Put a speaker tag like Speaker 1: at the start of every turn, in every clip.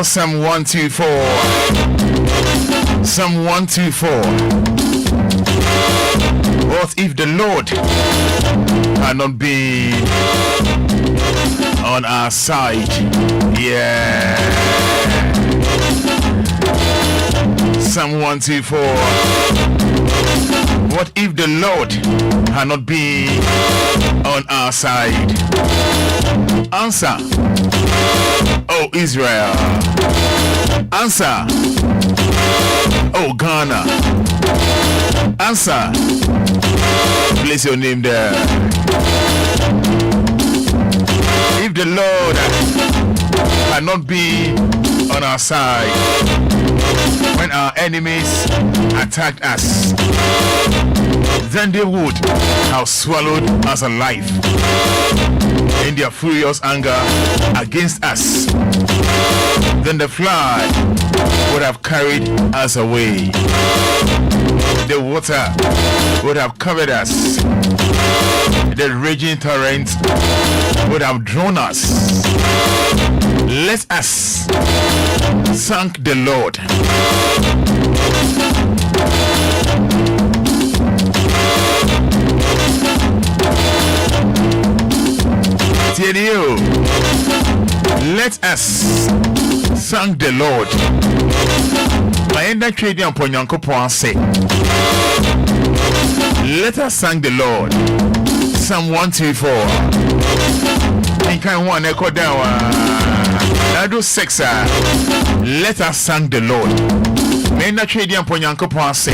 Speaker 1: Psalm 124. Psalm 124. What if the Lord had not been on our side? Yeah. Psalm 124. What if the Lord had not been on our side? Answer, oh Israel. Answer, oh Ghana. Answer, place your name there. If the Lord had not been on our side when our enemies attacked us, then they would have swallowed us alive in their furious anger against us. Then the flood would have carried us away. The water would have covered us. The raging torrent would have drawn us. Let us thank the Lord. Let us thank the Lord. I end that trading upon Yankopon say, let us thank the Lord. Psalm 124. In kind one echo down. Now Edo 6, let us thank the Lord. May na trade and Ponyankopon say,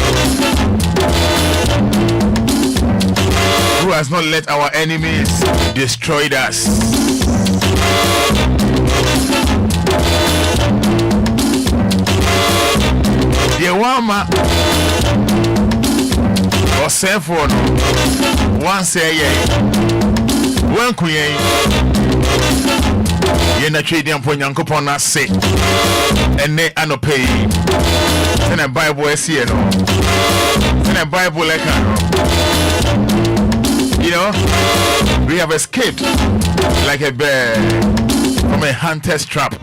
Speaker 1: who has not let our enemies destroy us. The Wama or Sephon one say, one queen. Yena trade and Ponyankopon na say, and they are no pay. Send a Bible is here, no. Send a Bible like you know, we have escaped like a bear from a hunter's trap.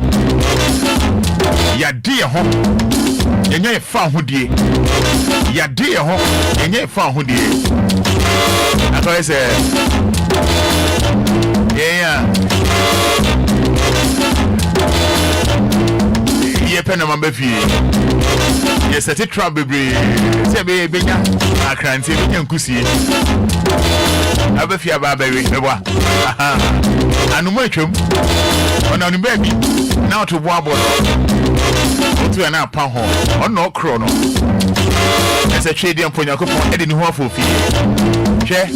Speaker 1: Ya dear home, and ye found who dear. Ya dear home, and ye found who dear. That's what I said. Yeah. Ye pen on my yes, I trap baby. Say baby, I can't see we can kusi. Abefia ba baby, mewa. Anu mwechum. Ona ni baby. Now to wabo. Otu na pa ho. Ono okro no. Ese trade am Ponyankopon e de ni ho afofi. Hwe.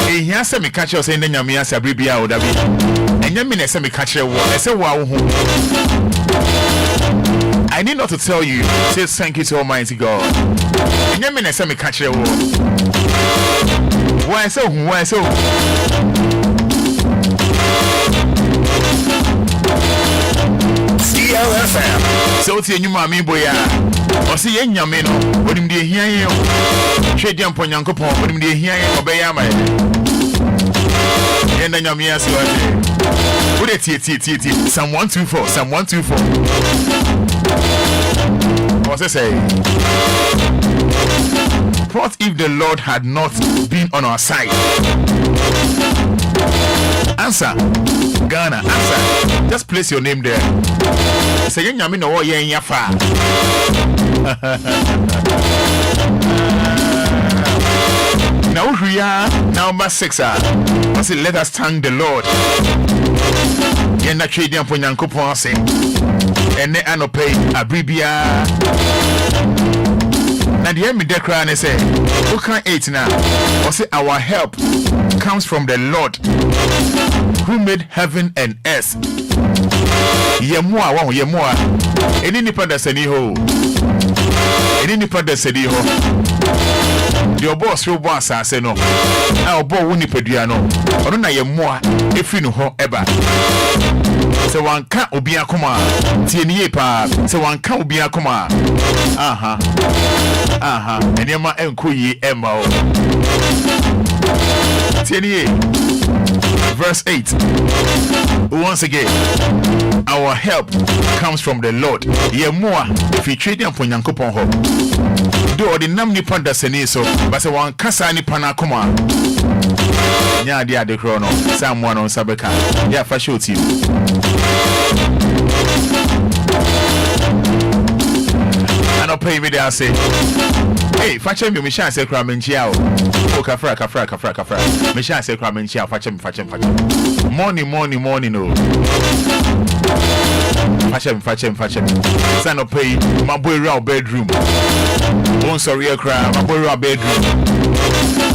Speaker 1: Ehia se me catch you say nyame asa bibia o da bi. Enya me na se me catch wo. Ese wo awo ho. I need not to tell you, say thank you to Almighty God. And you mean I say me catch you. Why so? Why so? DLFM. So ti enyuma mi boya. O si ye nyame no, odim de ehia ye o. Hwede Ponyankopon, odim de ehia ye obeya ma ye. Ye na nyame ase o ate. Wo de tie. Psalm 124. What's it say? What if the Lord had not been on our side? Answer. Ghana, answer. Just place your name there. Say you nyame no wo ye nyafa. Now we are number 6. What's it? Let us thank the Lord. Yena trade and Ponyankopon say. Ene anope abribia. Na the me declare and say, who can 8 now? Or say our help comes from the Lord who made heaven and earth. Yemua. Any nipa da seni ho. Any nipa da seni ho. The boss ro boss ase no. A obo woni pedua no. Ono na yemua efi no ho eba. Se wanka Obia koma tie ni pa se wanka Obia koma aha enema enkoyi ema o tie ni verse 8 once again our help comes from the Lord ye moa if you trade am Ponyankopon ho do the nam ni panda seni so but se wanka sa ni pana koma nya dia de kro no sam one on sabeka ya fa show team and I'll pay me there say hey fache me sha say kra menchia o kafra me sha say kra menchia fache morning no fache san up pay my boy round bedroom on sorry kra my boy round bedroom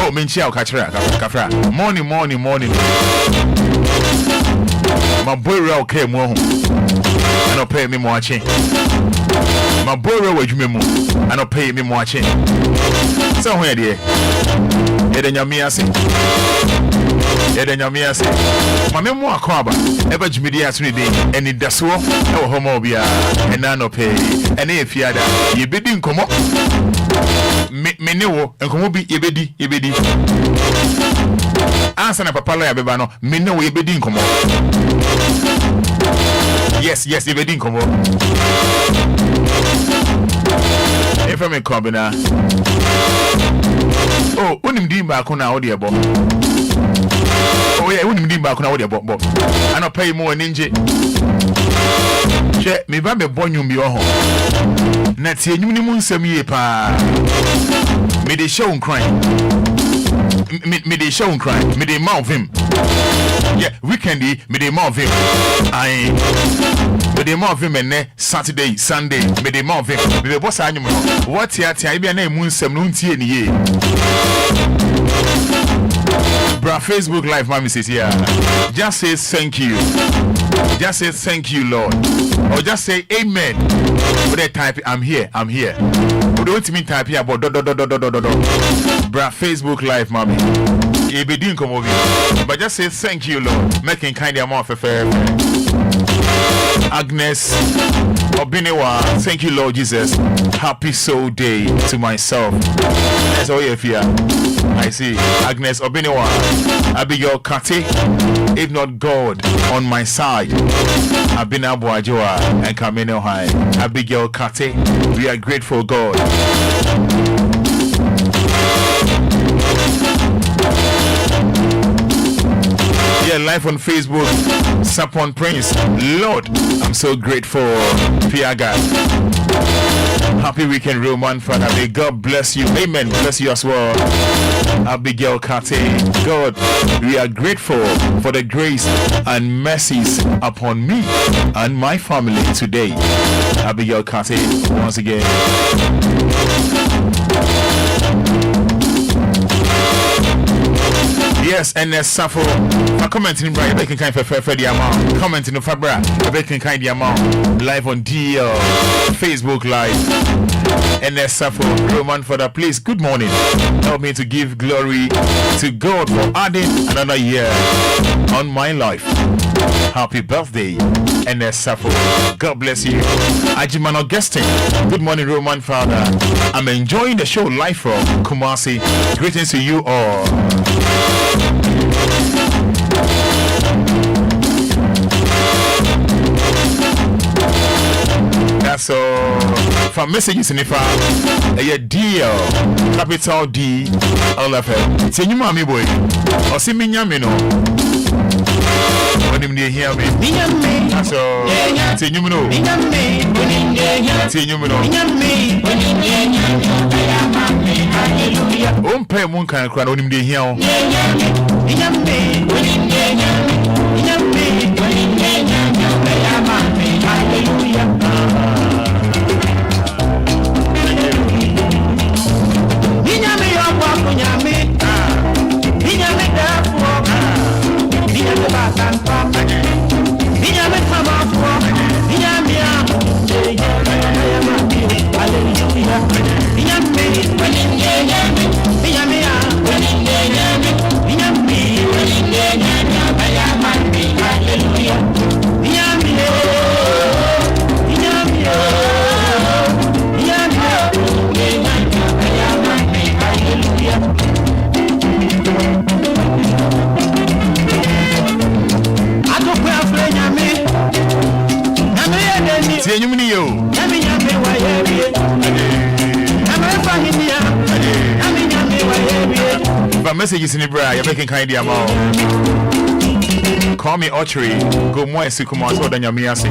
Speaker 1: oh menchia kafra morning my boy round came home and I'll pay me more change. My boy round me and I'll pay me more change. So where dear Yedenya miase my memoir kwaba eba jimidi asuni de Anidaso Wɔhɔ Obia ena no pay ene efiada yebedi nkomo me wo nkomo bi yebedi ansa na papa lo ya beba no me ne wo yebedi nkomo yes yebedi nkomo efa me kombina oh unim di ba ko na wo de ebo oh yeah unim di ba ko na wo de ebo ana pay mo ninje che me ba me bonyum bi ho na tie enyum ni mu nsam ye pa me de show crime me de show crime me de mouth him yeah weekend me de mouth him I the more of him and Saturday, Sunday, me the more of him. Me the boss animal. What ya tia be na emu nsem no ntie ni ye. Bra Facebook live mommy says here. Just say thank you. Just say thank you, Lord. Or just say amen. But they type I'm here. But don't mean type here about Bra Facebook live mommy. You be doing come over here. But just say thank you, Lord. Making kind of amount of fair. Agnes Obinewa, thank you, Lord Jesus. Happy soul day to myself. That's all you fear. I see. Agnes Obinewa, Abigail Kate, if not God on my side. Abina Boajoa and Kameno High. Abigail Kate, we are grateful, God. Yeah, live on Facebook, Sapon Prince. Lord, I'm so grateful. Piaga. Happy weekend, Roman Fada. May God bless you. Amen. Bless you as well. Abigail Kate. God, we are grateful for the grace and mercies upon me and my family today. Abigail Kate, once again. Yes, and Safo, for commenting, right? Making kind for the amount. Commenting for Fabra, making kind the amount. Live on DL, Facebook Live. And Safo, Roman Fada, please, good morning. Help me to give glory to God for adding another year on my life. Happy birthday, and Safo. God bless you. Ajiman Augustine, good morning, Roman Fada. I'm enjoying the show live from Kumasi. Greetings to you all. That's all. For messages in the file, a deal, capital D, DLFM. Say you mommy boy, or see me nyamino. When you hear me, that's all. Say you know. Say you know. Pay moon can cry on him de here. Messages in the bra, you're making kind of amount. Call me Archery. Go more Sukuma so than your Miasi.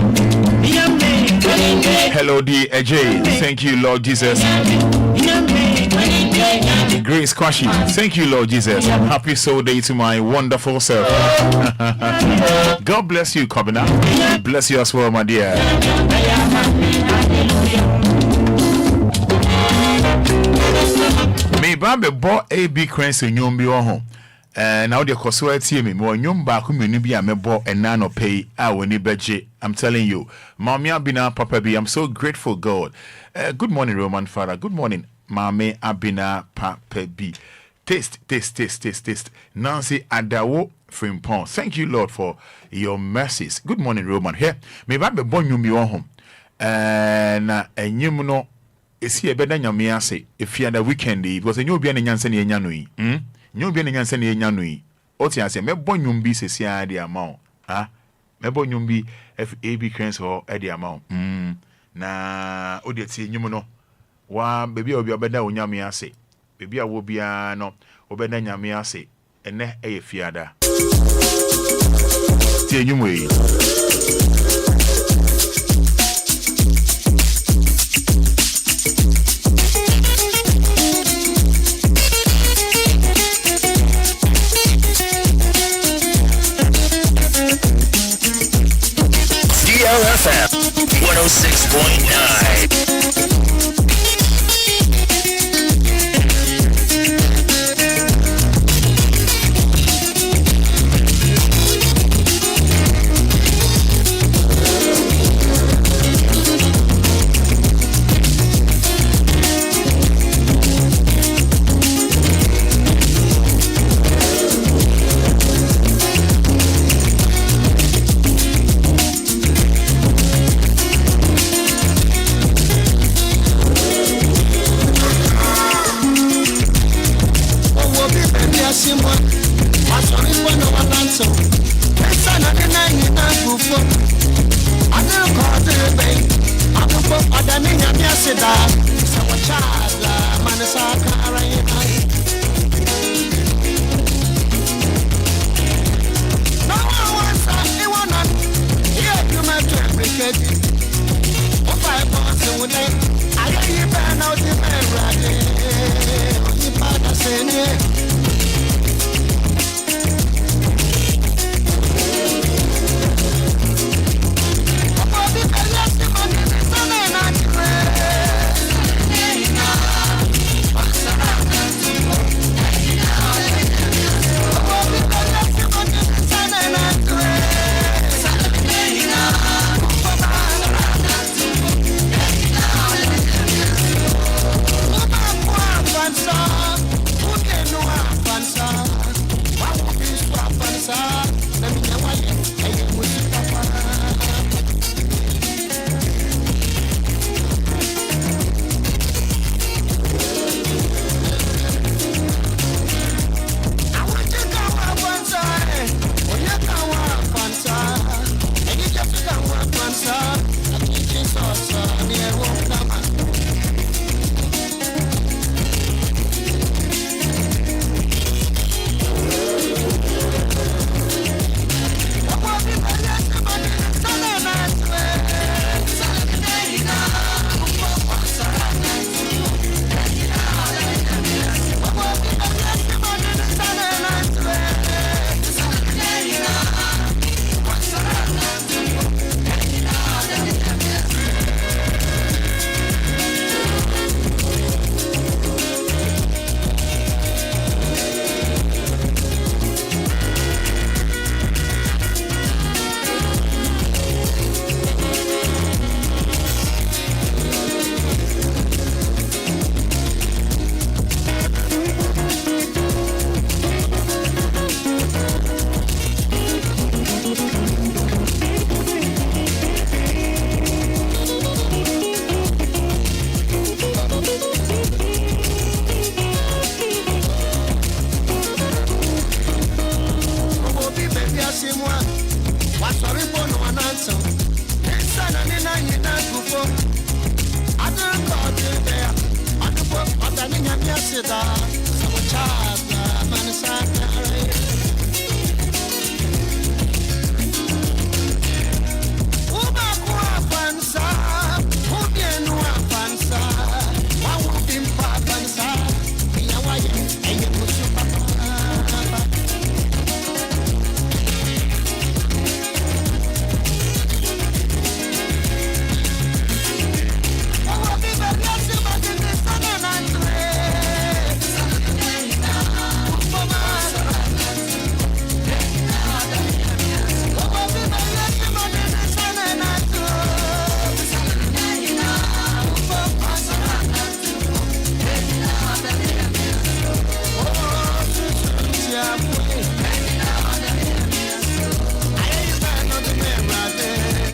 Speaker 1: Hello, D.A.J. Thank you, Lord Jesus. Grace Kwashi. Thank you, Lord Jesus. Happy soul day to my wonderful self. God bless you, Kobina. Bless you as well, my dear. Me babe bought a big crancy in Yumbi home. And now the Coswell team, more Yumba community, me bought and nano pay our budget. I'm telling you, Mommy Abina, Papa B, I'm so grateful, God. Good morning, Roman Father. Good morning, Mommy Abina, Papa B. Taste. Nancy Adawo Frimpon. Thank you, Lord, for your mercies. Good morning, Roman. Here, me babe born Yumbi home. And you know. Is here better than me? I say if you had a weekend, because you be an Yansen Yanui. You be an Yansen Yanui. Otia say, me bon yum be says ya the amount. Ah, me bon yum be if AB cranes or the amount. Na Odiati, you know. Wa baby will be a better on Yami. I say, baby, I will be a no, or better than Yami. I say, and ne a fiada. Tell you way.
Speaker 2: DLFM.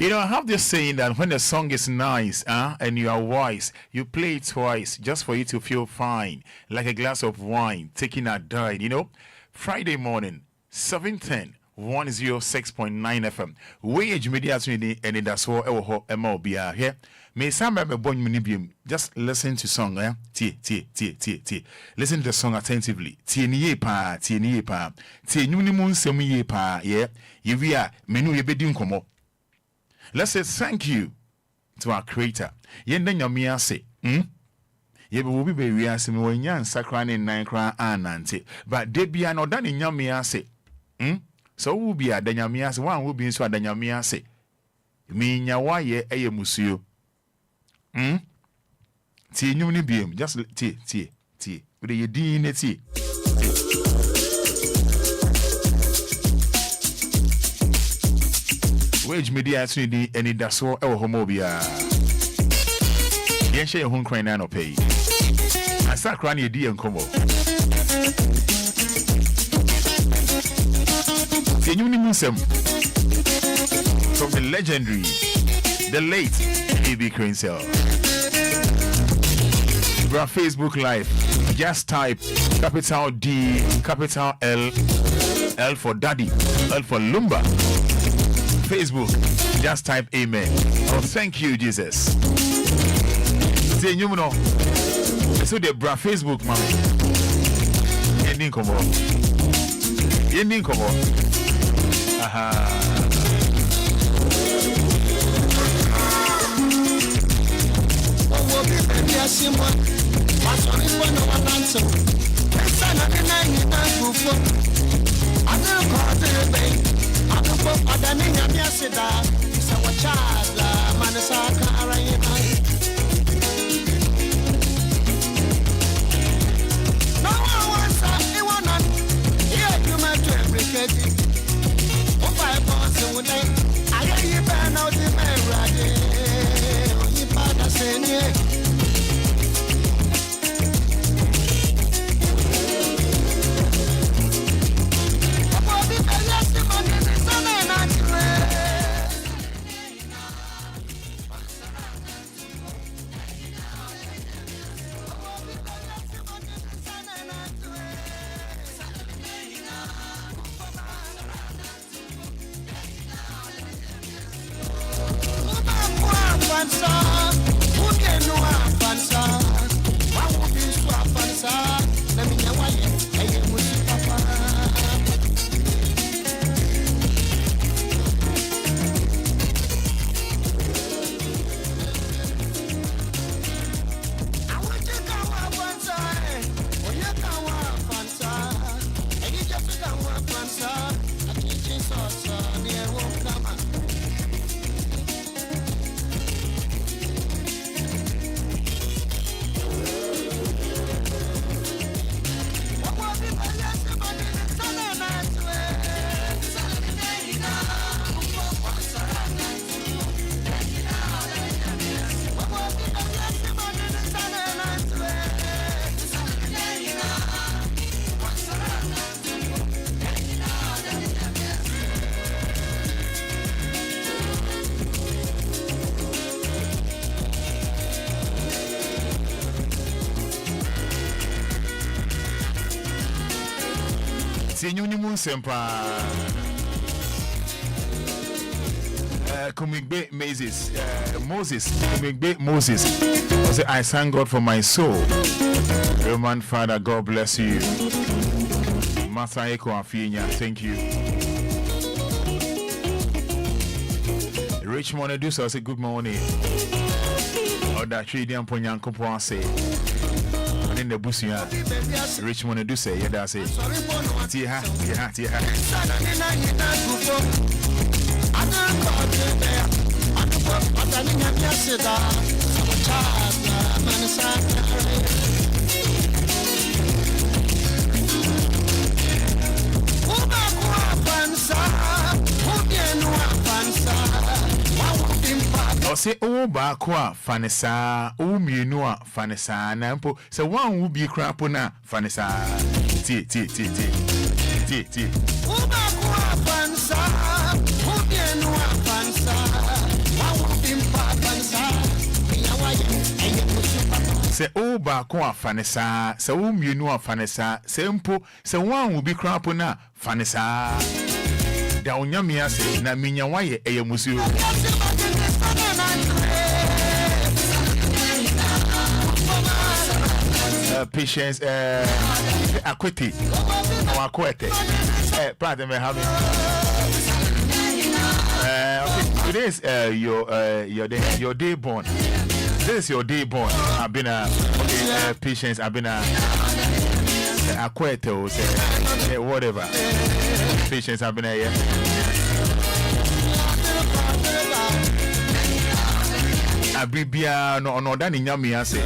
Speaker 1: You know, I have this saying that when the song is nice and you are wise, you play it twice just for you to feel fine, like a glass of wine taking a dive. You know, Friday morning, 7:10, 106.9 FM. Wage media Anidaso Wɔhɔ Obia here. May some me born munibium. Just listen to song, T. Listen to the song attentively. T ni pa. T nyunimun semu ye pa. Yeah. Yevia menu ye bedin komo. Let's say thank you to our creator. Yenda nyamia se. Ye be we are se me wanyan sakra ne nan kra anante. But debia no dan nyamia se. So will be a danyamia se one will be so a danyamia se. Me nyawa ye eye musio. Tie nyum ni biem. Just tie. With the din tie. Wage media actually the Anidaso Wɔhɔ Obia. Yen share your home crying no pay. I start crying your D and combo. Tie nyum ni musem. From the legendary, the late A.B. Cranesell. Bra Facebook Live. Just type capital D, capital L, L for Daddy, L for Lumba. Facebook, just type Amen. Oh, thank you, Jesus. Say, you know, so the bra Facebook, mommy. You didn't come on. You didn't come on. Aha. Senyuni sempa Kumigbe Moses I say I thank God for my soul. Roman Fada, God bless you. Masaeko Afinya, thank you. Richmond Edusa say good morning. Oda Chidian Ponyankopo say in the busia Richmond do say yeah say tia o se o ba ko a fanesa o mienu a fanesa na mpo se wan wo bi kra po na fanesa ti o ba ko a fanesa o mienu a fanesa wan wo bi fanesa ya wa ye se o ba ko a fanesa se o mienu a fanesa se mpo se wan wo bi kra po na fanesa da onyame ase na minya wa ye eyemusu patience akwete or akwete pardon me having okay today is your day born. This is your day born. I've been patience I've been akwete or say whatever patience I've been here. Abribia no dani nyame ase.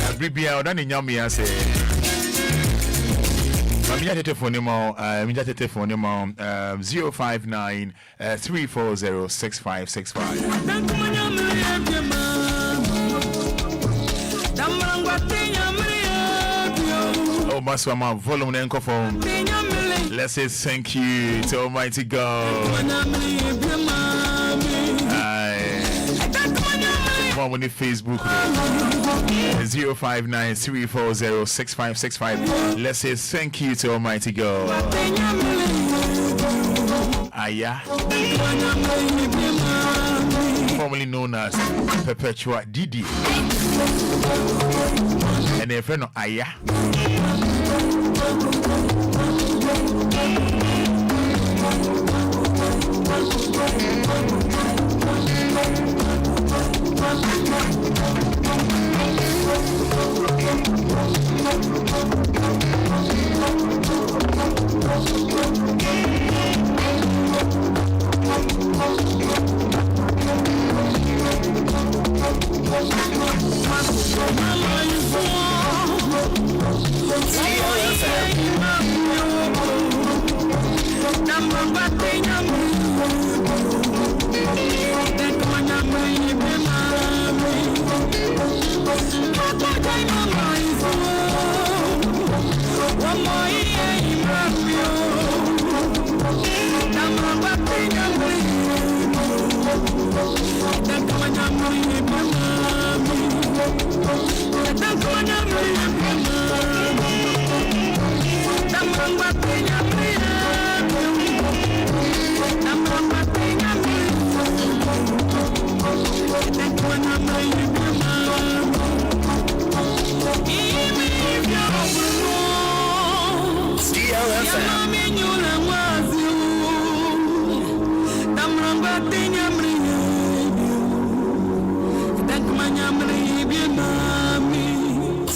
Speaker 1: Abribia dani nyame ase. Mija telephone mo 059 340 6565. Oh, Maswama, volume and phone. Let's say thank you to Almighty God. On the Facebook 059 340 6565. Let's say thank you to Almighty God. Aya, formerly known as Perpetua Didi, and a friend of Aya.
Speaker 2: DLFM 106.9.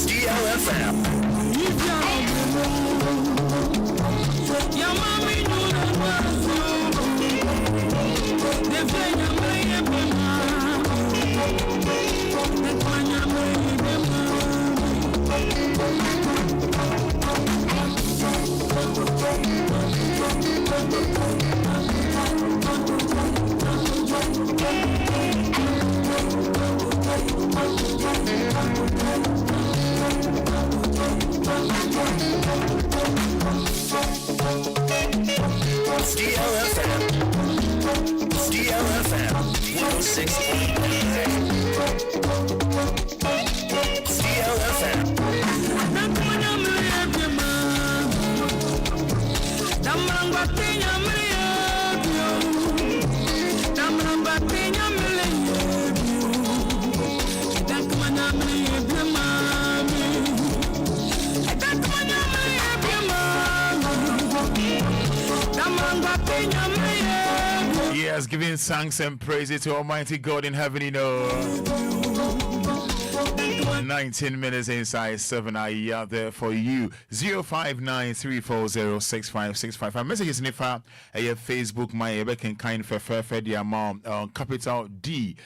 Speaker 2: DLFM.
Speaker 1: Yes, giving thanks and praises to Almighty God in heaven, you know. 19 minutes inside 7 are out there for you. 05934065565. Our message is nifa Facebook my can kind for the amount on capital D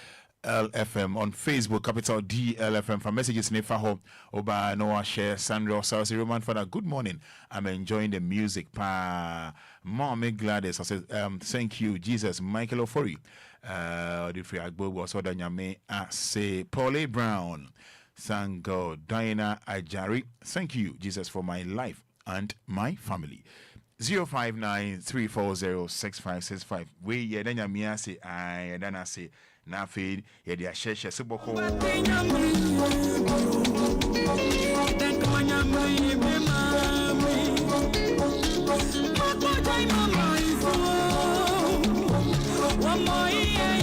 Speaker 1: LFM on Facebook, capital DLFM. For messages Nefaho Oba Noah Share Sandra South Roman Fada. Good morning. I'm enjoying the music. Mommy Gladys. I said thank you, Jesus. Michael Ofori. The free Agbo was ordered Yame say Paulie Brown. Thank God. Diana Ajari. Thank you, Jesus, for my life and my family. 05934065565. We ye then Yamia say I then I say na feed ye dia sheshe suboko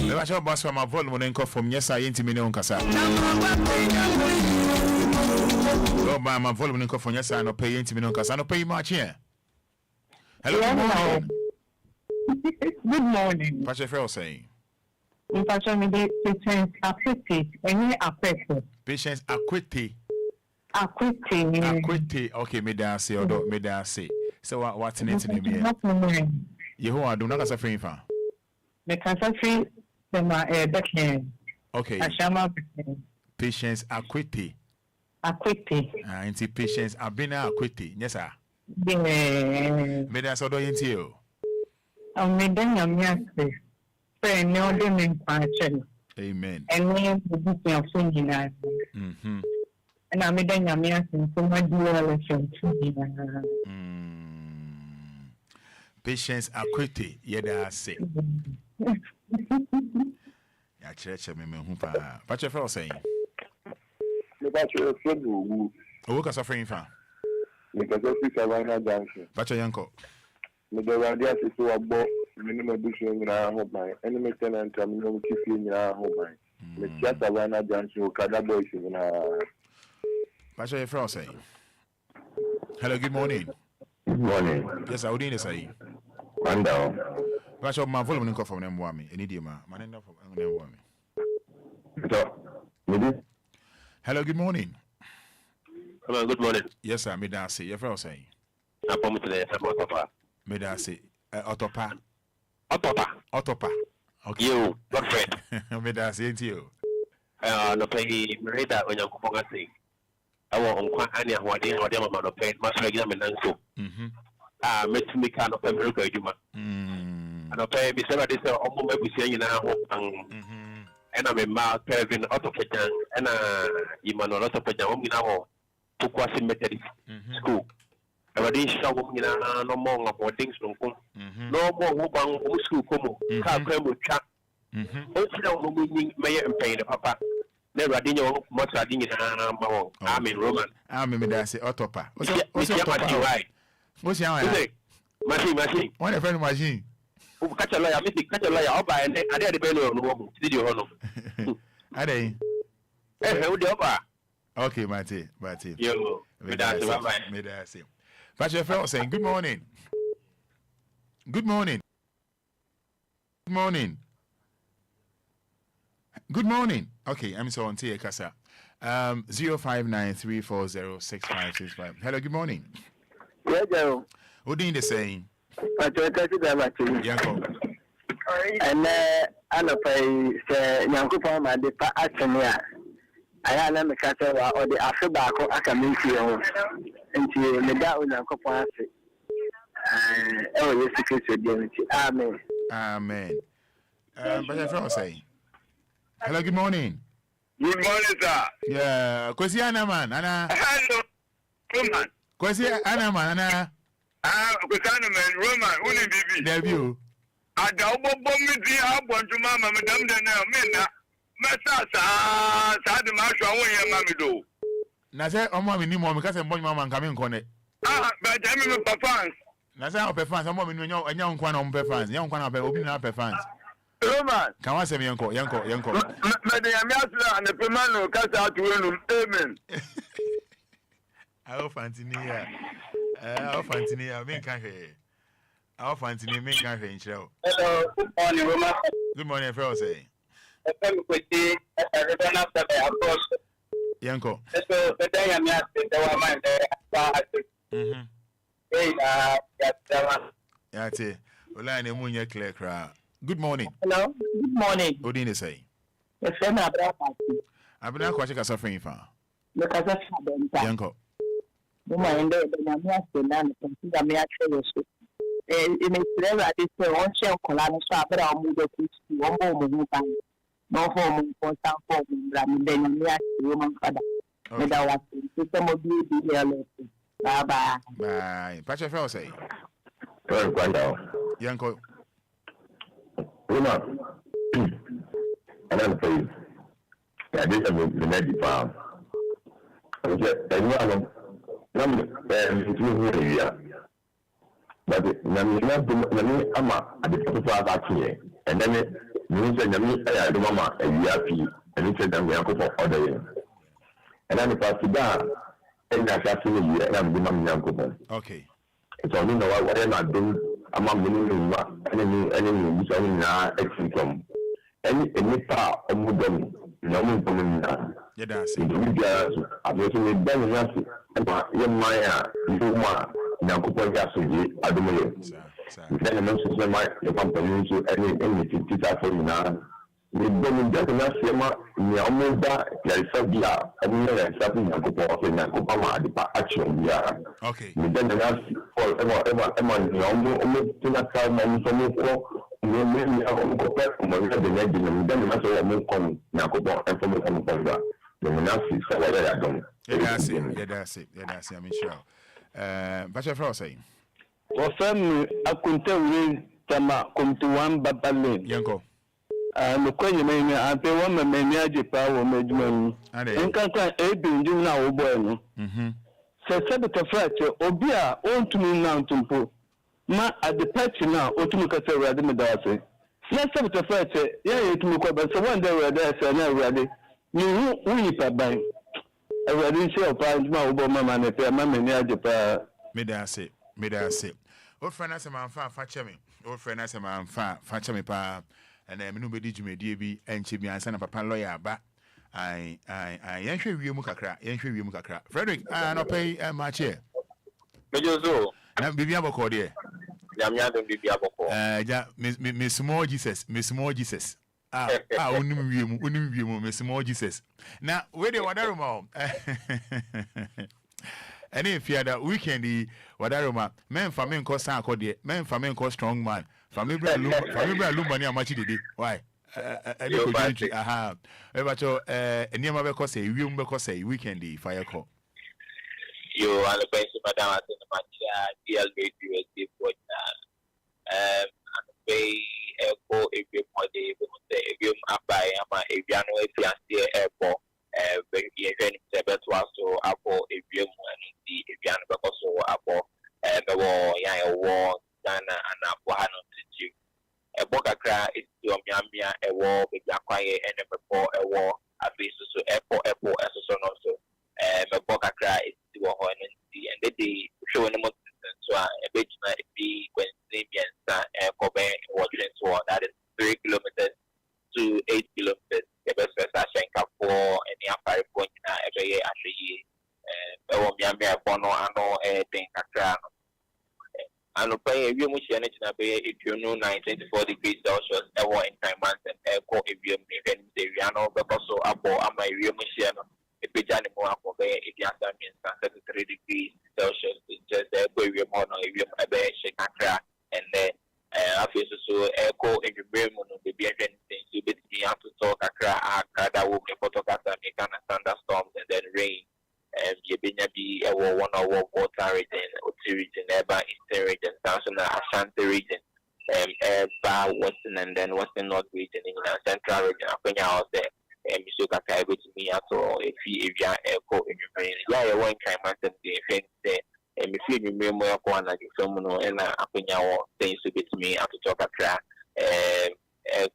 Speaker 1: the actual boss from my volume and from yes I ain't me on kasa go by my volume and from yes I no pay ain't me on kasa no pay much here. Hello,
Speaker 3: good morning.
Speaker 1: Pastor Phil saying
Speaker 3: Patience acquitted.
Speaker 1: Patience acquitted. Okay, me da say or me da say. So what's in it? You who are do not as a free fan.
Speaker 3: The cancer free Sema Becken.
Speaker 1: Okay.
Speaker 3: Ashama Becken.
Speaker 1: Patience Akwete.
Speaker 3: Akwete.
Speaker 1: Inti Patience Abina Akwete. Yes, sir.
Speaker 3: Yeah.
Speaker 1: Me da so do yenti o.
Speaker 3: Me dan yamiase. Say no dem in kwachen.
Speaker 1: Amen.
Speaker 3: And me bubu ya funina. And I me dan yamiase so ma DLFM funina.
Speaker 1: Patience Akwete yeda say. Ya church me hu pa. Pa che fe o say.
Speaker 4: Me ba che friend wo.
Speaker 1: O ka so friend fa.
Speaker 4: Me ka so fi Savannah Junction.
Speaker 1: Pa che yanko.
Speaker 4: Me do radio se so abo, me ni me bushu nyina ho ban. Eni me tenant am no kifi nyina ho ban. Me tia Savannah Junction o kada boy se na.
Speaker 1: Pa che friend o say. Hello, good morning.
Speaker 4: Good morning.
Speaker 1: Yes, I would need to say.
Speaker 4: Wanda.
Speaker 1: Pa che ma volume nko from nemwa me. Eni di ma. Ma nenda from nemwa me.
Speaker 4: So, me
Speaker 1: Hello, good morning.
Speaker 5: Hello, good morning.
Speaker 1: Yes, sir. Me da say. Your friend say.
Speaker 5: I promise today I'm Otopa.
Speaker 1: Me da say. Otopa.
Speaker 5: Otopa.
Speaker 1: Okay.
Speaker 5: You, not friend.
Speaker 1: Me da say into you.
Speaker 5: No pay Merida when you're going to say. I want on Anya who I didn't want them on pay. Must examine Nanko. Met me kind of America, Juma. And I pay me several days or more we say in our and I'm a Mark Kevin Autophagian and Emmanuel Autophagian in our Pukwasi Methodist School. I didn't show no more of things no more who school come. Car creme chat. Also, meaning mayor and pay the papa. Never did you much I didn't I'm in Roman.
Speaker 1: I'm in that say Otopa.
Speaker 5: What's your right?
Speaker 1: What's your
Speaker 5: machine?
Speaker 1: One a friend machine.
Speaker 5: Catch a lawyer, catch a lawyer, I'll buy and I did the belly on the woman. Did you honor?
Speaker 1: Are they? Okay, Mate.
Speaker 5: You,
Speaker 1: me that say. But your friend saying, good morning. Good morning. Good morning. Good morning. Okay, I'm so on to Kasa. 0593406565. Hello, good morning.
Speaker 4: Yeah, Joe.
Speaker 1: What do you saying?
Speaker 4: But you can see that
Speaker 1: Yanko.
Speaker 4: And I know pay say Yanko ma de pa atenia. Aya na me ka say wa o de afi ba ko aka me nti ho. Nti me da o Yanko pon ase. E o Yesu Kristo de nti. Amen.
Speaker 1: Amen. But your friend saying. Hello, good morning.
Speaker 6: Good morning, sir.
Speaker 1: Yeah, Kwesi Anaman, Ana.
Speaker 6: Hello, Roman.
Speaker 1: Kwesi Anaman, Ana.
Speaker 6: Kwesi Anaman, Roman, uni bibi.
Speaker 1: Debut.
Speaker 6: Ada obo bomi di abonju mama madam de na me na. Mesa sa de ma hwa won ye mama do.
Speaker 1: Na say omo mi ni mo mi ka say mbonyi mama nka me nkone.
Speaker 6: But I mean fans.
Speaker 1: Na say o pe fans, omo mi no enya nkwa na o pe fans. Enya nkwa na pe obi na pe fans.
Speaker 6: Roman.
Speaker 1: Can I say yanko?
Speaker 6: Me de yami asla and the pemano kasa atuenu. Amen.
Speaker 1: Awo Fantinia. Me kan hwe. Awo Fantini me kan hwe nchireo.
Speaker 5: Hello, good morning, Roman.
Speaker 1: Good morning, friend say.
Speaker 5: I'm Kwesi, return after the approach.
Speaker 1: Yanko.
Speaker 5: So, the day I'm asking the woman there.
Speaker 1: Yate. Ola ne munye clear kra. Good morning.
Speaker 3: Hello. Good morning.
Speaker 1: What do you say?
Speaker 3: The friend Abra Party.
Speaker 1: Abina kwa chika suffering fa.
Speaker 3: Look at that Fada.
Speaker 1: Yanko.
Speaker 3: Mama ende yamiase na nti me atwe so. Me sire ade se won che nkola no so abra o mu de kusti won bo mu ban. No for mu important for mu bra me de yamiase wo man Fada. Me da wa se mo bi DLFM. Bye bye.
Speaker 1: Bye. Pacha fe o say. Yanko.
Speaker 4: Roman. And I'm saying, I did a Benedict farm. And I'm but Nami Ama at the top of here. And then you said Nami, I do Mama, a VIP, and he said that we are going for order. And then if I sit down, and I shall see you, and I'm the Mamma.
Speaker 1: Okay.
Speaker 4: It's only know what I do. I'm a minimum enemy, which only now exit any part of Mudom, no one coming now.
Speaker 1: Yeah, that's
Speaker 4: it. I'm making done nothing. And my, you want, Nakupa Yasuji, I don't know. Then I mentioned my company to any teacher for you now.
Speaker 7: Then just enough sema ni amuda ya sabia amuda ya sabi na kupa ma di pa action ya.
Speaker 1: Okay.
Speaker 7: Then enough for ema ni amu tuna ka ma musomo ko ni amu ko mo ya de na di then enough so amu kom na kupa information ko ba. Then enough is so ya don.
Speaker 1: Yeah, that's it. I'm sure. What's your first saying?
Speaker 4: Well, family, I couldn't tell you Tama come to one Babalin.
Speaker 1: Yanko.
Speaker 4: The question may I pay one manager power management. And can't a bin do now, boy. So, Sabbath fracture, Obia, own to me now to put. Ma at the patch now, or to look at the Radimidase. Yes, Sabbath fracture, yeah, to look up, but so one day we're there, so now ready. You weep a bank. I already say a prize, my Obama, and if I'm a manager.
Speaker 1: May I say. Old friend, as a man, fetch me. Old friend, as a man, fetch me, pa. And I'm nobody to me, DB, and Chimney, and son of a lawyer, but I ain't sure you muka. Frederick, I don't pay much here.
Speaker 5: Major Zo.
Speaker 1: Now, be able to dear.
Speaker 5: Yamia don't be able to.
Speaker 1: Miss More Jesus. Only Miss More Jesus. Now, where do whatever more? And if you had a weekend, whatever, men for men cost Sanko, men for men cost strong man. Family Lumba near much did it. Why? Aha. But near my because a room because a weekend fire call.
Speaker 5: You are the best madam at the match. DLFM for and pay airport if you want if you are by Aviano if you are still airport. Very even separate was so Apple if you the Aviano because so Apple the war war Ghana and Apple Hano to you. A Bocacra is to Miamia a war with Yaquay and a before a war at least so Apple as a son also. A Bocacra is to a horn and the day showing them so a bit might be when Samian and Kobe watching so that is 3 kilometers to 8 kilometers. The best Sasha for any 5 points every year actually. Miamia Bono ano thing Accra. And pay a view if you know 924 degrees Celsius, ever in time months and echo if you even the Riano, but also Apo, and my real machine, if you can more for if you have 33 degrees Celsius, just a way we mono, if you have a shake and then after so echo if you bring on the BFN things, you have to talk Accra, that will be photocasta, make thunderstorms and then rain. You be a 1 hour water region, Oti region, Eba Eastern region, National Ashanti region, Eba Western and then Western North region, in the Central region, Kenya out there, and you should have to me at all if you are echo in your brain. Yeah, one kind of the event there, and if you remember one like you film and Kenya things to be to me after talk at crack,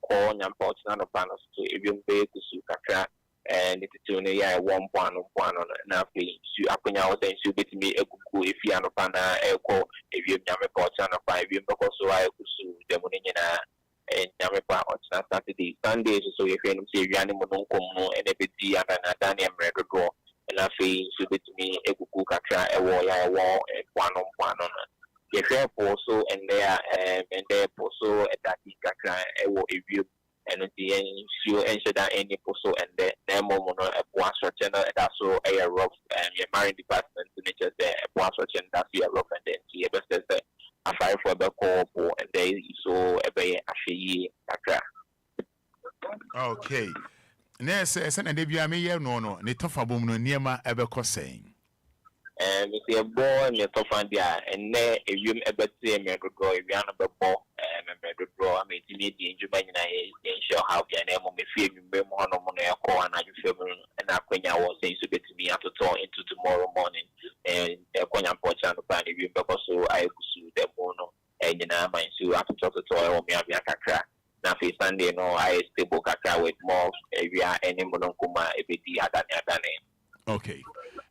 Speaker 5: call and ports, none of panels to even pay to Sukatra. And it's only 1 point on nothing. You up when I was saying, you get me a cuckoo if you are no pana, echo, if you have a portion of 5 years, because I could sue the Munina and Yamapa on Saturday, Sundays, so if you say Yanimo don't come and every day and Daniel Red draw, and I feel you get me a cuckoo catcher, a wall, and 1 on 1 on the fair also, and there also at that catcher, a war if you. And the end, you ensure that any postal and then moment a one structure that's so a rough and your marine department to nature there a one structure that's your rough and then see a best a 5 for the call and they so a bay actually.
Speaker 1: Okay. Yes, and if you are me, no, the tough abum no near my ever saying.
Speaker 5: And we see a boy and your tough idea, and there if you ever see a miracle go, if you are not ball. I mean, you need the injury, and show how your name will be feeling more on a call and you feel and I when I was saying to get to me after talk into tomorrow morning and when I'm watching the plan if you because so I could sue them mono and you know my sue after talk to toy or me have a now for Sunday no I stable kaka with more if you are any monokuma if it is adane.
Speaker 1: Okay.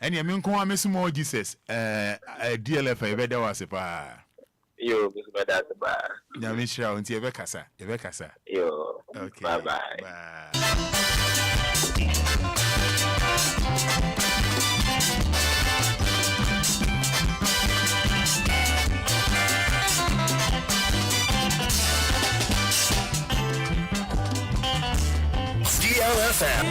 Speaker 1: And you mean come miss more Jesus DLFM better was a pa.
Speaker 5: Yo, Mr. Badaba.
Speaker 1: Nyamisha, until Evekasa.
Speaker 5: Yo,
Speaker 1: okay.
Speaker 5: Bye.
Speaker 2: DLFM.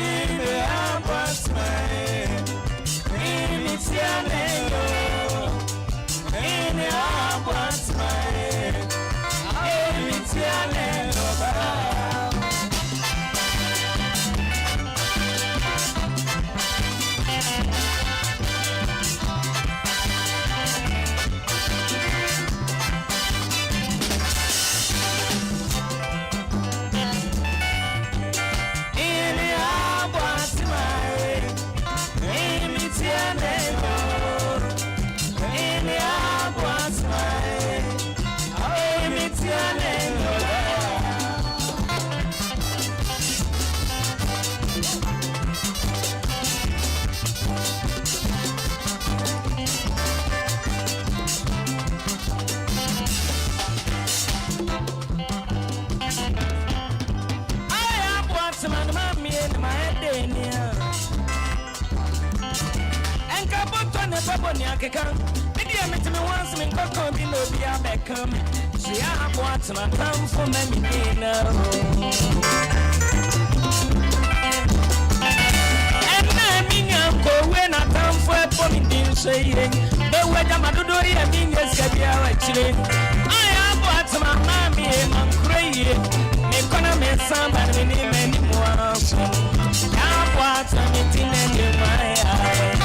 Speaker 8: Media met me once in Coco below Obia Beckham. She have what's my come for me dinner. And I mean, I'm when I come for a pony saying, the way I'm a do I mean, yes, actually. I have what's my mammy and I'm crazy. Economy, somebody name anymore. I have what's my meeting in my eye.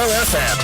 Speaker 2: DLFM.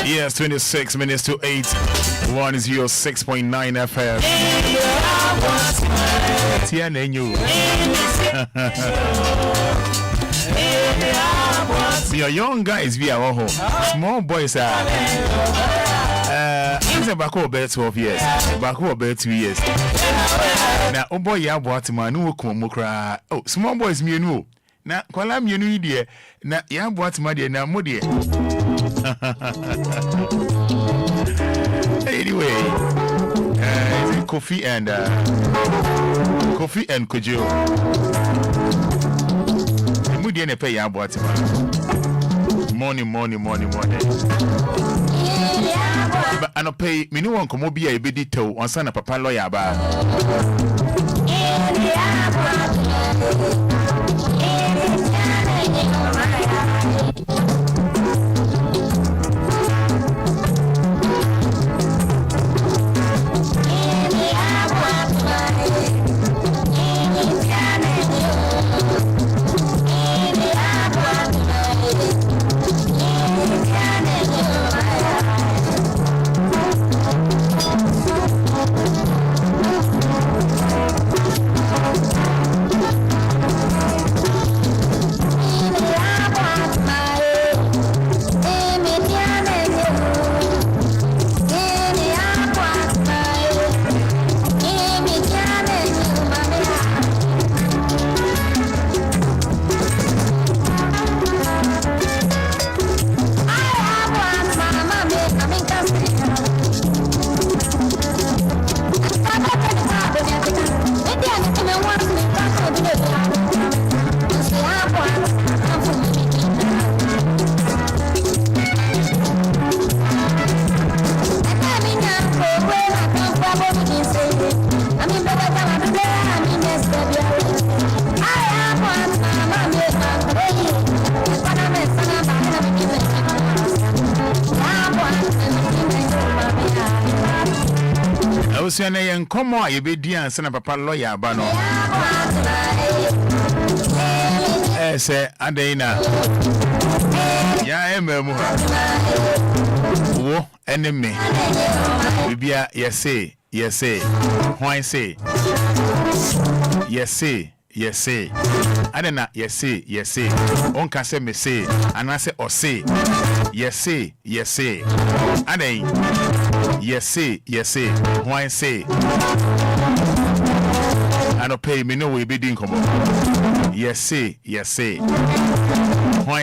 Speaker 1: Yes, 26 minutes to 8. 106.9 FM. We are young guys, we are all small boys are. He's a back over 12 years, back over 2 years. Now, oh boy, ya bought man who come cry. Oh, small boys, me know. Now, call I'm your idea. Now, ya bought my dear, now, more dear. Anyway, is it Kofi and Kojo? Mudi and pay ya bought morning. But I no pay me no one come Obia a bit to on son of papa lawyer ba. Abusia na yen komo a yebedi ansa na papa lawyer aba no. Say Adaina. Ya ememu ha. Wo enemy. Bibia yese. Why say? Yes. Adena yes. On can say me say and I say or say. Yes. Aden. Yes. Why say? I don't pay me no way be doing come. Yes. Why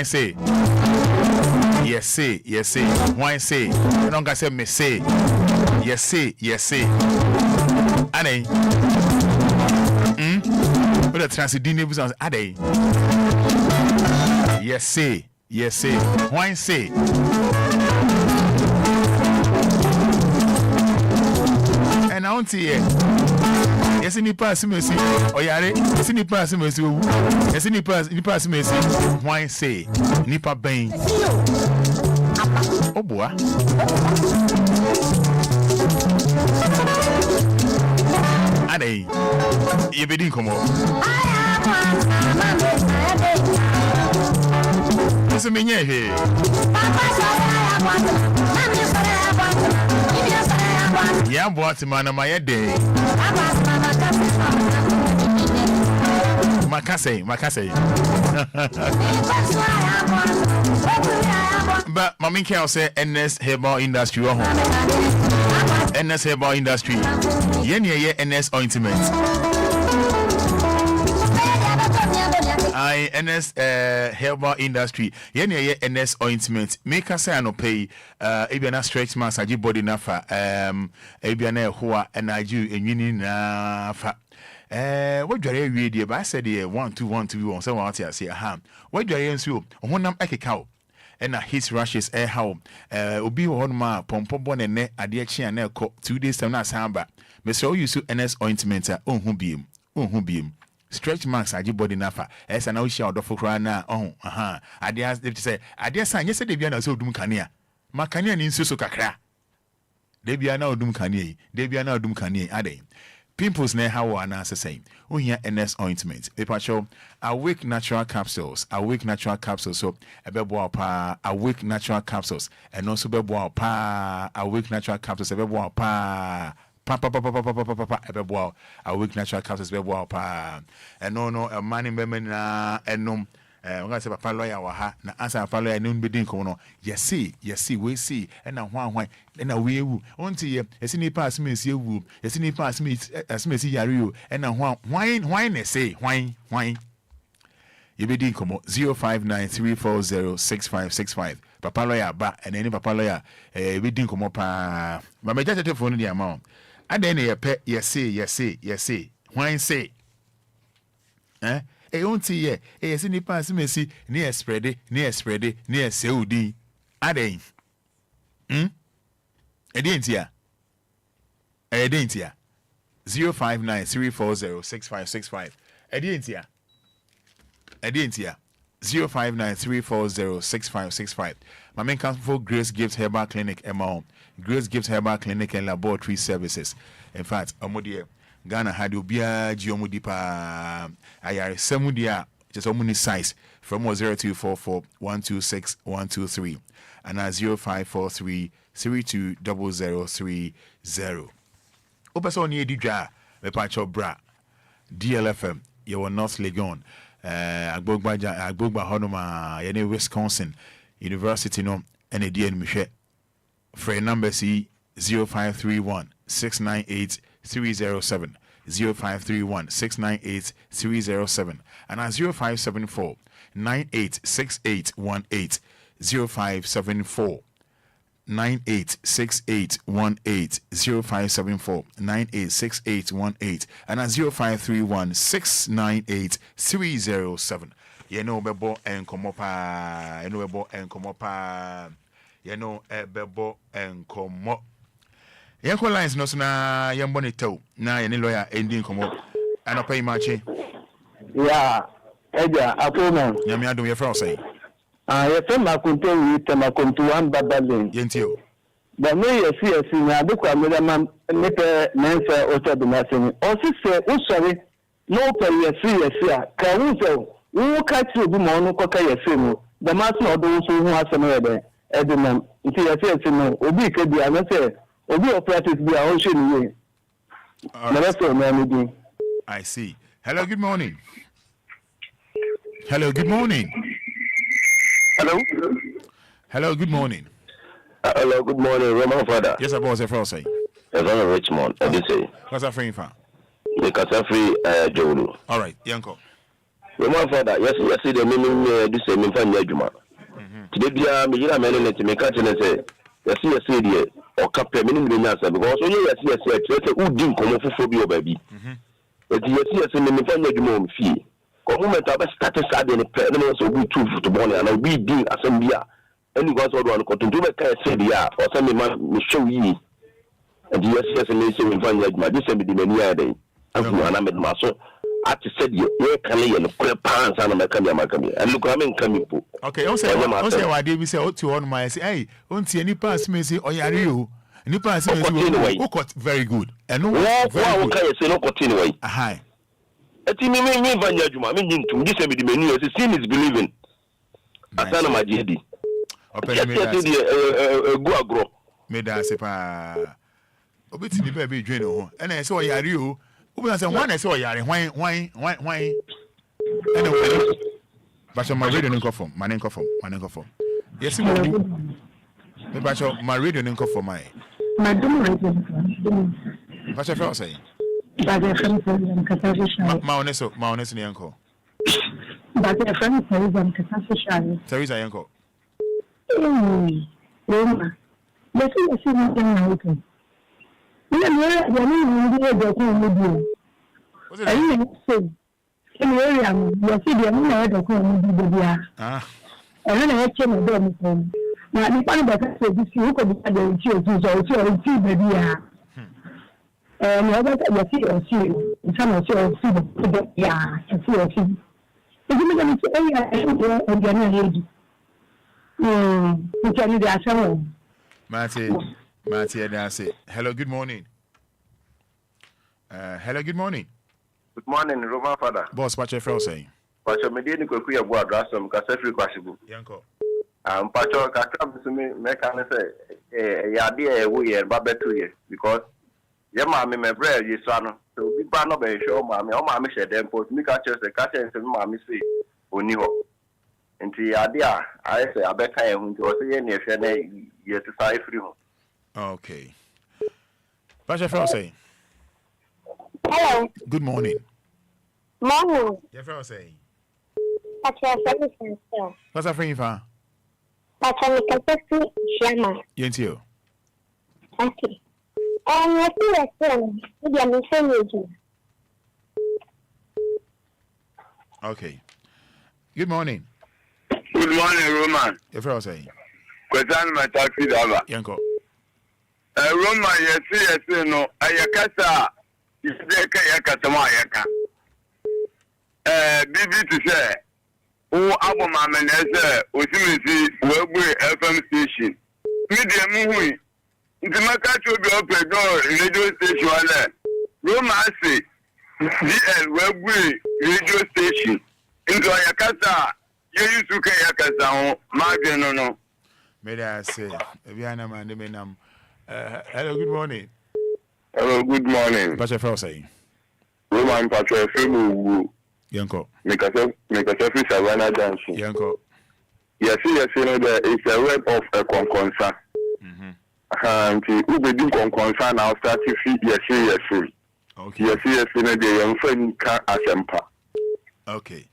Speaker 1: say? Yes. Why say? I don't can say me say. Yes. Ade. But the transidine was Ade. Yes. Why say? And I want to hear. Yes, in the past, mercy. Oh, yeah, yes, in the past, mercy. Yes, in the past, mercy. Why say? Nipa Bain. Oh, boy. Ade, you be doing come on. What's a minute here? Yeah, what man am I day? Makase. But Mammy Kel say NS Herbal Industry. NS Herbal Industry. Ye NS Ointment. NS Herbal Industry. Ye NS Ointment. Make us say no pay. Ebiana stretch massage body nafa. Ebiana hoa and I do and you na fa. What do you read? But I said, 1 2 1 2 1 7 I say, aha. What do you answer? Honam ekekao. And his rashes how Obi Honma Pompo Bonne Adiachi and Elko 2 days time na samba. Mr. You so NS ointment who beam. Stretch marks are body nafa. As an ocean of Fokrana. I dare say, yes, they be an so dum cania. Macania in Suso Kakra. They be now dum canie. Ade. Pimples ne how an answer saying. Oh, here NS ointment. Paper show. Awake natural capsules. So a bebo pa. Awake natural capsules. And also bebo pa. Awake natural capsules. A bebo pa. Awake natural capsules. Bebo pa. And no. A man in Bemena. And no. I'm going to say papa lawyer wa na answer papa lawyer no be din ko no yes see we see and na hwan and na we ewu onti ye esi ni pass me esi ewu esi ni pass me esi yare you and na hwan na say hwan you be din ko 0593406565 papa lawyer ba and any papa lawyer be din ko pa ma me jate phone di amount aden na ye pe yes see hwan say onti ye esi ni pass mesi ni spread ni seudi aden edentia 0593406565 edentia 0593406565 my main council for Grace Gift Herbal Clinic Grace Gift Herbal Clinic and Laboratory Services. In fact amodie Ghana had Obia Giomudi pa ayare semudia just omuni size from 0244 126 123 and 0543 320030. Opeso ni edidwa me pacho bra DLFM you North Legon agbogba honoma ye Wisconsin University no ene die nhwe free number C 0531 698 307 0531 698 307 and 0574 986818 0574 986818 0574 986818 and 0531 698 307. You know bebo enkomo pa bebo enkomo. Yanko lines no na yambo ne tew na ye ne lawyer ending komo anopa imache
Speaker 4: ya eja apona
Speaker 1: nyame adom ye fra say
Speaker 4: ye fe makunto wi te makunto an babalin
Speaker 1: yentio
Speaker 4: but me yes na de kwa me man me pe mensa o to be na sini o si se o sorry no pe yes a ka wu se wo ka ti obi mo no ko ka yes no the man no do so hu asem e de edinam nti yes no obi ka bi ana se obi o practice bi a o hwe ni we na rest of me do.
Speaker 1: I see. Hello, good morning. Hello, good morning.
Speaker 7: Hello.
Speaker 1: Hello, good morning.
Speaker 7: Hello, good morning, Roman Fada.
Speaker 1: Yes, I was a first say.
Speaker 7: Yes, I'm Richmond. I did say.
Speaker 1: What's that free fan?
Speaker 7: Because I'm free, Jolu.
Speaker 1: All right, Yanko.
Speaker 7: Roman Fada, yes, the meaning do say me fan Yajuma. Today, me hear a man to make a chance say, yes, dear, or captain, meaning the answer, because yes, who didn't come off for you, baby. But yes, me fan Yajuma fee. Comment about status at the president will be 2 football and I'll be doing assembly. And you guys all want to continue to say the or some man show ye. And yes, and they say we find my December the day. And I made my so I said, you can lay and put pants and my coming. And look, I'm coming.
Speaker 1: Okay, also, why did we say, oh, to on my say, hey, don't see any pass me say, oh, yeah, you. And you pass me, very good. And no, what can you say, no, continue. Hi.
Speaker 7: A team me Vanyajuma, meaning to December the menu as a sin is believing. I stand on my GD. Go
Speaker 1: made us a bit in the baby journal, and I saw you. Who was one I saw you? Why? Anyway, but my radio didn't go from my name for. Yes, but my radio didn't go for my. What's your first saying? Maoneso ni yanko.
Speaker 3: But a friend says I'm catastrophic.
Speaker 1: Teresa yanko.
Speaker 3: Roma. Yes, you see nothing open. You know, I didn't say. In the area, you see the only other corner. Ah. And then I had to my home. Now, the part of that said, you could be the children, baby. And I was at the sea, some of your food, yeah, a few of you. If you make a lady, you can do that.
Speaker 1: Marty, that's it. Hello, good morning. Hello, good morning.
Speaker 7: Good morning, Roman Fada.
Speaker 1: Boss, what's your friend saying?
Speaker 7: Pacho Medini Kokuya Boa some Casafri Kwashibu.
Speaker 1: Yanko.
Speaker 7: Pacho Kakam to me, Mekane say, Yadia, we are Babetu years because. Yeah, mammy, my bread, you son. So we ban up a show, mammy. Oh, mammy said, then put me catches the catcher and mammy say, Unio. And the idea, I say, I bet I am to see any of your to fight through.
Speaker 1: Okay. What's your friend saying?
Speaker 9: Hello.
Speaker 1: Good morning.
Speaker 9: Morning.
Speaker 1: Your friend saying?
Speaker 9: What's your friend?
Speaker 1: What's your friend?
Speaker 9: What's your friend? Shama.
Speaker 1: You.
Speaker 9: Okay. I
Speaker 1: okay. Good morning.
Speaker 6: Good morning, Roman.
Speaker 1: Your friend saying?
Speaker 6: Question my taxi driver.
Speaker 1: Yanko.
Speaker 6: Roman, yes, no. Ayakasa. Isdeka yakatama yaka. BB to say. Oh, Abu Maman has Osimisi, Webway FM station. Medium Hui. The market will be open door radio station. Roma say DL Webway radio station. Into Ayakasa, you used to Kayakasa, Margin no.
Speaker 1: May I say, Viana Mandemenam. Hello, good morning.
Speaker 7: Hello, good morning.
Speaker 1: What's your friend saying?
Speaker 7: Roman Pacho Fimu.
Speaker 1: Yanko.
Speaker 7: Make a selfie Savannah dancing.
Speaker 1: Yanko.
Speaker 7: Yes, you know that it's a web of a conconsa. And who be doing conconsa now start to feed yes. Okay. Yes, you know the young friend can asempa.
Speaker 1: Okay.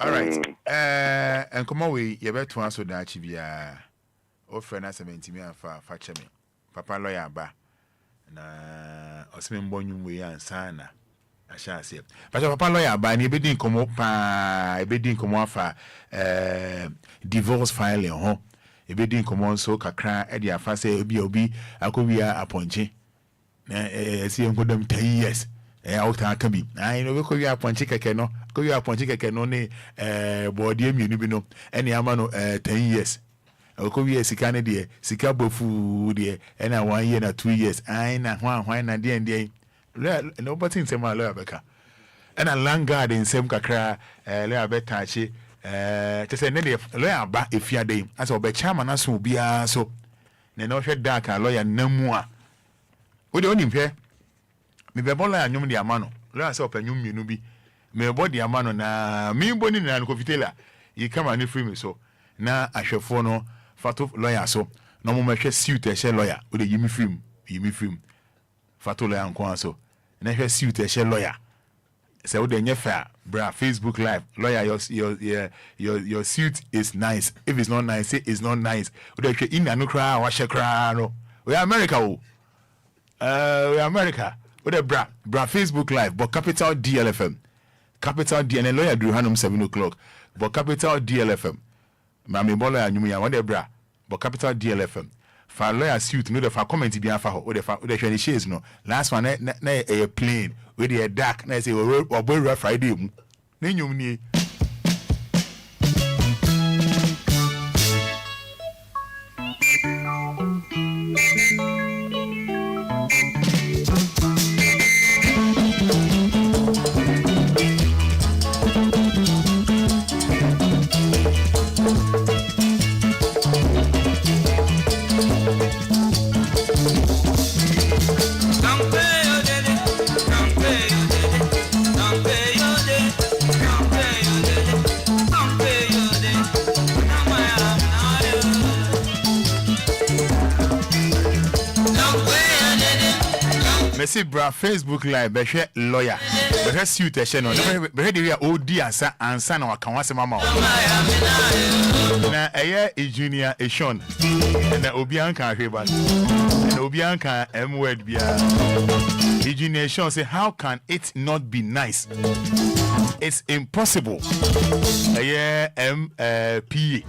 Speaker 1: All right. And come away, you better to answer that chibia. O friend as a mentimi afa fache me. Papa lawyer ba. Na osime mbonyu we ansana. Asha say. But papa lawyer ba ni be din komo pa, e be din komo afa divorce filing ho. E be din komo so kakra e dey afa say obi akobia aponche. Na see enkodam 10 years. Out aka bi. I know we ko wi aponche keke no. Ko wi aponche keke no ne body emienu bi no. Ene ama no 10 years. okowie sika ne de sika bofu de na 1 year na 2 years ai na hwan na de nobody nsem a lawyer beka na landguard nsem kakra lawyer beta chi te say ne de lawyer ba efiade asa obecha mana so bia so ne no hwe dark lawyer namu a wo de onimhwe me be bola anyum de amano lawyer say opanyum mienu bi me body amano na me boni na ko fitela yi kama ne free me so na ahwefo no fato lawyer so no mo mehwe suit e she lawyer wo de yimi film fato lawyer nko so na hwe suit e she lawyer say wo de nyefa bra Facebook live lawyer your suit is nice. If it's not nice, say it's not nice. Wo de hwe ina no kra wa she kra no we America we America wo de bra Facebook live but capital DLFM capital D and lawyer do hanum 7 o'clock but capital DLFM mami bolo ya nyum ya wo de bra but capital DLFM fa lawyer suit no de fa comment bi afa ho wo de hwe ni shares no last one na a plain we dey dark na say we Friday mu na nyum ni Messi bra Facebook live be hwe lawyer be hwe suit e hwe no be hwe de odi ansa na waka wase mama na eye junior Eshon na Obia nka hwe ba na Obia nka M word bia junior Eshon say how can it not be nice? It's impossible. Eye MP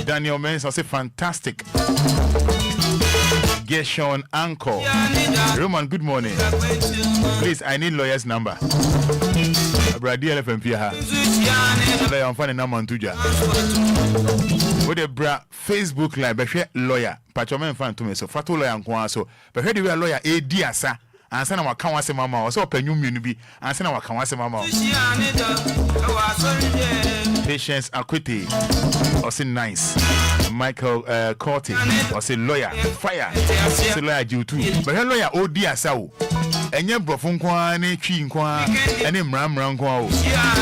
Speaker 1: Daniel Mensa say fantastic. Gershon Anko. Roman, good morning. Please, I need lawyer's number. DLFM Pia. I'm finding number on Tuja. With the bra Facebook live, but lawyer. Patrolman fan to me, so Fatu lawyer and so. But where do we a lawyer? A dear sir. And send our Kawase Mama, or so penum unibi, and send our Kawase Mama. Patience Akwiti, or say nice. Michael Corty, or say lawyer, fire, say lawyer due to. But her lawyer, oh dear, so. And your brofunqua, any chin qua, any ram qua.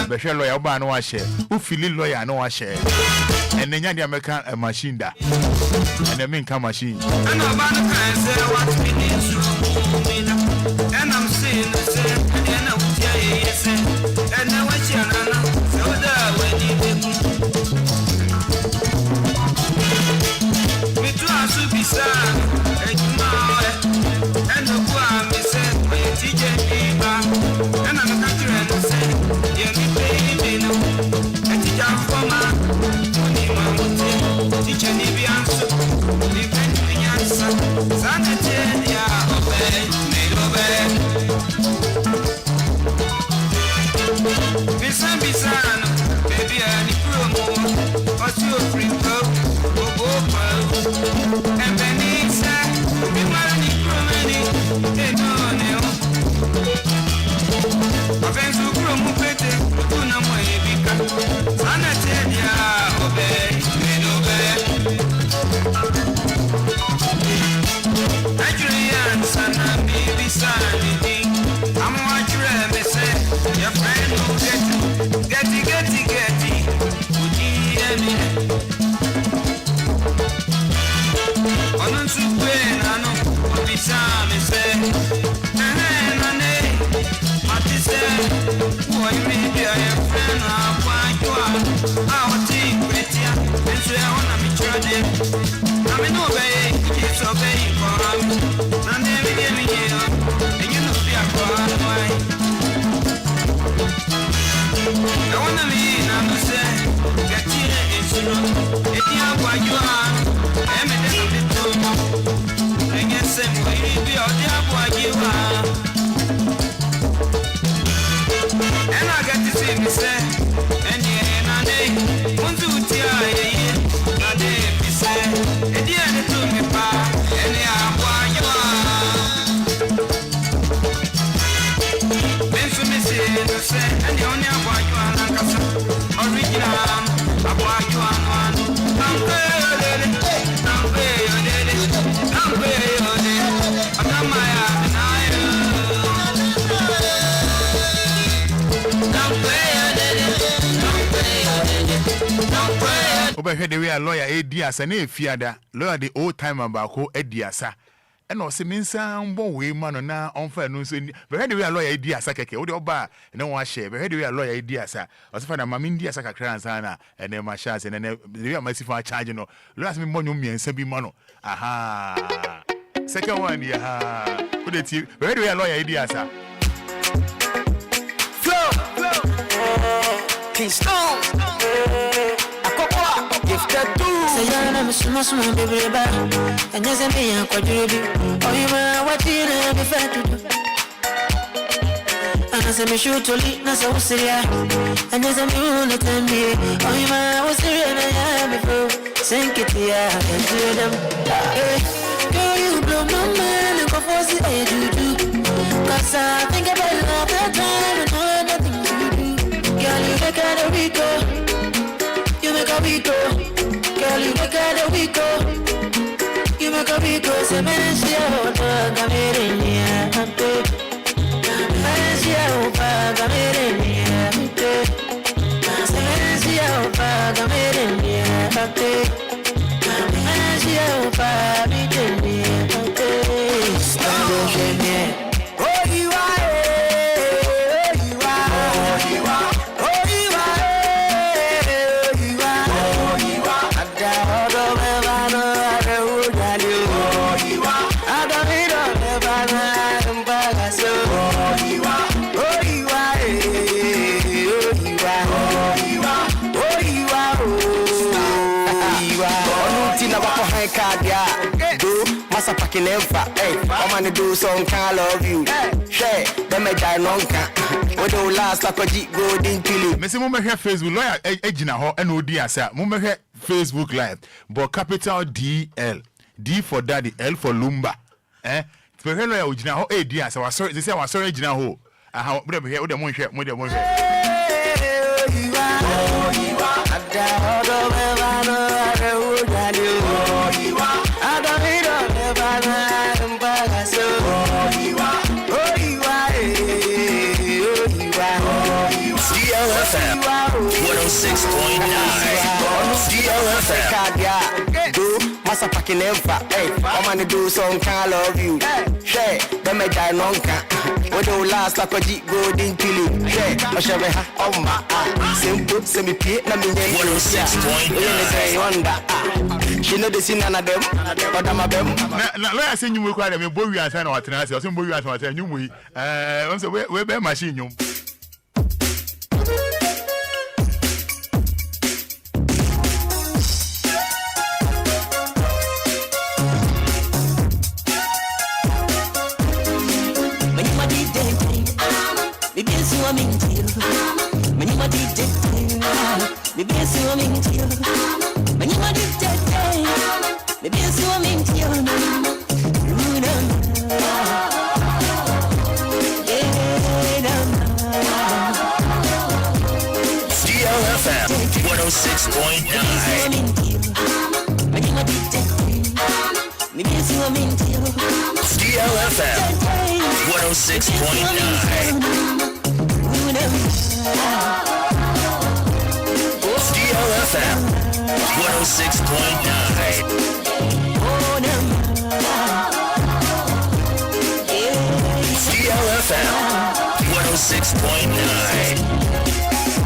Speaker 1: But her lawyer, ban no share, who feel lawyer, no share. And then the American machine da, and the main car machine.
Speaker 10: And I'm saying the same, and I'm saying, and now I shall so that when you me to us to be sad, and the poor me said, my teacher, and I'm a country and say, yeah, me baby, no, and teacher for my teacher, Nibian, the Benjamin, Sanity, obey. Bisan, baby, I need promo. What's your free cup? And then it's we might promo. Offense to promo, better, do no more. Sanatia, obey, Nigerian son, baby, son, I'm watching me say, your friend will get would you hear me? On to win, I know what we saw me say, what is it? Why you may be a friend of why you are our team, Britia, and so I want to meet your name. I'm in obey, it's obeying for me, and then we give me here, and you know, be a crowd, why? I wanna mean, I'm saying, get here, it's you know, if you are what you are, I'm a little too much. And yes, I'm going to be all what you are. And I got to see me say, and yeah, and
Speaker 1: Obia the way a lawyer Ediasa ne fiada lawyer the old time abako Ediasa. And also means some way man na unfair no so but the way a lawyer Ediasa keke o de oba no one share but the way a lawyer Ediasa also find mama Ndiasa kakra ansana and then my chance and then the way my for charge no last me money me and be mano aha second one yeah put it but the way a lawyer Ediasa
Speaker 10: King Stone Akokwa Gifted too Say yana msumo baby ba Anyaze me kwa jurubi Oyima watira be fatu Anase me shutoli na sa usiria Anyaze me una tambi Oyima usiria na ya me fo Senkitia and do them Girl you blow my mind and go for the juju Cause I think about love that time and all nothing to do Girl you make a week you make a week girl you make a week you make a week se merecia opa gamerenia merecia opa gamerenia se merecia opa gamerenia merecia opa gamerenia stand genie oh you are Masa packing emfa, hey, I'm gonna do some kind love you. Share, them a die nonka. What do last like a G golden kill.
Speaker 1: Messi Mummehe Facebook lawyer Ejina ho NOD asa Mummehe Facebook live but capital DL D for daddy L for Lumba Mummehe lawyer Ejina ho AD asa was sorry they say was sorry Ejina ho aha we dey here we dey mo hwe
Speaker 2: DLFM 106.9 DLFM
Speaker 10: do masa packing emfa hey I'm gonna do some kind love you share them a die nonka what do last like a G golden kill share I shall be on my simple semi pay na me
Speaker 2: 106.9
Speaker 10: she know the scene and them but I'm a bem
Speaker 1: na lawyer say you require me bo wi ansa na watena say so bo wi ansa watena nyum yi on say we be machine nyum
Speaker 2: DLFM 106.9 DLFM 106.9 DLFM 106.9 DLFM 106.9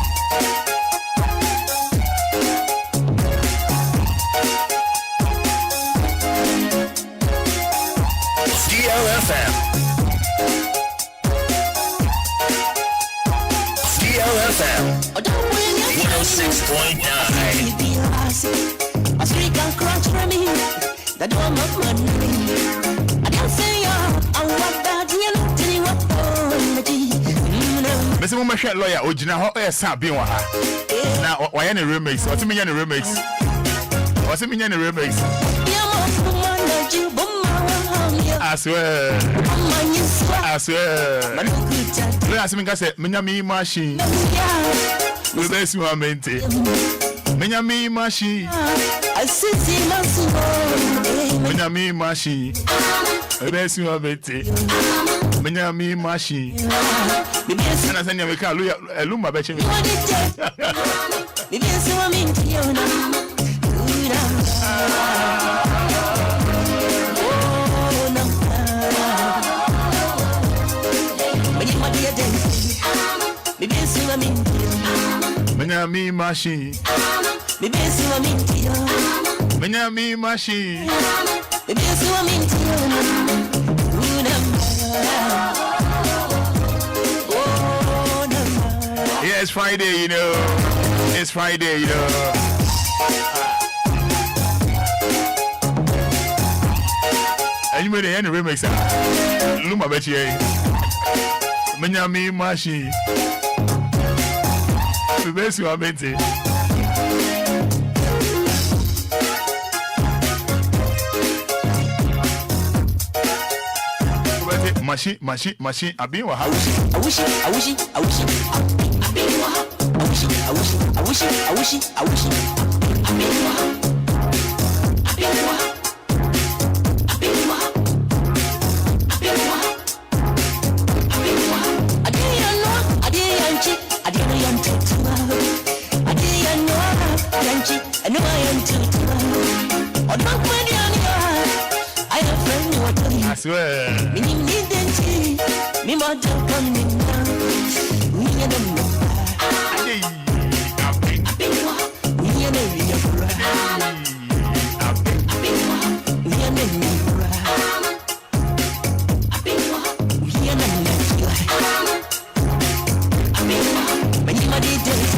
Speaker 2: DLFM 106.9
Speaker 8: A street can crunch for me. That don't make money. I don't say I want that you know to you what
Speaker 1: Messi Mummehe lawyer Ojina ho esa bi wa ha na wa ye ne remix o ti me ye ne remix o ti me ye ne remix I swear lawyer se me ka say menyami machine we be si wa mente menyami machine
Speaker 8: I see my
Speaker 1: menyami machine we be si wa mente menyami machine and I send you a Lumba betching. Minyami machine. Minyami machine. Yeah, it's Friday, you know. It's Friday, you know. And you made the end remix. Lumba bet you. Minyami machine. The best you are meant to. Machine. I've been I wish I swear.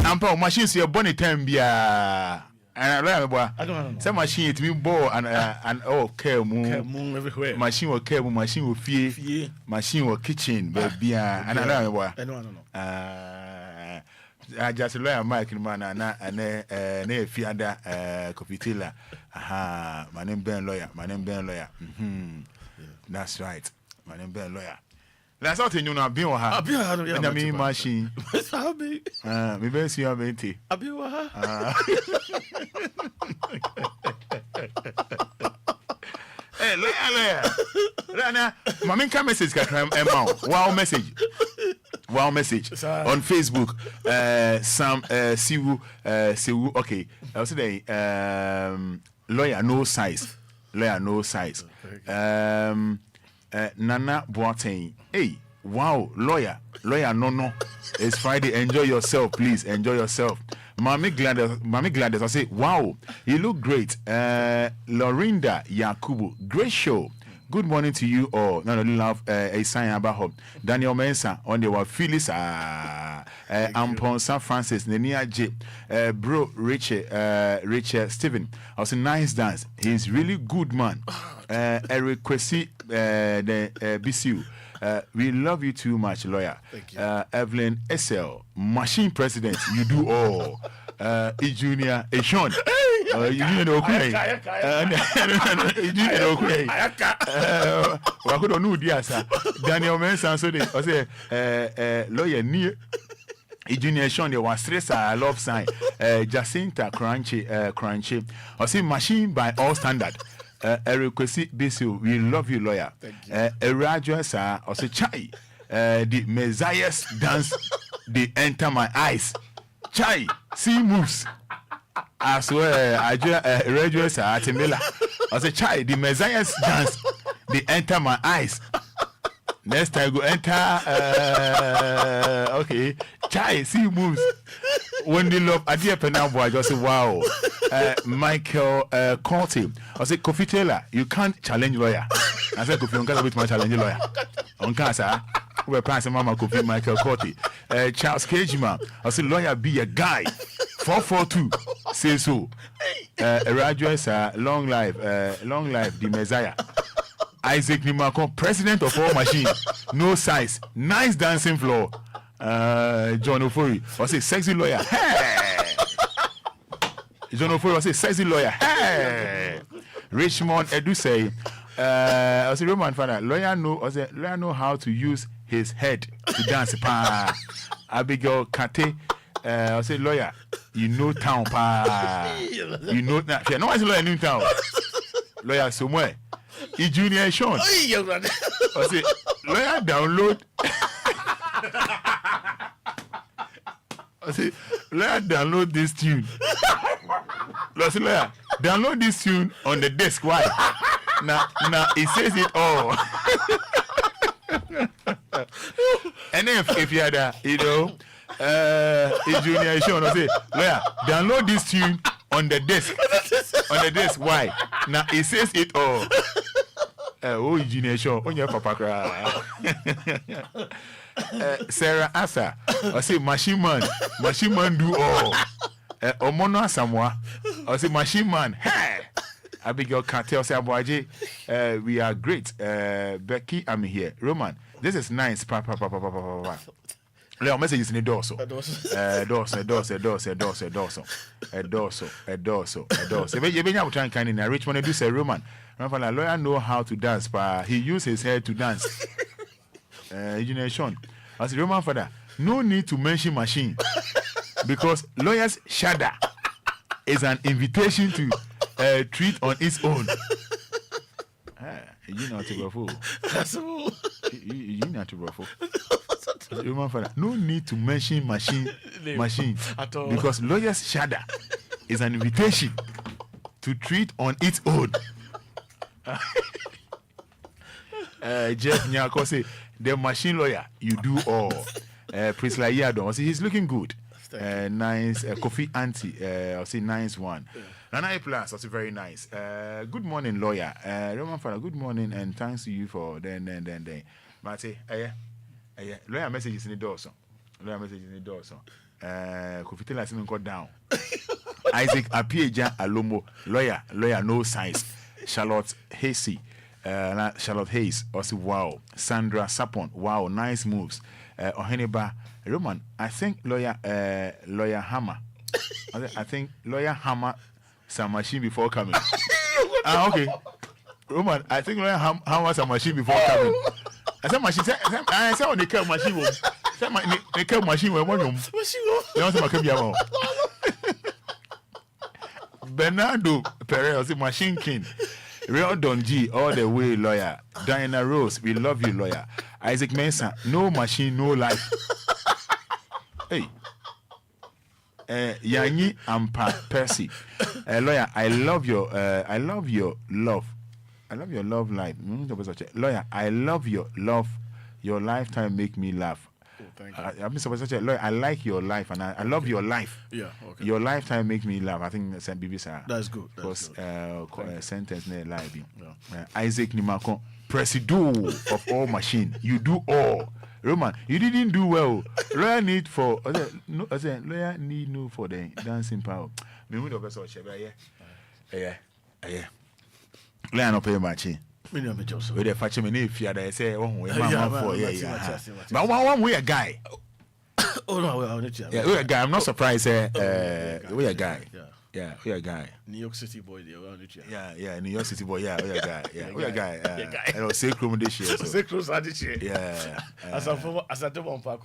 Speaker 1: Ampa machine see your bonny time bia. And I don't know. Some machine it me ball and care moon everywhere. Machine will care, machine will fear, machine will kitchen, baby. And I don't know. I just learn Mike man and ne fianda copitilla. Aha, my name Ben lawyer. That's right. My name Ben lawyer. That's all you know. Be on her. I mean, machine. Me be see your baby. Hey, lawyer. Rana, mama can message wow message on Facebook. Sam Siwu okay. I was saying lawyer no size. Nana Boateng. Hey, wow, lawyer no. It's Friday. Enjoy yourself, please. Enjoy yourself. Mami Gladys, I say, wow, you look great. Lorinda Yakubu, great show. Good morning to you all. Not only love a sign about hope. Daniel Mensa on the word Phyllis Amponsa Francis Nenia J bro Richard Stephen. I was a nice dance. He's really good man. Eric Kwesi the BCU. We love you too much, lawyer.
Speaker 11: Thank you.
Speaker 1: Evelyn SL, machine president, you do all. E Junior, E Sean. You know, Daniel Mensa, so they say, lawyer near. E Junior Sean, they was stress love sign. Jacinta Crunchy. I say machine by all standard. Eric Kwesi Bisu, we love you, lawyer.
Speaker 11: Thank you.
Speaker 1: Raja sir, also chai. The Messiah's dance, they enter my eyes. Chai, see moves. I swear, I just radio sir at Mila. I say chai, the Messiah's dance, they enter my eyes. Next time go enter. Okay, chai, see moves. When they love Adia Penabo, I just say wow. Michael Corty. I say Kofi Taylor, you can't challenge lawyer. I said Kofi, you can't be my challenge lawyer. On cancer, we're passing Mama Kofi Michael Corty. Charles Kejima. I say lawyer be a guy. 442 say so. Rajues long life, the Messiah. Isaac Nimako, president of all machine, no size, nice dancing floor. John Ofori, I say sexy lawyer. Hey! John Ofori, I say sexy lawyer. Hey! Richmond Edu say, I say Roman Fada, lawyer know how to use his head to dance. Pa. Abigail Kate, I say lawyer, you know town pa. You know that. No one's lawyer in town. Lawyer somewhere. E Junior Sean. I say lawyer download. I say lawyer download this tune. Lawyer download this tune on the disc. Why? Now it says it all. And if you had a junior show, no say, lawyer, download this tune on the disc. On the disc. Why? Now it says it all. Oh, junior show on your papa cry. Sarah Asa, I say machine man do all. Omono Asamoah, I say machine man. Hey, Abigail Cartel say Abuaje, we are great. Becky, I'm here. Roman, this is nice. Pa. Leo messages in the dorso. Dorso. You been able to try kind in a rich man do say Roman. Roman, lawyer know how to dance, but he use his head to dance. Sean, as a Roman Fada, no need to mention machine because lawyers shudder is an invitation to treat on its own. You know to go you know to go Roman Fada, no need to mention machine at all because lawyers shudder is an invitation to treat on its own. Jeff Nyako say the machine lawyer, you do all. Priscilla Yadon, see he's looking good. Nice. Kofi Auntie, I'll say nice one. Nana A Plus, also very nice. Good morning, lawyer. Roman Father, good morning, and thanks to you for then. Mate, lawyer messages in the door, so. Kofi tell us to down. Isaac Apieja Alomo, lawyer, no science. Charlotte Hayes, also wow. Sandra Sapon, wow, nice moves. Oheneba Roman, I think lawyer Hammer. I think lawyer Hammer some machine before coming. Okay. Roman, I think lawyer Hammer some machine before coming. I said machine. I said on the car machine. The car machine were one room. Bernardo Perez, the machine king. Real Don G, all the way, lawyer. Diana Rose, we love you, lawyer. Isaac Mensah, no machine, no life. Hey. Yanni Ampa Percy. Lawyer, I love your love. I love your love life. Lawyer, I love your love. Your lifetime make me laugh. Thank you. Lawyer, I like your life and I love your life. Yeah, okay. Your lifetime make me laugh. I think that's
Speaker 11: That's good.
Speaker 1: Because sentence near live. Isaac Nimako, presido of all machine. You do all. Roman, you didn't do well. Lawyer need for lawyer need no for the dancing power. Me with the best of yeah. Lawyer no pay much. We the fetch me if you are say but one we a guy.
Speaker 11: Oh no,
Speaker 1: we a guy. I'm not surprised. We a guy. Yeah, we a guy.
Speaker 11: New York City boy there.
Speaker 1: Yeah, New York City boy. Yeah, we a guy. Yeah, we a guy. I know Sacrum this year.
Speaker 11: Sacrum this year.
Speaker 1: Yeah.
Speaker 11: As I do one park.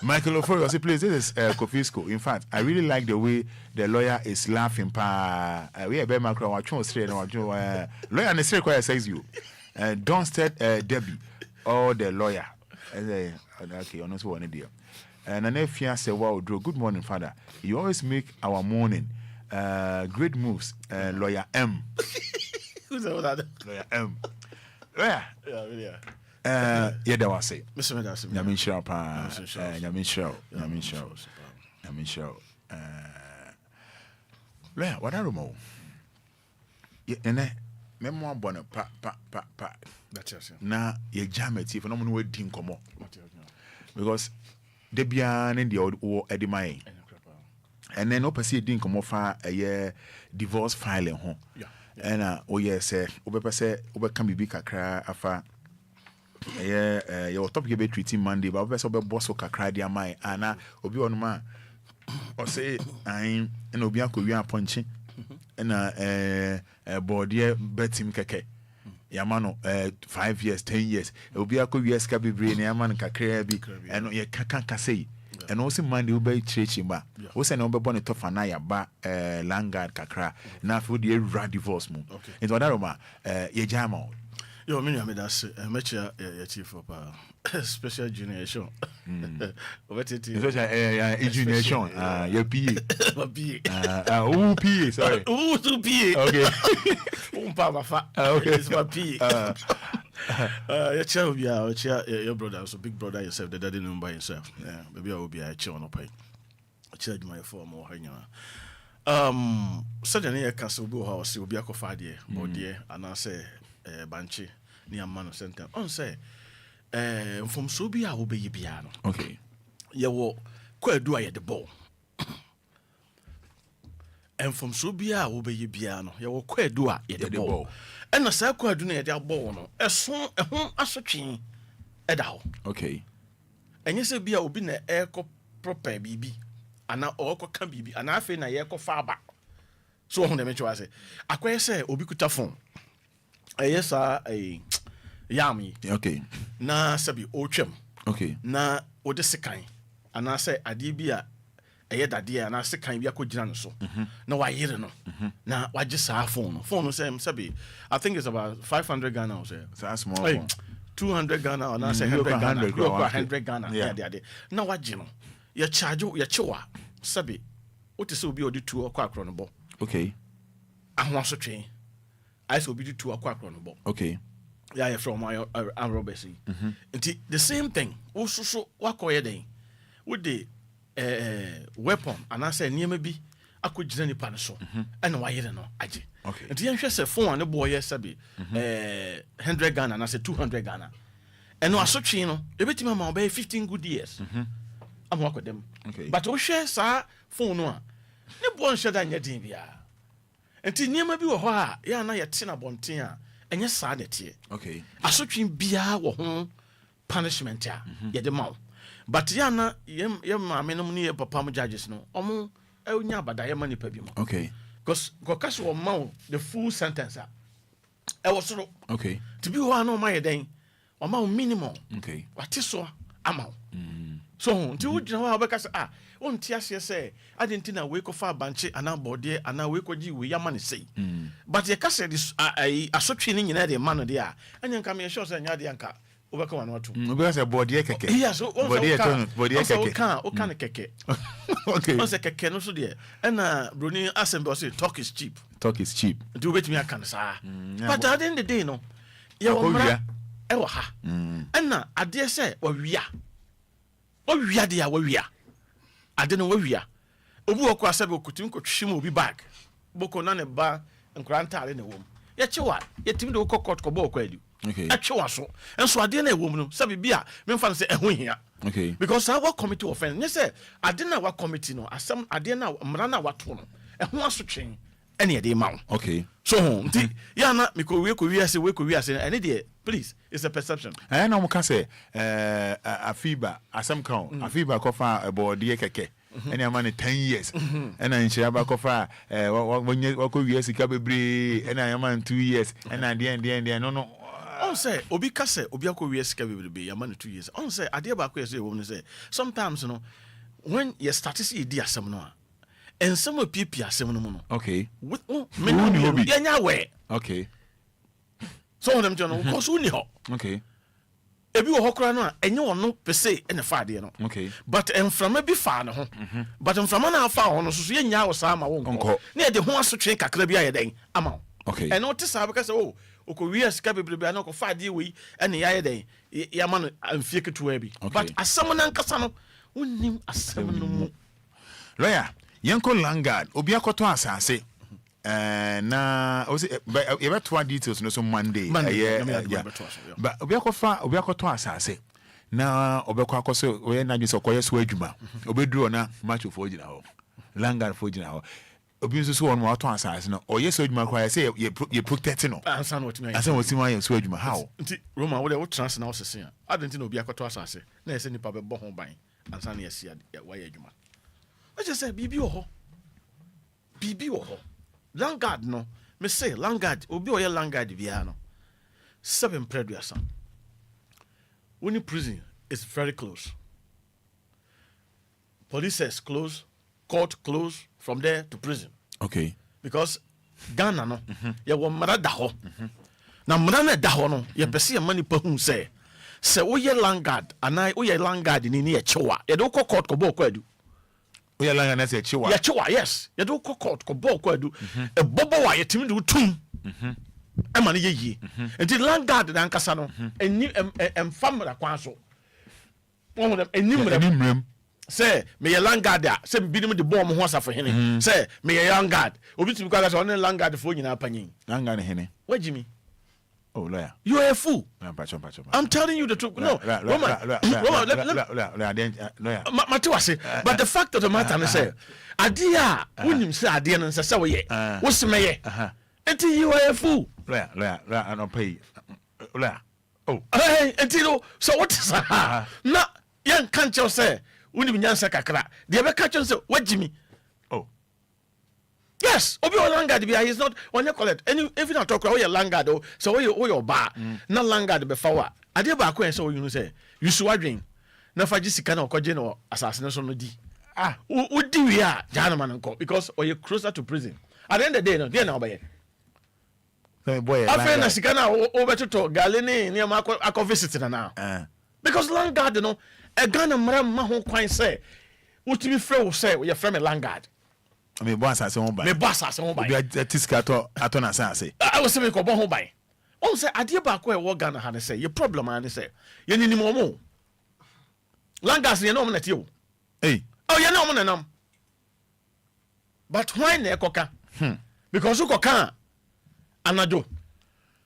Speaker 1: Michael Ofori, say please. This is Kofisco. In fact, I really like the way the lawyer is laughing. We are very macro. Lawyer and the straight choir says you. Donstead Debbie or the lawyer. Okay, honestly, one idea. And Anefia say, wow, Drew, good morning, Father. You always make our morning. Great moves. Lawyer M.
Speaker 11: Who's that?
Speaker 1: Lawyer M. Yeah,
Speaker 11: really.
Speaker 1: Yeah, that was it.
Speaker 11: Mr. Medassi.
Speaker 1: Yamin Show. Lawyer, what are you? Yeah, and memoir bonnet, pa.
Speaker 11: That's yes.
Speaker 1: Now, you jam it if no one would think come because Debian and the old war Eddie May. And then opposite didn't come off a year divorce filing home. Yeah. And yes, Obepa say, Obercam be cry afa. Your topic be treating Monday, but Obeso boss or cry dear my Anna, Obi on ma. Or say, I'm an Obia Korea punching. And a body bet him keke. Yamano 5 years, 10 years. Obia Korea scabi brain, Yaman Kakrebi, and ye can't say. And also mind you be churching also an overborn to Fanaya ba Langard Kakra. Now for the divorce moon. Into Adaroma, ye jamo.
Speaker 11: Yo, that's a chief of special generation. What it is?
Speaker 1: Generation. Your PA. PA, sorry.
Speaker 11: To PA.
Speaker 1: Okay.
Speaker 11: Okay. It's my PA. Your brother, so big brother yourself, the daddy known by himself. Yeah, maybe I will be a chair on a pay. I charge my form or hang suddenly a castle house will be a cofadie, or dear, and I say, Banchi, near Man Center. On say, from Sobia will be piano.
Speaker 1: Okay.
Speaker 11: You will quite do I at the ball. And from Sobia will be piano. You will quite do I at the ball. And a circle do near their ball. As soon as home as a chin. Edao.
Speaker 1: Okay.
Speaker 11: And yes, be a bin air proper BB. And now all can be, and I feel na yeko far back. So on the metro, I say, I quite say, Obikuta phone. Yes, a yami.
Speaker 1: Okay.
Speaker 11: Na sabi ochem.
Speaker 1: Okay.
Speaker 11: Na odesekan. And I say, Adibia, a yet dear, and I say, can be a good so. No, I hear no. Now, why just our phone? Phone, same sabi. I think it's about 500 Ghana. So
Speaker 1: that's small.
Speaker 11: 200 Ghana, and I say 100 Ghana. Yeah, now what, Jim? You charge you chewa sabi what is obi odi 2 o'clock chronobo.
Speaker 1: Okay.
Speaker 11: I want to train. I so be 2 o'clock chronobo.
Speaker 1: Okay.
Speaker 11: Yeah, from my Robesi. The same thing. Also so what day with the weapon and I say near maybe I could journey panaso and why you know aje.
Speaker 1: Okay.
Speaker 11: And the answer say phone and the boy sabi 100 Ghana and I say 200 Ghana. And no so chino, you bet my 15 good years. I'm work with them.
Speaker 1: Okay.
Speaker 11: But we share sa phone no. Ne bon share dan yedin bia. Enti niam bi wo ho a ya na ye te na bonten a enye sa de te.
Speaker 1: Okay.
Speaker 11: Asotwen bia wo ho punishment a ye de ma. But ya na ye maame no ne ye papa mo judges no. Omo enya abada ye ma nipa bi mo.
Speaker 1: Okay.
Speaker 11: Because gokas wo ma the full sentence a. E wo soro.
Speaker 1: Okay.
Speaker 11: To be ho no ma ye den. O ma minimum.
Speaker 1: Okay.
Speaker 11: What is so ama. So until you know how because on TSC say I didn't know we could far banche and now body and now we could you we money say. But your case is a training in the man there and you come here shows and Yadianka overcome one or two.
Speaker 1: Because a body keke.
Speaker 11: Yes, body
Speaker 1: keke.
Speaker 11: Can keke. Okay. Once a keke no so there. And Bruni Assembly say talk is cheap.
Speaker 1: Talk is cheap.
Speaker 11: Do wait me I can say. But at the end of the day no. You ewa ha. And now I dare say we are. What we are there, we are. I don't know where we are. Obu okwa sabe okutim ko twim obi bag. Boko na ne ba nkranta in the womb. Ye chewa, ye tim de kokot ko bo okwa adu.
Speaker 1: Okay.
Speaker 11: E chewa so. Enso ade na ewom no, sabe bia, me fa say ehun hia.
Speaker 1: Okay.
Speaker 11: Because our committee offend. Ne say ade na our committee no, asem ade na mra na wato no. Ehun asotwen ene de ma.
Speaker 1: Okay.
Speaker 11: So nti ya na me ko we ase ene de please it's a perception.
Speaker 1: I know mo say afiba asem kan afiba ko fa body keke ene ma ne 10 years ena nchia ba ko fa wako wi sika bebre ena ma 2 years ena de no
Speaker 11: on say obi ka say obi akọ wi sika bebre ya ma 2 years on say ade ba ko say wo say sometimes you know when you start to see di asem no and some people asem no no
Speaker 1: okay
Speaker 11: me no ya nya we
Speaker 1: okay
Speaker 11: so them jono cause uni ho
Speaker 1: okay
Speaker 11: ebi wo hokora no a enye wono pese ene faade no
Speaker 1: okay
Speaker 11: but enframa bi fa no ho but enframa na fa ho no so ye nya wo sa ma wo nko na e de ho asotwe kakra bi aye den ama
Speaker 1: okay
Speaker 11: and what is because oh okowia sika bebrebe na ko faade we ene ya ye den ya ma no amfie ketua bi but asem na nkasa no wonnim asem no mu
Speaker 1: lawyer yenko langard obi akoto asase na o say e beto details no so Monday yeah but obi akoto asase na obekọ akoso we na dwe so koye so adwuma obeduro na match of ogina ho langar for ogina ho obi nso so won mo ato asase no oye so adwuma kwa say ye protect no
Speaker 11: ansa no otimi
Speaker 1: aye so adwuma how
Speaker 11: nti Roma wo trans na osese a adenti na obi akoto asase na ese nipa be bo ho ban ansa na yesi wa ye adwuma I just say bibi wo ho Langard no, me say Langard, obi oye Langard bia no. 7 preduasa. When in prison is very close. Police says close, court close, from there to prison.
Speaker 1: Okay.
Speaker 11: Because Ghana no, ya wo marada ho. na mmara na da ho no ye pese ye mani pa hu se woye langard ana woye langard ni ye chewa ye do court ko ball ko adu
Speaker 1: woye langard na se chewa
Speaker 11: ye chewa yes ye do court ko ball ko adu e bobo wa ye timi do tum e ma ne ye yi enti langard na nkasa no eni famra kwan so won dem enimrem say me ye langard a say binim de ball mo ho asafo hene say me ye langard obi timi kwa say on langard fo nyina panyin
Speaker 1: langard hene
Speaker 11: wajimi.
Speaker 1: Oh, lawyer.
Speaker 11: You are a fool.
Speaker 1: I'm
Speaker 11: telling you the truth. No, but the fact of the matter is, Adia, when you say Adia and say, what's the mayor? Until you are a fool.
Speaker 1: Lawyer, I don't pay. Lawyer. Oh,
Speaker 11: hey, until so what is that? No, young can't you say, when you answer Kakra, the other catch and say, what Jimmy? Yes, Obi Langard be is not when you call it. Any if you not talk about your Langard or so your bar, not Langard before. I did back when so you say you swagging. Na faji sikana or kojin or assassination no di. What do we are, Janaman and call because or you're closer to prison. At the end of the day, no, dear now by
Speaker 1: boy.
Speaker 11: I find a sikana over to Galene near Marco I visiting now. Because Langard, you know, a Ghana Mahon quite say, what to be fair say with your friend Langard.
Speaker 1: Me boss ase won buy. Me
Speaker 11: boss ase won buy.
Speaker 1: Obi atiska ato na say.
Speaker 11: I was saying ko bon ho buy. On say ade ba ko e wo Ghana ha ne say your problem an say. Ye ni mo mo. Langas ye no mo na tie o.
Speaker 1: Hey.
Speaker 11: Oh ye no mo na nam. But why na ekoka? Because you koka anado.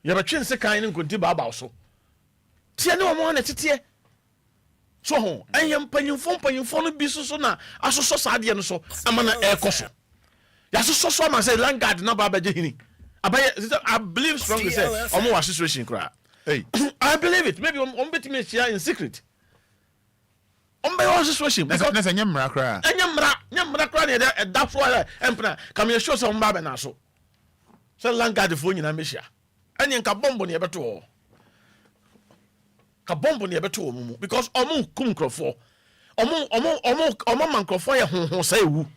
Speaker 11: Ye ba twen se kan ni nkonti ba ba so. Tie ne mo na titie. So ho anyam panyimfo no bi so na asoso saade no so amana ekoso. Ya so man say Langard na ba beje hini. I believe strongly say omo wa situation kra.
Speaker 1: Hey,
Speaker 11: I believe it. Maybe on betimi share in secret. On be wa situation because
Speaker 1: na say nyamra kra.
Speaker 11: Nyamra kra na e da fo empna come you show some ba be na so. So Langard fo nyina mehia. Anye nka bombo ne e beto. Ka bombo ne e beto omumu because omo kum krofo. Omo man krofo ye honhon say ewu.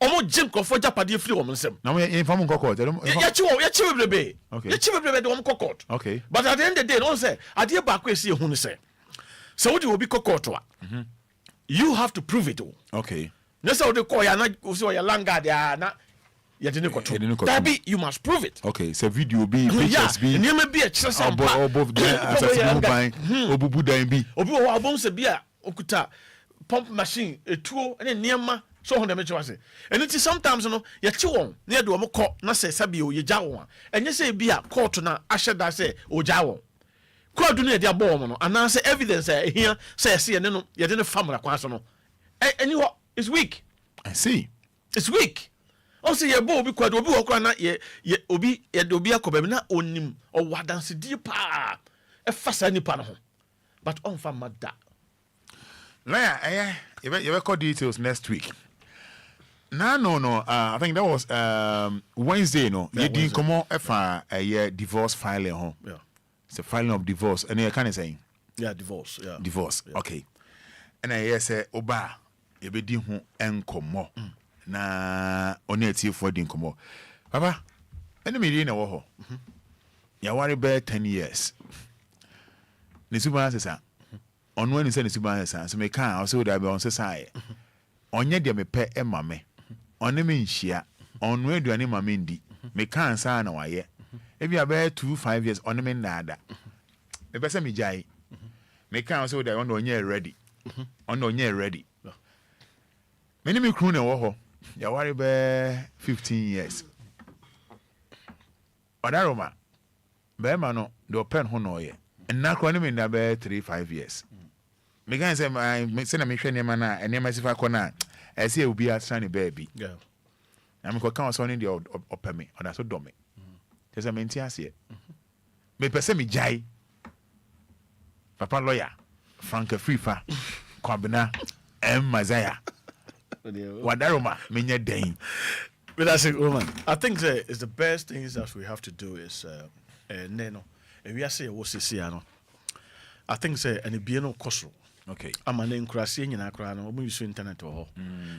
Speaker 11: Omo jim krofo japade free wo nsem.
Speaker 1: Na mo inform court.
Speaker 11: Ya chi bebrebe.
Speaker 1: Okay.
Speaker 11: Ya chi bebrebe de wo court.
Speaker 1: Okay.
Speaker 11: But at the end of the day, don't say ade ba ko esi ehun say. So what you will be court wa. You have to prove it.
Speaker 1: Okay.
Speaker 11: No say the call ya na so ya Langard ya na ya didn't control. That be you must prove it.
Speaker 1: Okay, so video be pictures be.
Speaker 11: Yeah, name be a chance
Speaker 1: above the assassin by obubu dan bi.
Speaker 11: Obi wo abon se bia okuta pump machine etuo ene niema so ho dem eche say. And it is sometimes no ye chi won na ye do mo kọ na say sabi o ye ja won. Enye say bia court na ahye da say o ja won. Court no ye dia bo mo no and say evidence here say say ne no ye de ne famra kwa so no. And you is weak.
Speaker 1: I see.
Speaker 11: It's weak. Also ye bo obi kwado obi wo kwa na ye obi akoba na onim o wadanse die pa e fasa nipa no ho but on fa mada
Speaker 1: Laya you will call details next week. No I think that was Wednesday no you didn't come on a divorce filing home.
Speaker 11: Yeah,
Speaker 1: it's a filing of divorce and you can saying
Speaker 11: divorce
Speaker 1: okay and I say oba you be di ho enkomo na oni ati for di nkomo papa ene me na wo ho ya ware be 10 years ne suba sesa onu ani se ne suba sesa so me kan o se da be on sesa ye onye de me pe e ma me oni me nhia onu aduane ma me ndi me kan sa na waye e bia be 2-5 years oni me nada me be se me jai me kan o se da on onye ready on onye ready many me crew na wo ho ya ware be 15 years odaroma be ma no do pen ho no ye na kro ni me na be 3-5 years me gan say me say na me hwe ne ma na ene ma sifa ko na e say obi atra ne baby
Speaker 11: yeah
Speaker 1: na me ko kan so ni de opeme oda so do me te say me nti ase me pese me jai papa lawyer Frank Frifa kwabena Mazaya wadaroma menya den.
Speaker 11: But that's it, woman. I think it's the best things that we have to do is neno and we are say what see ano I think say and be no koso
Speaker 1: okay
Speaker 11: ama na nkurase nyina kra no omo use internet ho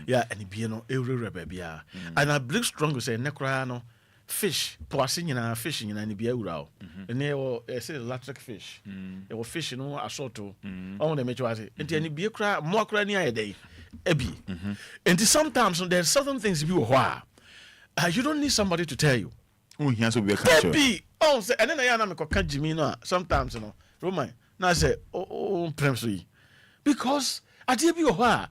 Speaker 11: yeah and be no everywhere baby and I believe strong say ne kra no fish poase nyina fish nyina ni bia wura o ene o say electric fish e wo fish no asoto on the mecho ase enti ani bia kra mo kra ni ayedai ebi enti sometimes there's certain things be wo you don't need somebody to tell you
Speaker 1: here so be catch
Speaker 11: ebi say ene na ya na me koka Jimmy no sometimes no Roman na say premso because ade bi wo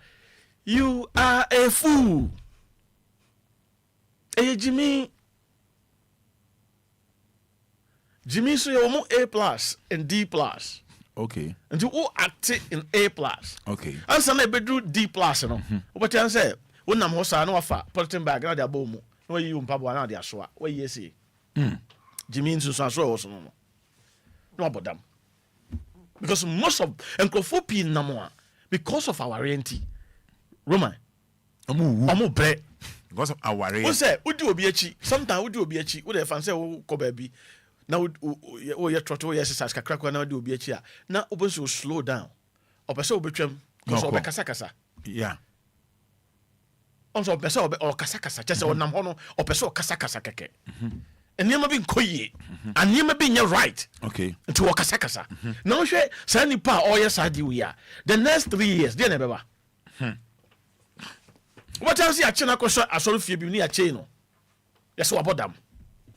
Speaker 11: you are a fool Jimmy so you A+ and D+.
Speaker 1: Okay.
Speaker 11: And you act in A+.
Speaker 1: Okay.
Speaker 11: And some be do D+, no. What you say? When I'm hosa no afa, putting bag na dia bomu. No you mpabo na dia so a. What you say? Jimmy nso so also no. No about them. Because most of encrophopi na mo because of our renti. Roman. Omo bre.
Speaker 1: Because of our rent.
Speaker 11: Who say udi obi achi? Sometimes udi obi achi. Wo dey fan say wo ko baabi. Na wo ye trot wo ye exercise kakra kwa na udi obi achi a. Na obo slow down. Opese obetwam. Because obe kasa.
Speaker 1: Yeah.
Speaker 11: Also opese obe o kasa. Chese onam ho no opese o kasa keke. Eniema bi nkoyie. Aniema bi nye right.
Speaker 1: Okay.
Speaker 11: Nti wo kasa. Na wo hwe sa nipa o ye sadi we a. The next 3 years dey na beba. What else ya chena koso asoro fie bi ni ya chain no. Yes what about them?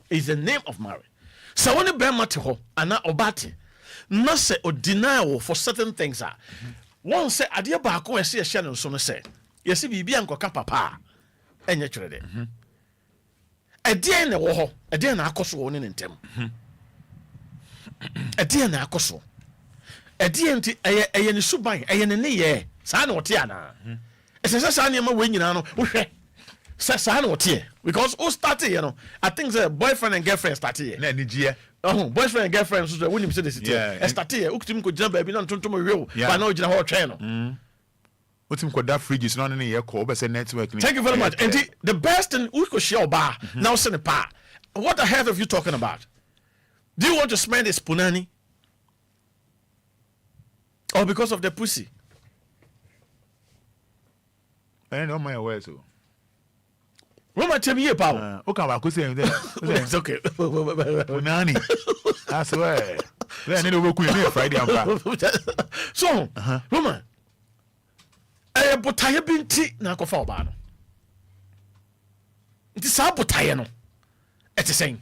Speaker 11: Is the name of marriage. So when the be mate ho ana obate na se o deny for certain things are. One say ade ba ko ese ye hye no so no say. Yes bibia nkoka papa enye twere de. Ade na wo ho, ade na akoso wo ne ntem. Ade na akoso. Ade enti eye ne suban, eye ne ye. Sa na wote ana. It's a name we know. Because who started, I think the boyfriend and girlfriend started. Boyfriend and girlfriend, so when you say this, started. Uktim could jump baby, not to my real, but no, you know, channel. What's him called that fridge is not in your call, but network. Thank you very much. And the best thing we could share bar now send a par. What the hell are you talking about? Do you want to smell this punani? Or because of the pussy?
Speaker 1: I don't mind where so.
Speaker 11: Roma tell me power.
Speaker 1: Okay, I could say
Speaker 11: it's okay.
Speaker 1: Nani. I swear. Then it will be Friday.
Speaker 11: So, Roma. I but I have been tea na ko fa ba no. It is abotaye no. It is saying.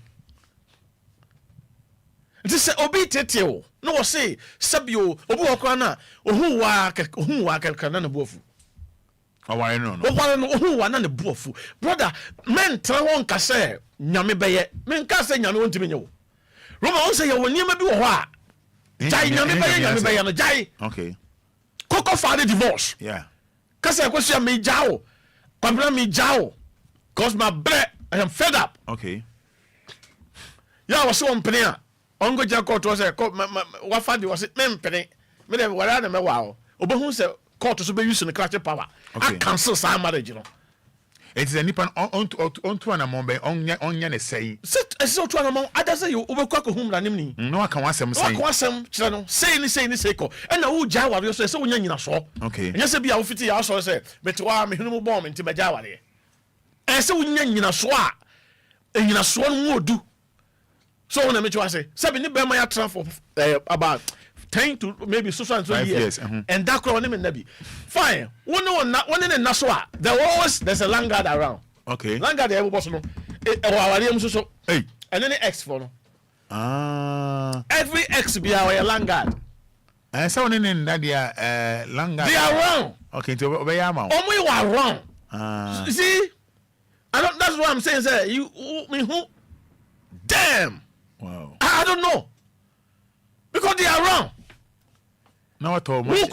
Speaker 11: It is obi tete o. No wo say sabio obi wo kwa na ohun wa kana na bofu.
Speaker 1: Why no?
Speaker 11: Who one and the buofu. Brother, men tell one case, Yami Baye, men case Yami won't me know. Roma won't say you will never be what. Jai Yami Baye and Jai.
Speaker 1: Okay.
Speaker 11: Coco father divorce.
Speaker 1: Yeah.
Speaker 11: Cause I question me Jao. Pambra me Jao. Cause my bread, I am fed up.
Speaker 1: Okay.
Speaker 11: Yeah, was so on penny. Ongo Jaco to say, what father was it? Men penny. Me what I am a wow. Obo say, court to be using the crash power. I cancel some marriage, you know.
Speaker 1: It is a nippon on to an among on yan say.
Speaker 11: Sit as so to an among others say you overcock whom randomly.
Speaker 1: No, I can want some
Speaker 11: channel, say any seco. And the old Jawa, you say so young in a show.
Speaker 1: Okay.
Speaker 11: And yes, be our 50 also say, but to arm a bomb into my Jawa. And so young in a swat, and in a swan would do. So on the metro, I say, 7 Bema transfer about 10 to maybe 5 years. And that crowd name Nabi. Fine. One in Naswa. There's a landguard around.
Speaker 1: Okay.
Speaker 11: Landguard there was no. Hey. And then the X for no. Every X be our landguard.
Speaker 1: And someone in that landguard.
Speaker 11: They are wrong.
Speaker 1: Okay, to obey amount.
Speaker 11: Oh, we were wrong. See? That's what I'm saying, sir. You me who? Damn.
Speaker 1: Wow.
Speaker 11: I don't know. Because they are wrong.
Speaker 1: No, at all.
Speaker 11: They are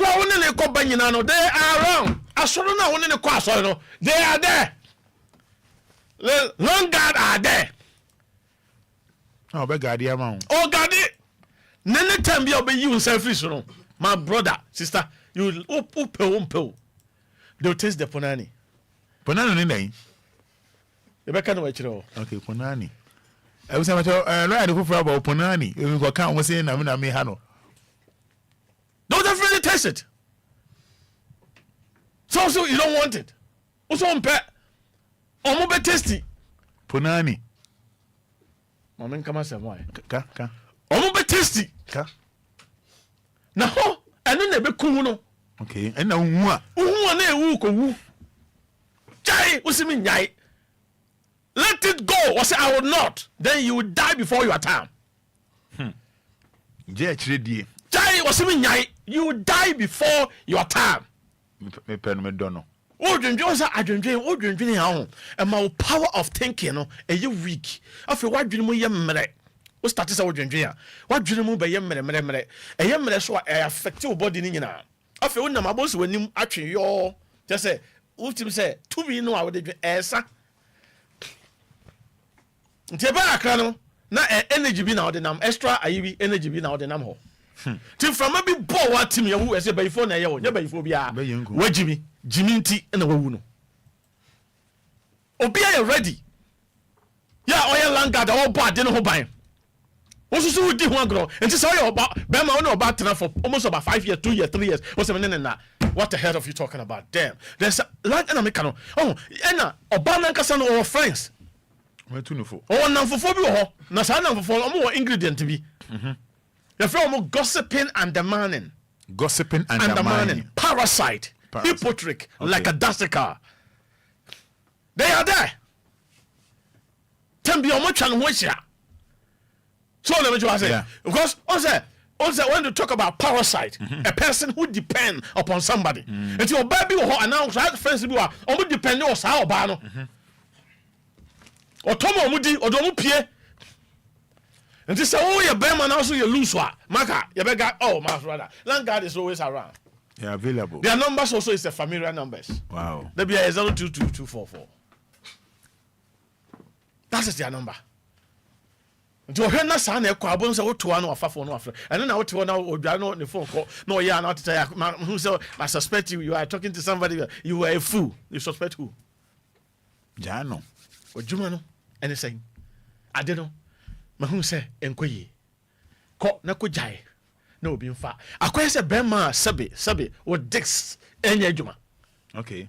Speaker 11: wrong. I saw now one in the class. They are there. The long guard are there.
Speaker 1: Oh, beg God, the amount.
Speaker 11: Oh, God, none time be obey you selfish. My brother, sister, you will they'll taste the punani.
Speaker 1: Punani, name.
Speaker 11: The back of it.
Speaker 1: Okay, punani. I was about to for about punani. You go count was saying, I'm not me, Hano.
Speaker 11: Don't really taste it. So you don't want it. Also on pet. Or more tasty.
Speaker 1: Punani.
Speaker 11: Mama come as why.
Speaker 1: Ka.
Speaker 11: Omo be tasty.
Speaker 1: Ka.
Speaker 11: Na ho eno na be kun no.
Speaker 1: Okay. And now wu a.
Speaker 11: Wu na ewu ko wu. Jai, usimi nyai. Let it go. Or say I will not. Then you will die before your time.
Speaker 1: Je chire die.
Speaker 11: Jai, usimi nyai. You will die before your time.
Speaker 1: Me pen me dono.
Speaker 11: Odwendwen sa adwendwen ya ho. And my power of thinking no, e weak. Afi wadwene mu ye mmere. O start say odwendwen ya. Wadwene mu be ye mmere. E ye mmere so affect your body ni nyina. Afi wonam abos wanim atwe yo. Just say ultim say to be no awode esa. Nti ba akra no na energy bi na ode nam extra ayi energy bi na ode nam ho. Ti from be bo what team you we say before na ye wo nya before bia. Wajimi nti na wawu no. Obia you ready. Yeah, oil landguard all bad dey no ho ban. Osusu wudi ho agro. Nti say oil oba be ma no oba tena for almost about 5 years, 2 years, 3 years. What's the na? What the hell are you talking about? Damn. There's land na make no. Oh, ena oba na nkasa no friends.
Speaker 1: We tu no fo.
Speaker 11: Oh, namfofo bi ho. Na sa namfofo omo ingredient bi. The film gossiping and demanding.
Speaker 1: Gossiping and demanding.
Speaker 11: Parasite. Hypocrite. Okay. Like a dassicar. They are there. Can be on much and wish ya. So let me just say. Yeah. Because also when you talk about parasite, a person who depends upon somebody. And your baby or announce that friends you are almost depending on how bano. Or Tomo Mudi or Domu Pie. And this say, oh, your bearman also you lose one. Maka, your beggar, oh, my brother. Landguard is always around.
Speaker 1: They're available.
Speaker 11: Their numbers also is the familiar numbers.
Speaker 1: Wow.
Speaker 11: They be a 022244. That is their number. Nti o hwe na sa na ekwa abon se woto ano afafo no afre. And then woto na odwa no the phone call. No yeah na tell who say I suspect you are talking to somebody you are a fool. You suspect who?
Speaker 1: Jano.
Speaker 11: Ojuma no ene say. Ade no. Mahu say enkoyi. Ko na ko jai. Na obi mfa. Akoye se bema sebe o dix enya adwuma.
Speaker 1: Okay.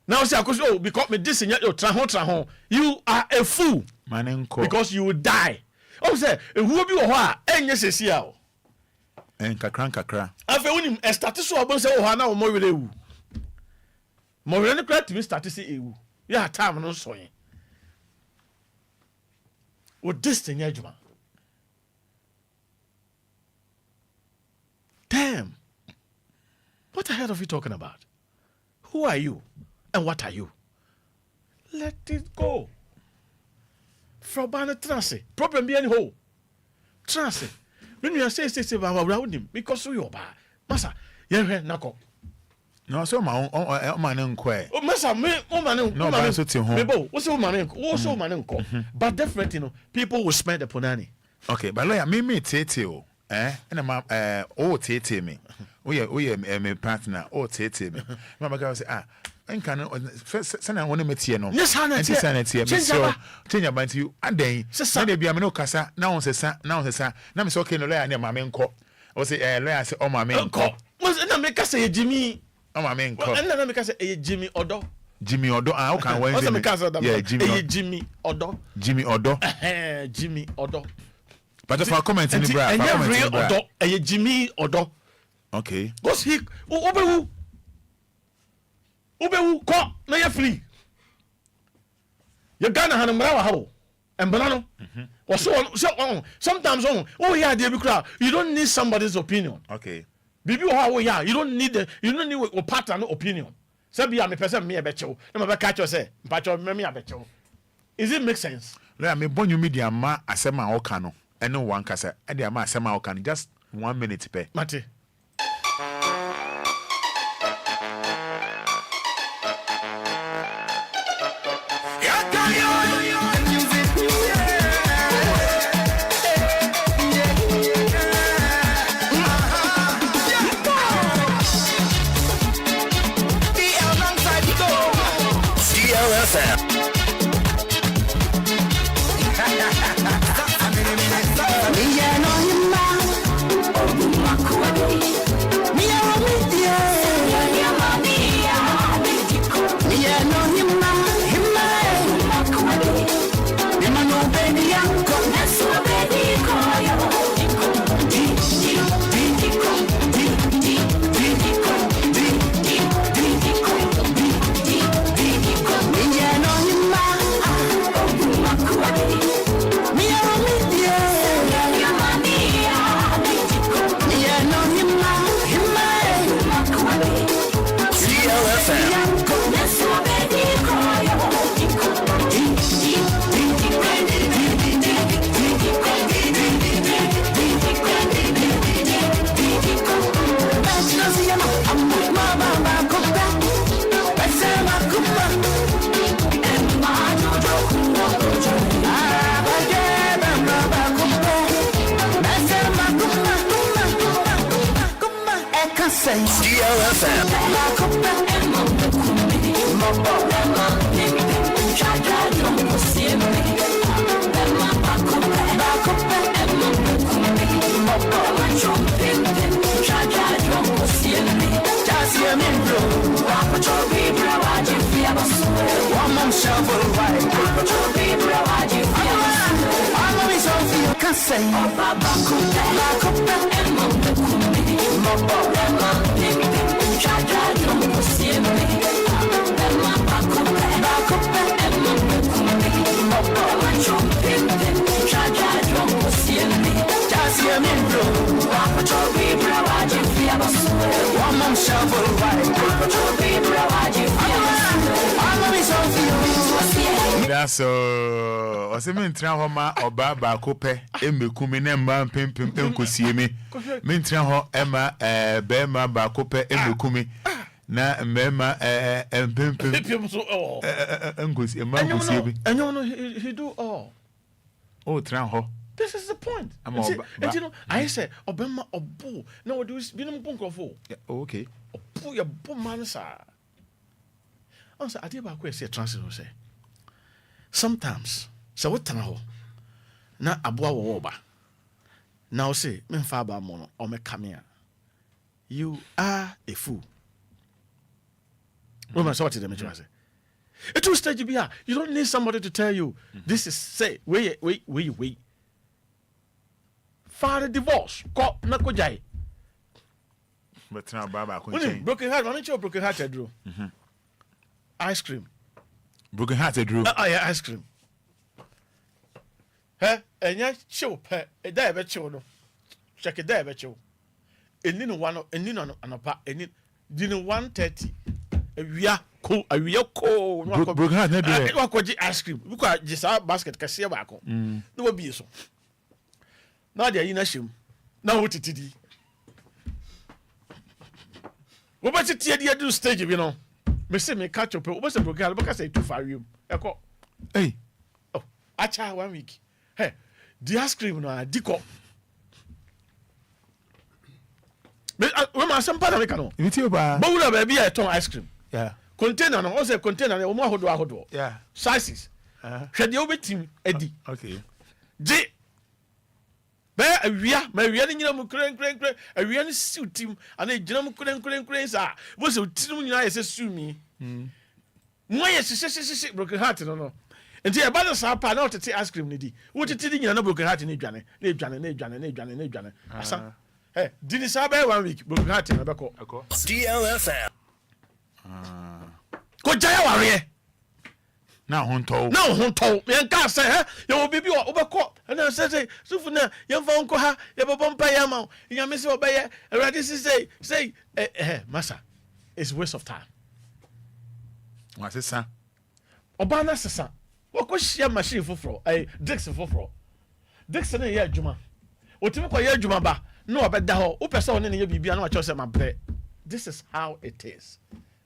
Speaker 11: Now say akoso because me this nya traho you are a fool.
Speaker 1: Manenko.
Speaker 11: Because you will die. Oh say who bi wo ho a enya sesi a o.
Speaker 1: Kakra.
Speaker 11: Afa unim start so obon say wo ho na wo mo wele ewu. Mo wele ne kra timi start say ewu. Ya time no so yin. O this nya adwuma. Damn. What the hell are we talking about? Who are you? And what are you? Let it go. From Bana Transe. Problem be any hole. Transe. When you say around him, because you are bad. Massa, you hear Nako.
Speaker 1: No, so my own man inquire.
Speaker 11: Oh, Massa, me, oh, man,
Speaker 1: no, man, so to home.
Speaker 11: What's your man? Also, man, but definitely, people will spend the punani.
Speaker 1: Okay, but like me, Tete, and oh, Tete me. We my partner, oh, Tete me. Mama girl say, Enka first sana woni metie no enti sana tie me so tenya banti you adan na de bia me no kasa na won sesa na me so okay no lawyer na ma me nko o say lawyer say o ma me nko
Speaker 11: mo na me kasa ye Jimmy
Speaker 1: o ma me nko
Speaker 11: na me kasa ye Jimmy Odo
Speaker 1: o kan wen
Speaker 11: yeah Jimmy Odo
Speaker 1: Jimmy
Speaker 11: Odo
Speaker 1: but if I comment in the bra
Speaker 11: Odo ye Jimmy Odo
Speaker 1: okay
Speaker 11: go see Ubewu ko na ya free. You Ghana han mra wa hawo. Embana no. Sometimes yeah dey be crowd. You don't need somebody's opinion.
Speaker 1: Okay.
Speaker 11: Bibi how yeah, you don't need a partner no opinion. Say be me person me e be chew. Na me catch you say, mpacho me e be chew. Is it make sense?
Speaker 1: Let me bonyu media ma asema oka no. Eno wan kasa. E dey ma asema oka just 1 minute pe.
Speaker 11: Mate.
Speaker 2: DLFM. DLFM.
Speaker 1: That's so. I say, me try homa oba ba kope emekumi ne mba pempem enkosie me. Me try ho ema bema ba kope emekumi na mema pempem enkosie emba enkosie bi.
Speaker 11: Enyo no he do all.
Speaker 1: Oh, try ho.
Speaker 11: This is the point. And you know, I say, Obama obo. No, what do we be no bunkrofo?
Speaker 1: Okay.
Speaker 11: Obo ya bo man sa. Answer ade ba ko say transit say. Sometimes, so what ho na aboa wo ba. Now say, me fa ba mo no o me come here. You are a fool. Woman, so what did me say? It will stage be you don't need somebody to tell you this is say wait. Father divorce, ko na ko jai.
Speaker 1: But now baba ko
Speaker 11: broken heart, I'm sure broken heart Drew. Ice cream.
Speaker 1: Broken hearted Drew.
Speaker 11: Yeah, ice cream. Enya chill pe, e da be chill no. Check it there be chill. Eni no one, eni no anopa, eni dinu 1:30. Awia ko.
Speaker 1: Broken heart na do.
Speaker 11: E wa ko ji ice cream. We ko jisa basket kase ba ko. No wa bi so. Now they are in a shame. Now what it is? What about it? You do stage, you know. Me say me catch up. What's the program? Because I too far you. Eko.
Speaker 1: Hey.
Speaker 11: Oh, acha 1 week. Hey, the ice cream no diko. Me we ma some part of no.
Speaker 1: You tell ba.
Speaker 11: But we baby I turn ice cream.
Speaker 1: Yeah.
Speaker 11: Container no. What's a container? O mo ahodo.
Speaker 1: Yeah.
Speaker 11: Sizes. Hwede obetim edi.
Speaker 1: Okay.
Speaker 11: J Be awia ni nyina mu kren awia ni siw tim ana gyina mu kren sa bo se tirim nyina yese sumi mo ye sisi broken heart no enti e ba the sa pa na otete ice cream ni di wo tete di nyina na broken heart ni dwane asa dini sa be 1 week broken heart na be ko
Speaker 2: DLFM.
Speaker 11: ko jaya ware
Speaker 1: Now honto.
Speaker 11: Me nka say you will be obekọ na say sufu na ye fa nko ha ye bobọ mpa ya ma ya me say obeye ready say masa it's waste of time.
Speaker 1: What is that?
Speaker 11: Obana sesa wako shia machine foforo Dix foforo Dix na ye adwuma otimi kwa ye adwuma ba na obeda ho wo pese one ne ye bibia na wa chose ma bre. This is how it is.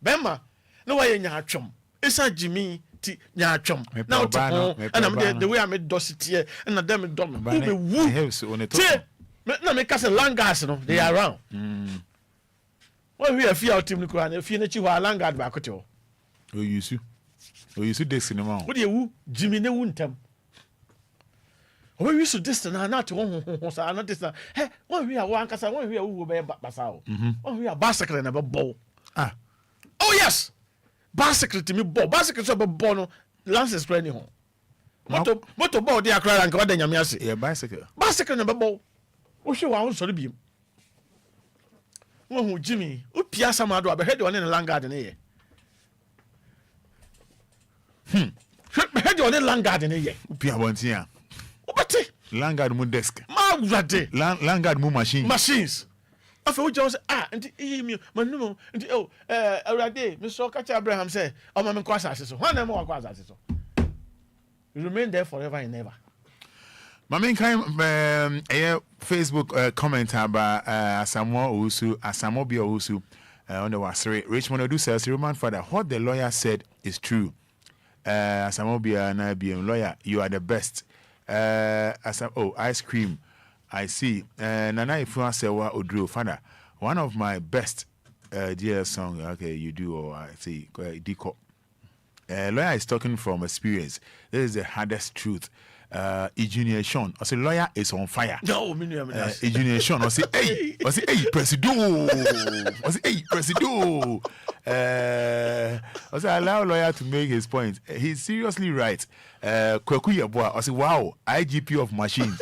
Speaker 11: Bema no wa ye nya atwom isa Jimmy ti nya atwom na oto and am the way I made dosity and na dem dom who be woo na me kase langas no they are around when we afia otim ni kwa na afia na chi ho langard ba kote ho
Speaker 1: o yusu Dix ni ma
Speaker 11: wo de wu Jimmy ne wu ntam o we so this na na to ho sa na this na he when we are one kasa when we are wu be basa ho when we are basically na be bo oh yes basically to me basically so be bo no lances plan ni ho moto bo de akra ranka wada nyame ase
Speaker 1: yeah
Speaker 11: basically na be bo wo hwe wa wo so bi wo hu Jimmy o pia samado abehede one ne langard ne ye behede one langard ne ye
Speaker 1: o pia bontia
Speaker 11: o beti
Speaker 1: langard mu desk
Speaker 11: ma wade
Speaker 1: langard mu machines afa wo just enti mi manumo enti awrade me so catch Abraham say o ma me kwa asase so hwan na me kwa asase so you remain there forever and ever. Mamin kind Facebook comment about Asamo Bia Usu on the Wasri. Richmond Odu says Roman Fada, what the lawyer said is true. Asamo Bia na BM lawyer, you are the best. Ice cream. I see. Nana Ifua Sewa Odro Fada, one of my best dear song, okay, you do, or I say, Deco. Lawyer is talking from experience. This is the hardest truth. Sean, I say lawyer is on fire.
Speaker 11: No,
Speaker 1: Sean, I say, hey, Presido. I say, hey, Presido. I say, allow lawyer to make his point. He's seriously right. Kwekuya boy, I say, wow, IGP of machine.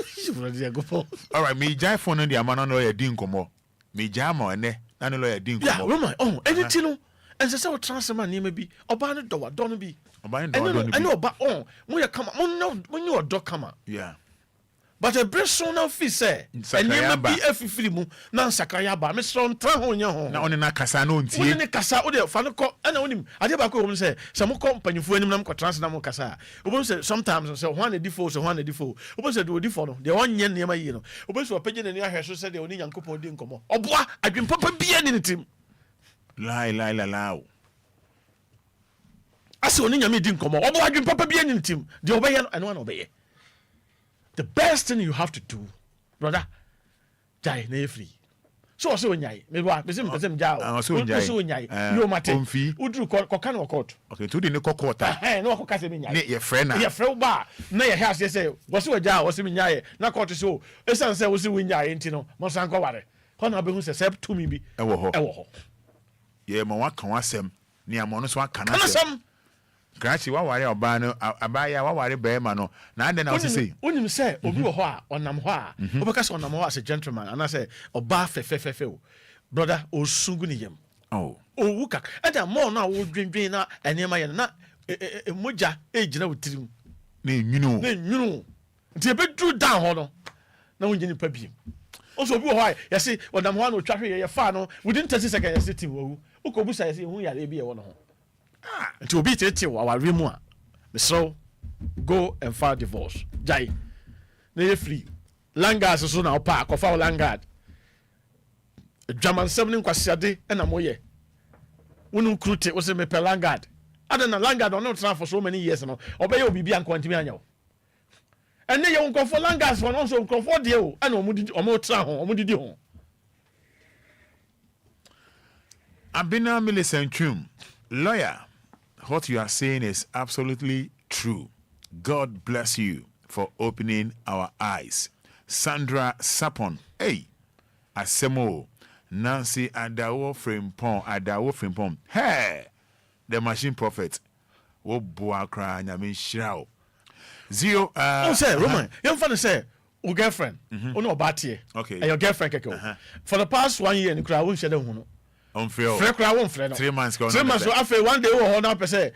Speaker 1: All right, me jai phone on the amount lawyer didn't come more. Me jam on ne, and lawyer didn't come more.
Speaker 11: Yeah, Roman, oh, anything. And so what transfer man maybe Obana do don't be. I know but when you come when you are dog come.
Speaker 1: Yeah.
Speaker 11: But a breast now fee say and you may be every film now Sakayaba, Mr. on Traho your
Speaker 1: now on a Casano
Speaker 11: in the Casa or the Fanaco and on him. I never say some company for any number transnamo Casa. Obo say sometimes so one a default so one a default. Obo say do default. The 1 year near my year. Obo so pigeon and your hair so said the only young couple didn't come. Oh boy, I've been papa be any team. Lie. I saw only me didn't come on. Oh, I can papa be any team. The obey and one obey. The best thing you have to do, brother, die ne free. So when yai, maybe what? Misim Jao. So yai. You mate. Udru cocan or court.
Speaker 1: Okay, to the court.
Speaker 11: No cocasemina.
Speaker 1: Your friend.
Speaker 11: Your friend bar. Nay, a house, say, was so a jar, was in yai. Not court so. A son said, was in yai, Intino, Monsanco Ware. Honor be who says, to me be.
Speaker 1: Yeah, my one can was him near Monos one can some. Grachi, what worry about Abaya, what worry bear mano. Now then I say,
Speaker 11: when you say, Obuha on Namwa, because on Namwa as a gentleman, and I say, Oba fe, brother, O Sungunium.
Speaker 1: Oh,
Speaker 11: Wuka, and I'm more now, would dream and near my not a moja age now with you.
Speaker 1: You know,
Speaker 11: it's a bit drew down, hold no one didn't pay. Also, why? You see, when I'm one who traffic your fan, within 30 seconds, sitting. Ukobusa is who ya be one. To beat it till our remua. So go and file divorce. Jai. They free. Langard is soon our park of our Langard. German 7 Quasiade and Amoye. Unu Crute was a Mepe Langard. I don't know Langard or not for so many years now. Obey your BB and Quantimiano. And then you won't go for Langards for also comfort you and Omudi.
Speaker 1: Abina Millicentrum, lawyer, what you are saying is absolutely true. God bless you for opening our eyes. Sandra Sapon, hey, Asemo, Nancy Adawo Frimpong, hey, the machine prophet, wo boakra nyame shirao. Zero,
Speaker 11: say, Roman, you're funny say, your girlfriend, no batie,
Speaker 1: okay,
Speaker 11: and your girlfriend, for the past 1 year, and crowd won't share
Speaker 1: on fair.
Speaker 11: 3 months. 3 months. So after 1 day, we now per se.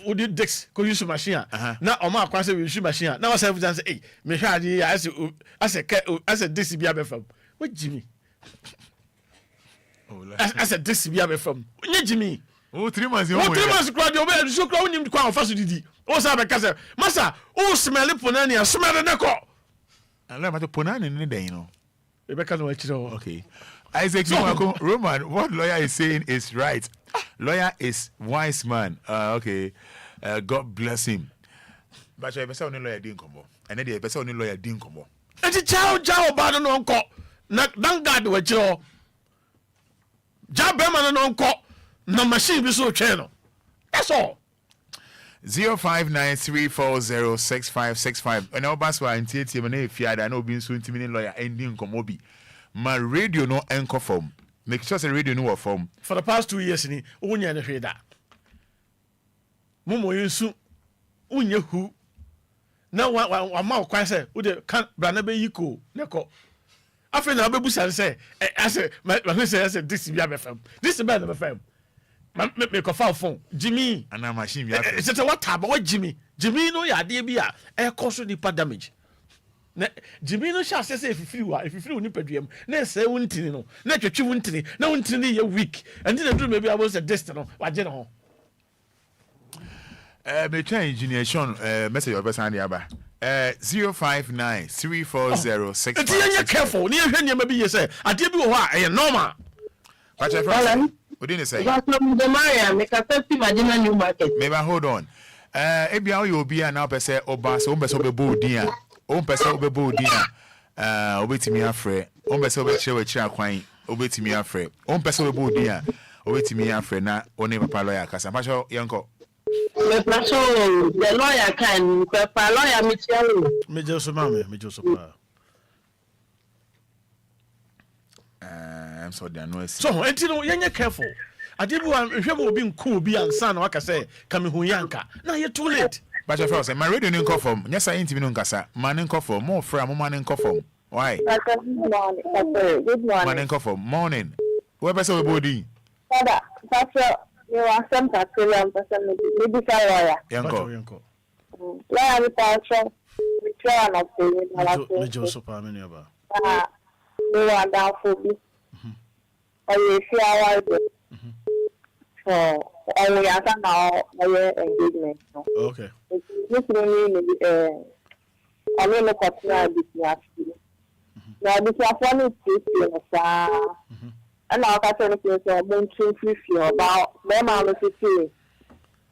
Speaker 11: We did Dex could use machine. Now Omar Kwase will use machine. Now I say, hey, me had as a DCB from. What Jimmy? As a DCB from. What Jimmy?
Speaker 1: Oh, 3 months.
Speaker 11: 3 months. Crowd your bed. So crowd him to come first. Did he? Oh, Sabe Casa. Massa. Oh, smell it. Punani. Smell the neck.
Speaker 1: I love to Punani in the day, you know.
Speaker 11: Rebecca, no,
Speaker 1: okay. Isaac Roman, what lawyer is saying is right. Lawyer is wise man. Okay. God bless him. But I person only lawyer didn't come on. And then the person only lawyer didn't come on.
Speaker 11: And the chow bad no uncle. Not God with you. Jabberman no uncle. No machine be so channel. That's all.
Speaker 1: 0593406565. And our boss were in TTM and if you had no being soon to me lawyer ending come my radio no anchor form. Make sure the radio no form.
Speaker 11: For the past 2 years, ni unya na hear that. Mumo yinsu unya who. Now wa ma kwa say we dey kan brana be yiko neko. Afi na be busa say I say this be FM. This be FM. Me ko fa phone. Jimmy
Speaker 1: and a machine be
Speaker 11: it's a what tab what Jimmy no ya dey bia e cause the damage. Jimmy no shall say if you ni peduam na say wuntini no na twetwe wuntini na wuntini ye weak and then do maybe I was a destiny waje no ho
Speaker 1: me try engineer Sean message of person aba 0593406565.
Speaker 11: It's careful ni ehwe ni be ye say ade bi wo ho a normal
Speaker 1: Pacha friend what did you say
Speaker 3: the Maria make a safety marginal new market
Speaker 1: maybe hold on ebia o Obia na pese oba so be bo din a pese obebo din a obetimi afre pese obechire akwan obetimi afre pese obebo din a obetimi afre na one papa lawyer kasa pacho yanko
Speaker 3: me pacho the lawyer can papa lawyer mitiawo
Speaker 11: me just pa
Speaker 1: I'm so they know
Speaker 11: so entino yenye careful adebu hwemo obi nko obi ansa na waka say kame hu yanka na ye too late
Speaker 1: but I feel say my radio nko form nyesa intimi no nkasa man nko form more fra mo man nko form why
Speaker 9: Good morning.
Speaker 1: man nko form morning we be say we body
Speaker 9: Fada, Pastor, you are some particular person, maybe lawyer.
Speaker 1: yanko
Speaker 9: Lawyer with Pastor, we try and obtain
Speaker 11: me just pa me aba
Speaker 9: you are down for me. Or you see our so we are now engagement.
Speaker 11: okay
Speaker 9: This really I mean look at now now this is funny to and I got to say so when to about them are the city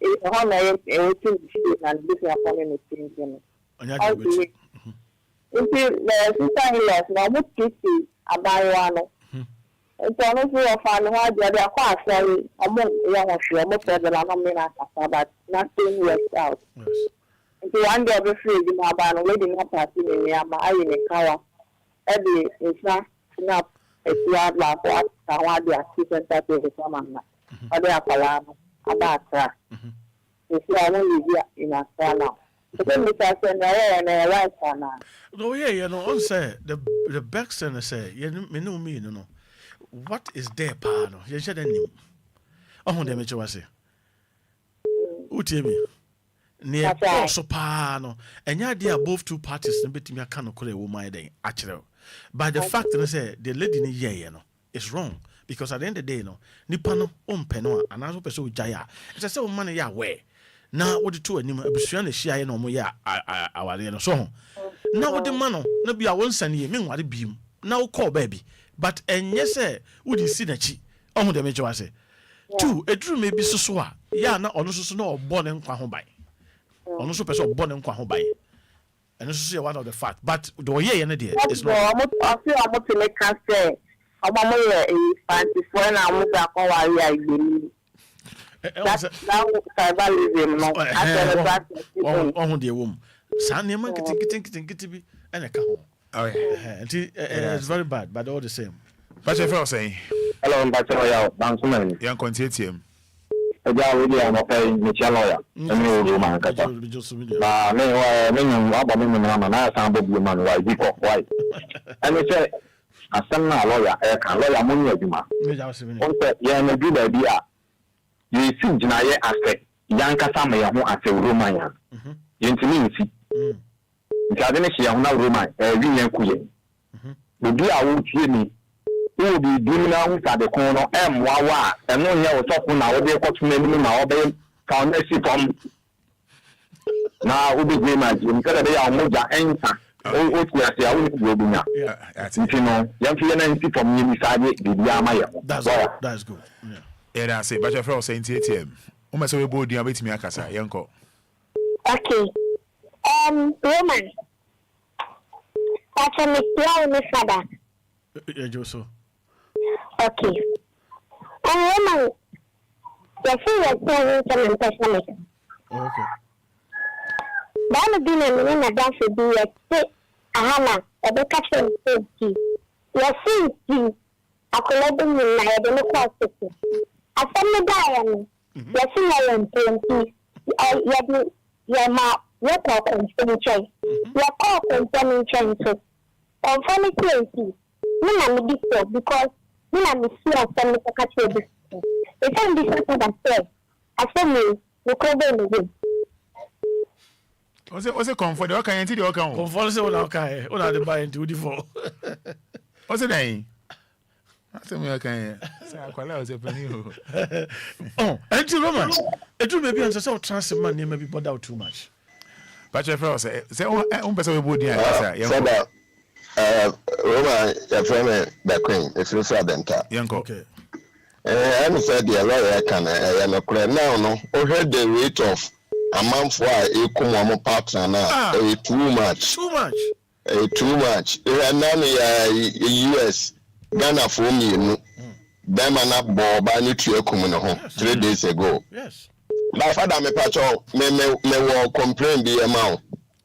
Speaker 9: is how I everything and this is funny thing
Speaker 11: onya de
Speaker 9: if the sister in laws now what city about one so no for fan how they are quite sorry among young sure most of them are not but nothing works out.
Speaker 11: yes
Speaker 9: Nti one day be free di ma ba no we di na party ni ya ma ayi ne kawa e di nsa snap e ti adla ko ta wa di assistant at the command na o de akala no aba atra e si awon yi in atra now so me say na right na
Speaker 11: no yeah no on say the back center say me no what is there pa no ye she dem oh dem che wase utie mi near also pa no enya dey above two parties no betimi aka no kole wo mai den akere but the fact no say the lady ni ye no is wrong because at the end of the day no nipa no ompe no anaso pese ojaya it say o man ya we na wo de to anim abusua na hia ye no mo ya aware no so ho na wo de man no na bia won sane ye menware biim na wo call baby but enye say wo di si na chi ohun de me je wase two eduru me bi soso a ya na ono soso na obo ne nkwa ho bai ono so person obo ne nkwa ho bai and so one of the fact but the ye na there is not
Speaker 9: I feel I'm to make can say omo ye fancy for na mo ga kon wa ya igbeni that tribalism no after that
Speaker 11: ohun de wom san ne man kitin bi ene ka ho
Speaker 1: oh yeah
Speaker 11: it's very bad but all the same
Speaker 1: pacho feel say
Speaker 7: hello mbachero ya bansuman
Speaker 1: yanko ntiem
Speaker 7: eja we dia no pay me chia lawyer emi o ma nkata na me nyu aba me na na san bobu man wa bi ko why and say asem na lawyer ka lawyer mo nyu aduma on say ya na bi ba bi a ye si gina ye ase yanka sama ya ho ase roman ya ye ntimi nsi nti ade ne hia ho na roman wi nyan kuye obi a wo tie ni wo bi dimina hu sa de kon no emwawa eno nya wo toku na wo de kotu na nim na wo be foundation from na wo be gbe ma ji nkele de ya moja ensa o ti ase ya wo ni go bunya nti no ya fi na nti from ni sade bibi ama ya
Speaker 11: that's good
Speaker 1: yeah that's it but your friend say ntiem o ma say we bo di abetimi akasa yanko
Speaker 9: okay Roman Pacha Mikya ni Fada
Speaker 11: Joso
Speaker 9: okay Roman ya fi ya so tan personal
Speaker 11: okay
Speaker 9: Bana dina ni na dance bi ya se ahana e be catch them say ya see akola bi ni na ya de no kwa so asem da ya ni ya see na ya ntenti ya ma ya ko konfirmation ya ko konfirmation so funny place me na me dis because me na me see asem me catch this it's on this that say asem me ko be no
Speaker 1: What's it comfort? What can you tell you?
Speaker 11: Comfort say una okay. Una dey buy into the for.
Speaker 1: What's it name? That's me okay. Say akwala o se pani o.
Speaker 11: Oh, enti Roman. Edu maybe answer say trans man dey maybe bother too much.
Speaker 1: But your friend say on person we body answer.
Speaker 7: Fada Roman your friend the queen if you saw them ta.
Speaker 1: Yanko.
Speaker 11: Okay.
Speaker 7: I'm said the lawyer can no clear now no. O heard the rate of a month for a come partner now too much and now US Ghana for me Bemana Bobani Triacumo 3 days ago.
Speaker 11: Yes.
Speaker 7: My father, me patrol, me complain the amount.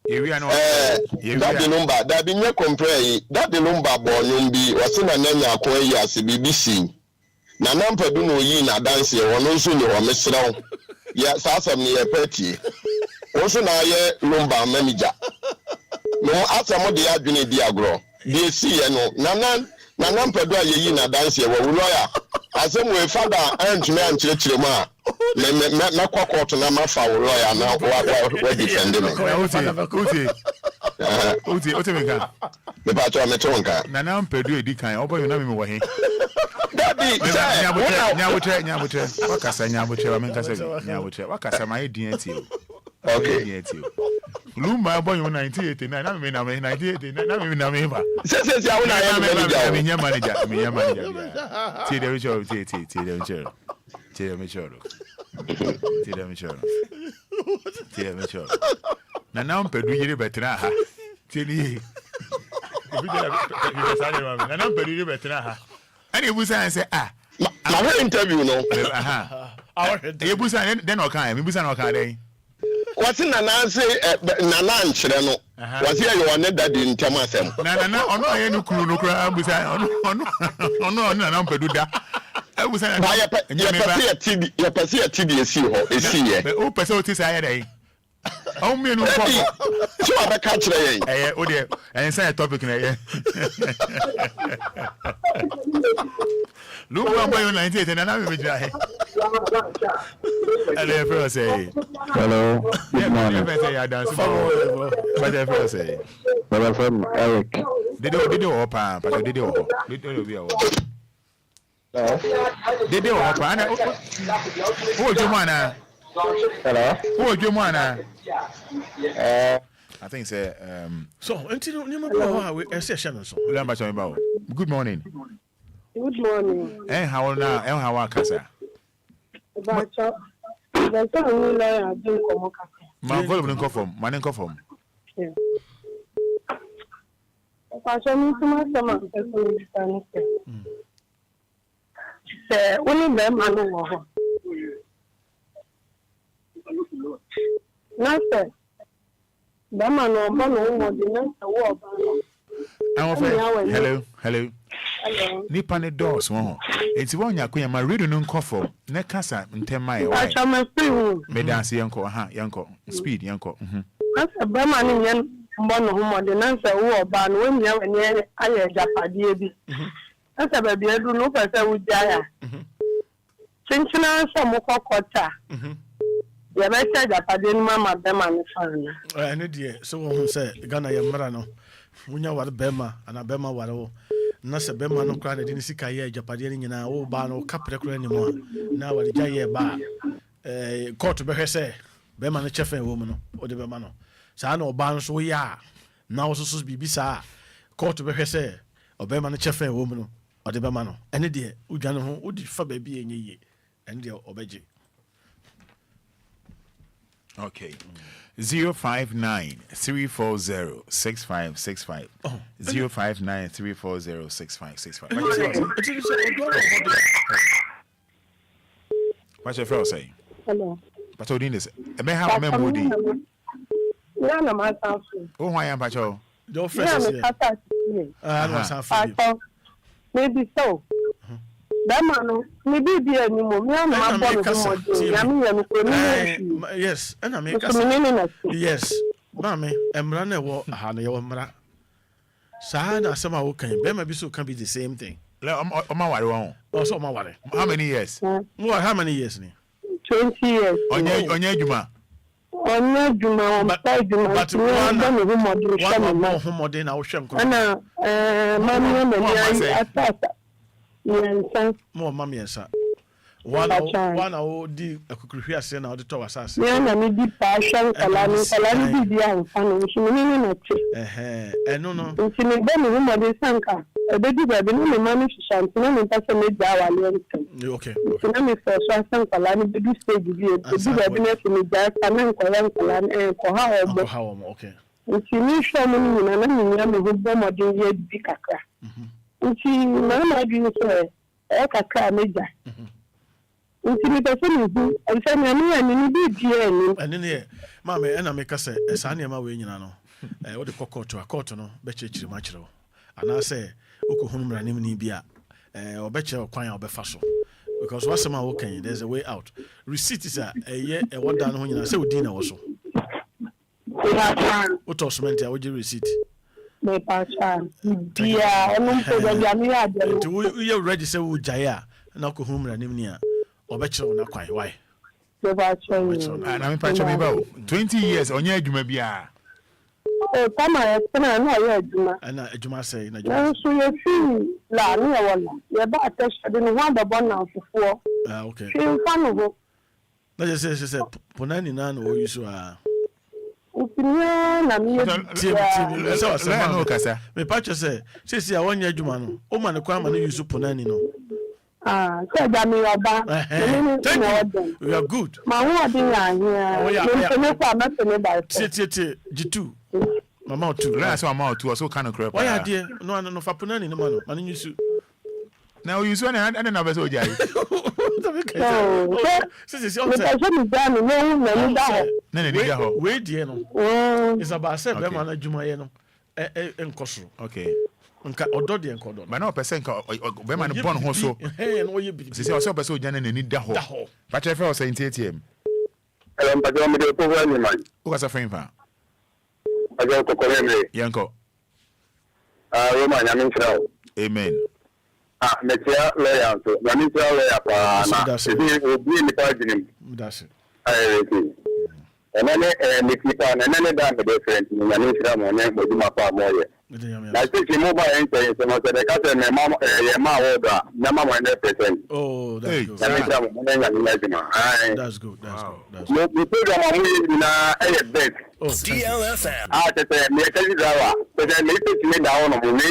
Speaker 7: That the Lumba, that be no complain, that the Lumba born be was in a name of Koyas, BBC. Nanampa do no ye na dance here, one also knew a Miss Row. Yes, as I'm near petty. Also, now ye Lumba manager. No, as I'm the Adwini Diagro. They see, no, Nanampa do ye na dance here, lawyer. As I'm with Fada and man Chilima. Me court na ma fa lawyer now we defend me.
Speaker 1: Oti meka.
Speaker 7: Me pa to me tonka.
Speaker 1: Na mpedu edi kan obo yo na me wo he.
Speaker 7: Dabi,
Speaker 1: nyabuche. Wakasa nyabuche wa menka se nyabuche. Wakasa ma edin ati o.
Speaker 7: Okay.
Speaker 1: Lumba boy 1989 na me 1989 na me na me ba.
Speaker 7: Se ya una ya
Speaker 1: manager. Ti de richo ti de richo. Na mpedu yire betra ha. Tini. Na mpedu yire betra ha. Ani ebusa say
Speaker 7: my interview no.
Speaker 1: Ebusa den okan, ebusa na okan den.
Speaker 7: What's in Nana say Nana nkyere no. Was here you want that in Tamasem.
Speaker 1: Na ono aye no kuru no kura abusa ono na mpedu da. Abusa na
Speaker 7: ya pese ya TD esi ho esi ye.
Speaker 1: O pese o ti say aye dai. O me no ko.
Speaker 7: So abeka kire yen.
Speaker 1: O de say topic na ye. Lumba boy 98 na me jira he. Hello, say.
Speaker 12: Hello. Good morning.
Speaker 1: But say.
Speaker 12: Brother from Eric.
Speaker 1: Did you open? But did you open? Did you open? Who you wanna?
Speaker 12: Hello.
Speaker 1: Who you wanna? I think say
Speaker 11: So until we session so.
Speaker 1: Good morning.
Speaker 9: Good morning.
Speaker 1: How now? How are Casa?
Speaker 9: But there's a new lawyer doing Komokaka.
Speaker 1: My volume conform. My conform.
Speaker 9: Yeah. If I need to make some understanding. Only them and no Nasa. Them and no more than a war.
Speaker 1: Hello. Nipa ne doors won. Enti won yakoya ma redo no nkofo. Ne kasa ntema e why. Me dance yanko yanko speed yanko.
Speaker 9: Asa ba ma ni yen mbo no homo de nansa wo oba no wemia wani aye japade bi. Asa ba bi edu no pese wo jaya. Chinchina sa mo kokota. Ya ba cha japade ni mama be ma ni fana.
Speaker 11: Ene die so wo say Ghana ya mra no. Munya ware bema ana bema ware wo. Na se bema no kra na de sika ye japade ni nyina wo ba no kapre kra ni mo na ware jaye ba court be hwese bema no chefen wo mu no o de bema no sa na oba nso wo ya na wo so bibi sa court be hwese o bema no chefen wo mu no o de bema no ene de udwane ho odi fa ba bi enye ye ene de obeje.
Speaker 1: Okay. 059-340-6565. 059-340-6565. What's your friend say?
Speaker 9: Hello.
Speaker 1: What's your name? I have a memory.
Speaker 9: Yeah, no, my son.
Speaker 1: Oh, why am I?
Speaker 11: Your friend.
Speaker 9: Maybe so. That man, maybe be any more.
Speaker 11: Yes, and I make yes, Mammy, and Rana war Hana Mara. Sahana, somehow can be so can be the same thing. Also, my water. How many years? What, how many years?
Speaker 9: 20 years.
Speaker 1: On your Juma.
Speaker 9: On your Juma, but one
Speaker 11: more than our shank. More mammy and son. One hour di a cucurria send out the tower sass.
Speaker 9: Yeah, I need passion, Kalani, and
Speaker 11: no.
Speaker 9: It's in the room of the Sanka. A baby baby, no money to shine, no one person made our
Speaker 11: okay.
Speaker 9: So me for San Kalani, the good stage view, the big happiness in the gas, and then Kalan and for how,
Speaker 11: okay.
Speaker 9: If you need so many, and then you have a good bomb of the year, big crack. Nti mama bi say
Speaker 3: kakra meja. Nti mi pese mi hu, nse na ni bi die ni.
Speaker 11: Ene ne mama e na me ka se esa ne ma we nyina no. O de court no be chechiri ma kire o. Ana se okohunu mra nim ni bia obeche kwan obefa so. Because what's my okay, there's a way out. Receipt is a what down when you say we dinner also. What osment I would you receipt?
Speaker 3: Me pasha. Dia,
Speaker 11: you ready say we jaya na ko hum ranim ni a obeche na kwai why?
Speaker 3: Me pasha.
Speaker 1: Na me pasha me ba 20 years onye adwuma bia.
Speaker 3: Oh, tama ya na na ya adwuma.
Speaker 11: Ana adwuma say na adwuma.
Speaker 3: So you feel la ni ya wala. Ya ba attach de no one ba na fufuo.
Speaker 11: Ah, okay.
Speaker 3: Feel fun go.
Speaker 11: Na just say ponani na no you so ah.
Speaker 3: Na mi
Speaker 11: so no kasa. Me pacho say a one year adwuma no. O ma ne kwa ma no use ponani no.
Speaker 3: Ah, so da mi oba.
Speaker 11: We are good.
Speaker 3: Ma wo din ya here. Me kwa ma me ba.
Speaker 11: Tie G2. Mama two.
Speaker 1: Last one mama two so kind of crap.
Speaker 11: Why are there? No for punani no man. Man use.
Speaker 1: Now you so and na be so jai.
Speaker 11: We die no. It's about say be man adwuma ye no. Enkoso.
Speaker 1: Okay.
Speaker 11: Nka odo de enkodo.
Speaker 1: Ba na person ka be man born ho so.
Speaker 11: No ye bi.
Speaker 1: Say o so person ojan na ni da ho. Ba che fe o say ntiem.
Speaker 6: Mpacho me de ko wa ni man.
Speaker 1: O ka sa friend fa.
Speaker 6: Ajo ko ko me.
Speaker 1: Yanko.
Speaker 6: Roma nyamin frao.
Speaker 1: Amen.
Speaker 6: Metia lawyer so. Nyamin frao lawyer pa na. Obi ni pa jinim.
Speaker 11: That's it.
Speaker 6: Ayeti. Enene me kipa na enene da me different. Nyamin frao mo ne boduma pa mo ye. Na sisi mo ba ente so mo se de ka se me ma ye ma wo da. Na ma 100%.
Speaker 11: Oh, that's good.
Speaker 6: Nyamin frao mo ne nyamin lazima.
Speaker 11: That's good.
Speaker 6: Me program mo na bet.
Speaker 2: DLFM.
Speaker 6: Tete me kaji dawa. Tete me tete dawa no me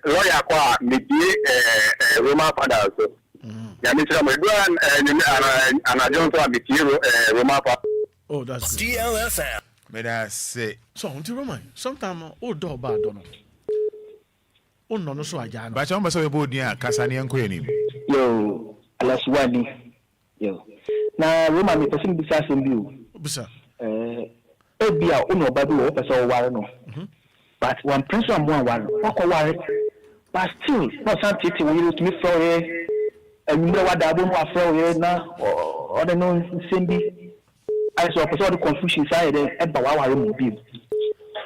Speaker 6: lawyer kwa me Roma Fada so. Ya me tira me do ana Johnson me Roma Fada.
Speaker 11: Oh, that's good.
Speaker 2: DLFM.
Speaker 1: Me da say.
Speaker 11: So, until Roma, sometimes do bad don't know. Oh no so aja no.
Speaker 1: Ba cha mo so be dia kasa ne enko yanim.
Speaker 13: Yo, alaswani. Yo. Na Roma me person bisa sembiu.
Speaker 11: Bisa.
Speaker 13: Obia uno babu o person ware no. But one person am one ware. Wako ware. But still, no something we use me for here. And you know what that one for here na or the no sembi. I saw person the confusion side there e ba ware mo bi.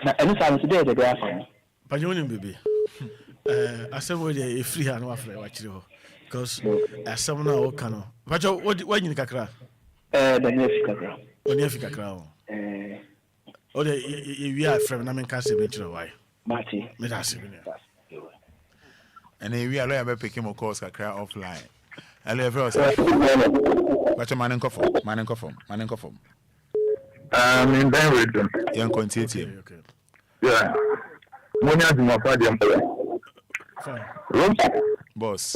Speaker 13: Na eno say today the guy for.
Speaker 11: But you baby. Asem dey free hand wa free wa kire ho. Because asem na o kan no. But what you kakra?
Speaker 13: The near kakra.
Speaker 11: Oni afika kakra. O de we are from na men ka se be why.
Speaker 13: Mati.
Speaker 11: Me da se be.
Speaker 1: And we are lawyer be pick him calls kakra offline. Hello everyone. But man enko form.
Speaker 6: In Ben Wisdom.
Speaker 1: Yan continue.
Speaker 11: Okay.
Speaker 6: Yeah. Money as my father.
Speaker 11: Fine.
Speaker 1: Boss.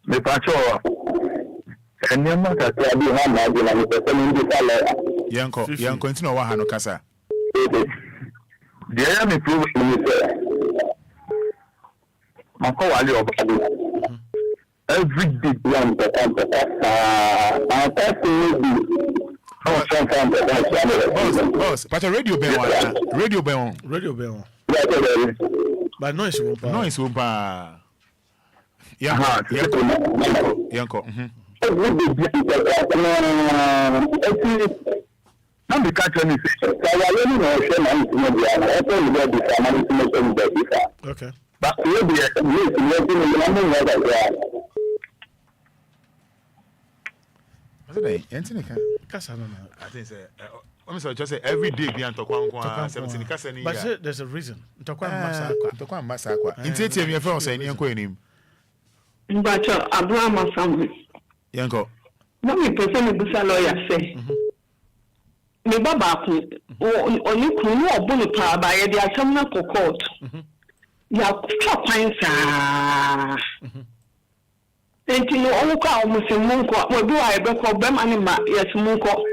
Speaker 6: Me pacho. Enyama ka tia bi ha ma bi na me pese me ndi sala.
Speaker 1: Yan continue wa ha no kasa.
Speaker 6: Dia me prove me say. Mako wali obadi. Every day one
Speaker 1: Boss, but a radio bell.
Speaker 11: But noise won't pa.
Speaker 1: Yanko.
Speaker 6: I'm the catcher.
Speaker 11: Okay.
Speaker 6: But we'll be a
Speaker 1: I think I'm sorry, just say every day be Antokwa 17 kasa ni.
Speaker 11: But there's a reason. Ntokwa
Speaker 1: masakwa. Intete me friend say ni enko enim.
Speaker 3: Mbacho Abraham Assembly.
Speaker 1: Yanko.
Speaker 3: No me person me busa lawyer say. Me baba ko oni kunu obunu pa ba ye dia asem na court. Ya kwa kwan saa. Enti no onko a omusimunko mo bi wa ebe ko be mani ma yes munko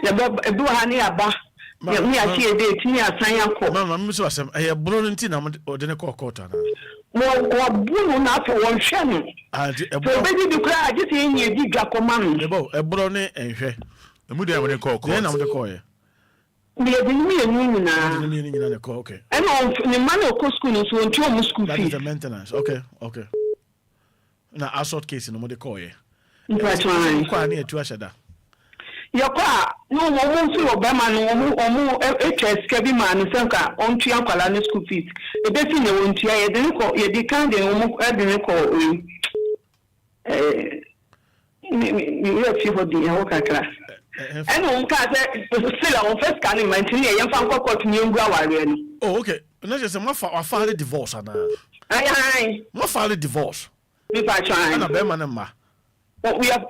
Speaker 3: ya be ebi wa ni aba Me ati e dey tin asan yanko.
Speaker 11: Mama me so asem e bro nti na ode ne court ana.
Speaker 3: Mo bunu na to won hwe no.
Speaker 11: Adi e
Speaker 3: bro. So be di kra agi se yin edi dwa koma no.
Speaker 11: E bro ne enhwe.
Speaker 1: Emu dey won court.
Speaker 11: Dey na mo de call ye.
Speaker 3: Me dey mi enu nyina.
Speaker 11: Me nyina ne call okay.
Speaker 3: E no ni man o ko school no so on ti o mu school fee.
Speaker 11: That is the maintenance. Okay. Na assault case no mo de call ye. Kwa na etu ashada.
Speaker 3: Yakwa no mo fi obama no omo HS kebi man senka on tua kwala ne school fees e be fi ne won tua ye de kan de omo e de ko mi fi ho di ya wakakra and on ka say still on first can maintain ye yemfa kokot ni ngu aware ni.
Speaker 11: Oh okay, no just ma file divorce ana.
Speaker 3: Ai
Speaker 11: ma file divorce
Speaker 3: mi pa try
Speaker 11: na be ma na ma
Speaker 3: we are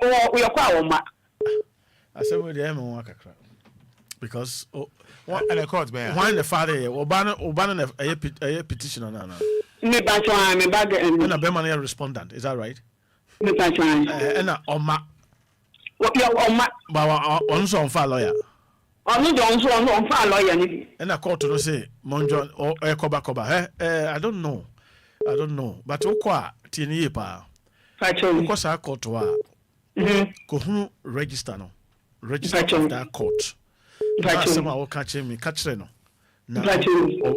Speaker 3: kwa o ma.
Speaker 11: I said we dey mo akakra because
Speaker 1: and the court be
Speaker 11: when the father obana a petitioner na
Speaker 3: me ba try me ba get
Speaker 11: na be man respondent, is that right?
Speaker 3: Me pa try
Speaker 11: na oma
Speaker 3: ya oma
Speaker 11: ba on so on file lawyer
Speaker 3: on do on file lawyer ni
Speaker 11: na court no say monjo o koba I don't know but okwa tieni pa ko sa court wa ko hu register no register of that court. Some are catching me, no. Now,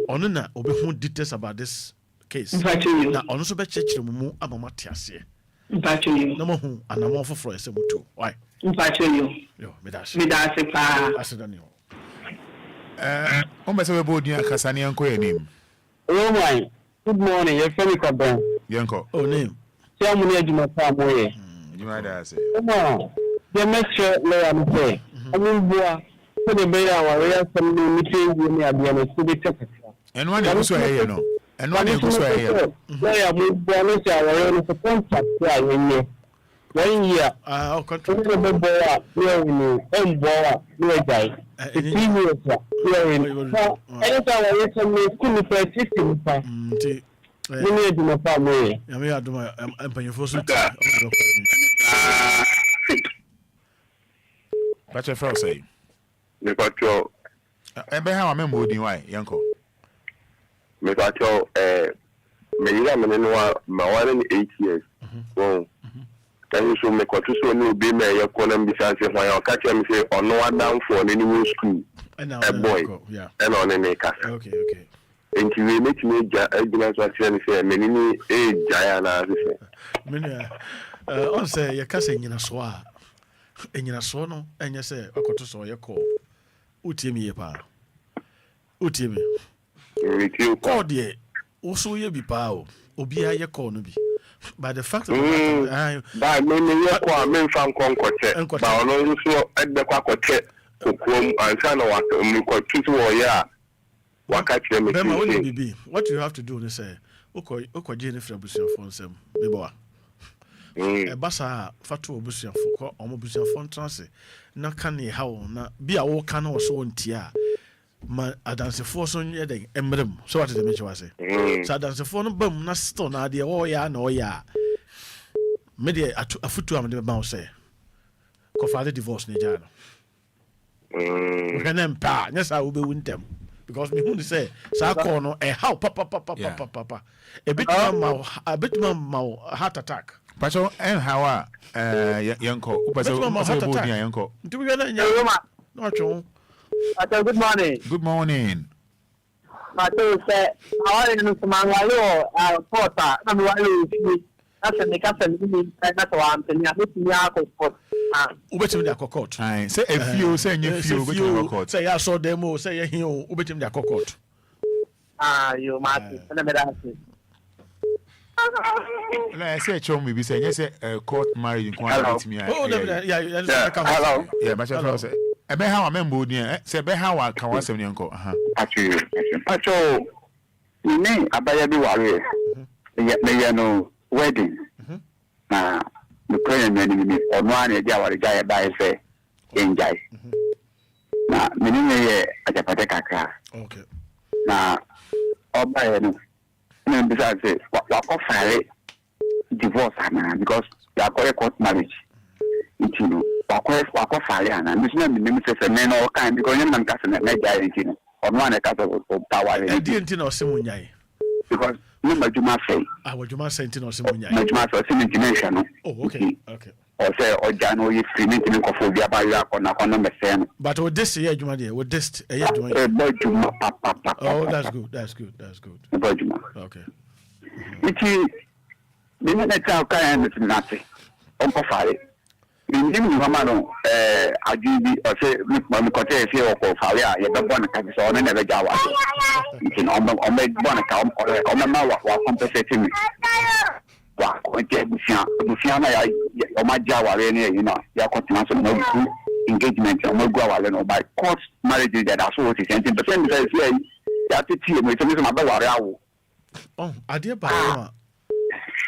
Speaker 11: on na obehu details about this case. Now, on so be church mu amamatiase. No mo hu anamo foforo esemu to. Why? Yo, me dash
Speaker 3: pa.
Speaker 11: Asidani.
Speaker 1: O me se we bodi akasa ne yanko ye name.
Speaker 12: Oh my. Good morning. Your friend Kabon.
Speaker 1: Yanko.
Speaker 11: Oh name.
Speaker 12: Say am ni adwuma pa moye.
Speaker 1: Adwuma da say.
Speaker 12: Oh. The mestre lawyer no say. Amumboa. So the be ya wa ya sam ni meeting ni abia no so be check.
Speaker 1: En wa ne so ye no. En wa ne so ye no.
Speaker 12: Lawyer amumboa no say wa no so contract ya yenye. 1 year.
Speaker 11: Oh contract.
Speaker 12: So the boy ya ni emboa ni jai. 3 years ya. Anytime wa ya sam ni school for system pa.
Speaker 11: Nti
Speaker 12: ni adwuma pa moye.
Speaker 11: Ya me aduma empanyefo so ti.
Speaker 1: What you feel say?
Speaker 6: Me pacho.
Speaker 1: Ebe ha wa membo din why yanko.
Speaker 6: Me pacho me yira me no ma 8 years. So can you show me ko to so no be me ye ko na mbisa se hwan ya ka che me say ono adam for ni new school. A boy.
Speaker 11: Yeah.
Speaker 6: And on any case.
Speaker 11: Okay.
Speaker 6: And we make me agreement to say me ni jaya na say.
Speaker 11: Me on say ye ka say nyina so a enyina so no enye se akoto so ye ko utiemi ye pa utiemi ko de oso ye bi pa o Obia ye ko no bi by the fact of
Speaker 6: ba me ye ko a me fan konkoche ba ono so edde kwa koche kokom ansa na wa mu ko tutu wo ye a wakache me
Speaker 11: bibi what you have to do is say okoje ne fra busia fo nsem me bo basa fatu obusuafo ko omobusuafo ntrase na kan ye hawo na bia wo kan wo so ntia ma adansefo so nye den emrem so what is the mechi say so adansefo no bam na store na de wo ya na wo ya me de afutu am de ba wo say ko fa the divorce ne ja no kana mpa nya sa wo be wuntem because me who say sa ko no e how papa a bit ma heart attack.
Speaker 1: Pacho en hawa yanko upase bodi yanko.
Speaker 11: Do we get no
Speaker 12: good morning.
Speaker 1: Good morning.
Speaker 12: Pacho say how are you mangalo porta na mwalo fi asa me ka fa ni na to am tenya me ya ko sport
Speaker 11: ubetim de akokot
Speaker 1: say efio say nye fio ubetim akokot
Speaker 11: say ya so demo say ye hin ubetim de akokot
Speaker 12: you mati na me da say
Speaker 1: I say chom me be say yes court marriage in quality me.
Speaker 11: Oh
Speaker 6: hello.
Speaker 1: Yeah, but you say ebe ha wa membo dia say ebe ha wa kan wasem ni nko
Speaker 6: actually pacho ni abaya bi ware me no wedding na the prayer ni ono an dia ware ja ba say enjoy na me ni ye ajapate kakra
Speaker 11: okay
Speaker 6: na oba no na bisa say wa ko file divorce na because they are court marriage you know
Speaker 4: wako fare ana misina minim se me no kan because nyam nka se na guarantee no ono an ka so power
Speaker 11: e di enti na osemunyai
Speaker 4: because no majuma say
Speaker 11: wajuma say enti na osemunyai
Speaker 4: majuma so se no
Speaker 11: okay
Speaker 4: o say oja no yi free me tin ko fo bia ba ya ko na kono mese no
Speaker 11: but with this year juma there with this year juma
Speaker 4: majuma papa
Speaker 11: oh that's good
Speaker 4: majuma
Speaker 11: okay
Speaker 4: iti me na ta kan na nati on ko fare Minimum Hamano, Ajibi, or say, Mikote, or Faria, you don't want to catch on and never Jawa. You can make one account or on the Mawa while compensating me. Well, Luciana, or my Jawa, you know, you are continuing no engagement or no go by court marriages that are so sent. But then they say, that the team with some about
Speaker 11: oh, I dear Bama.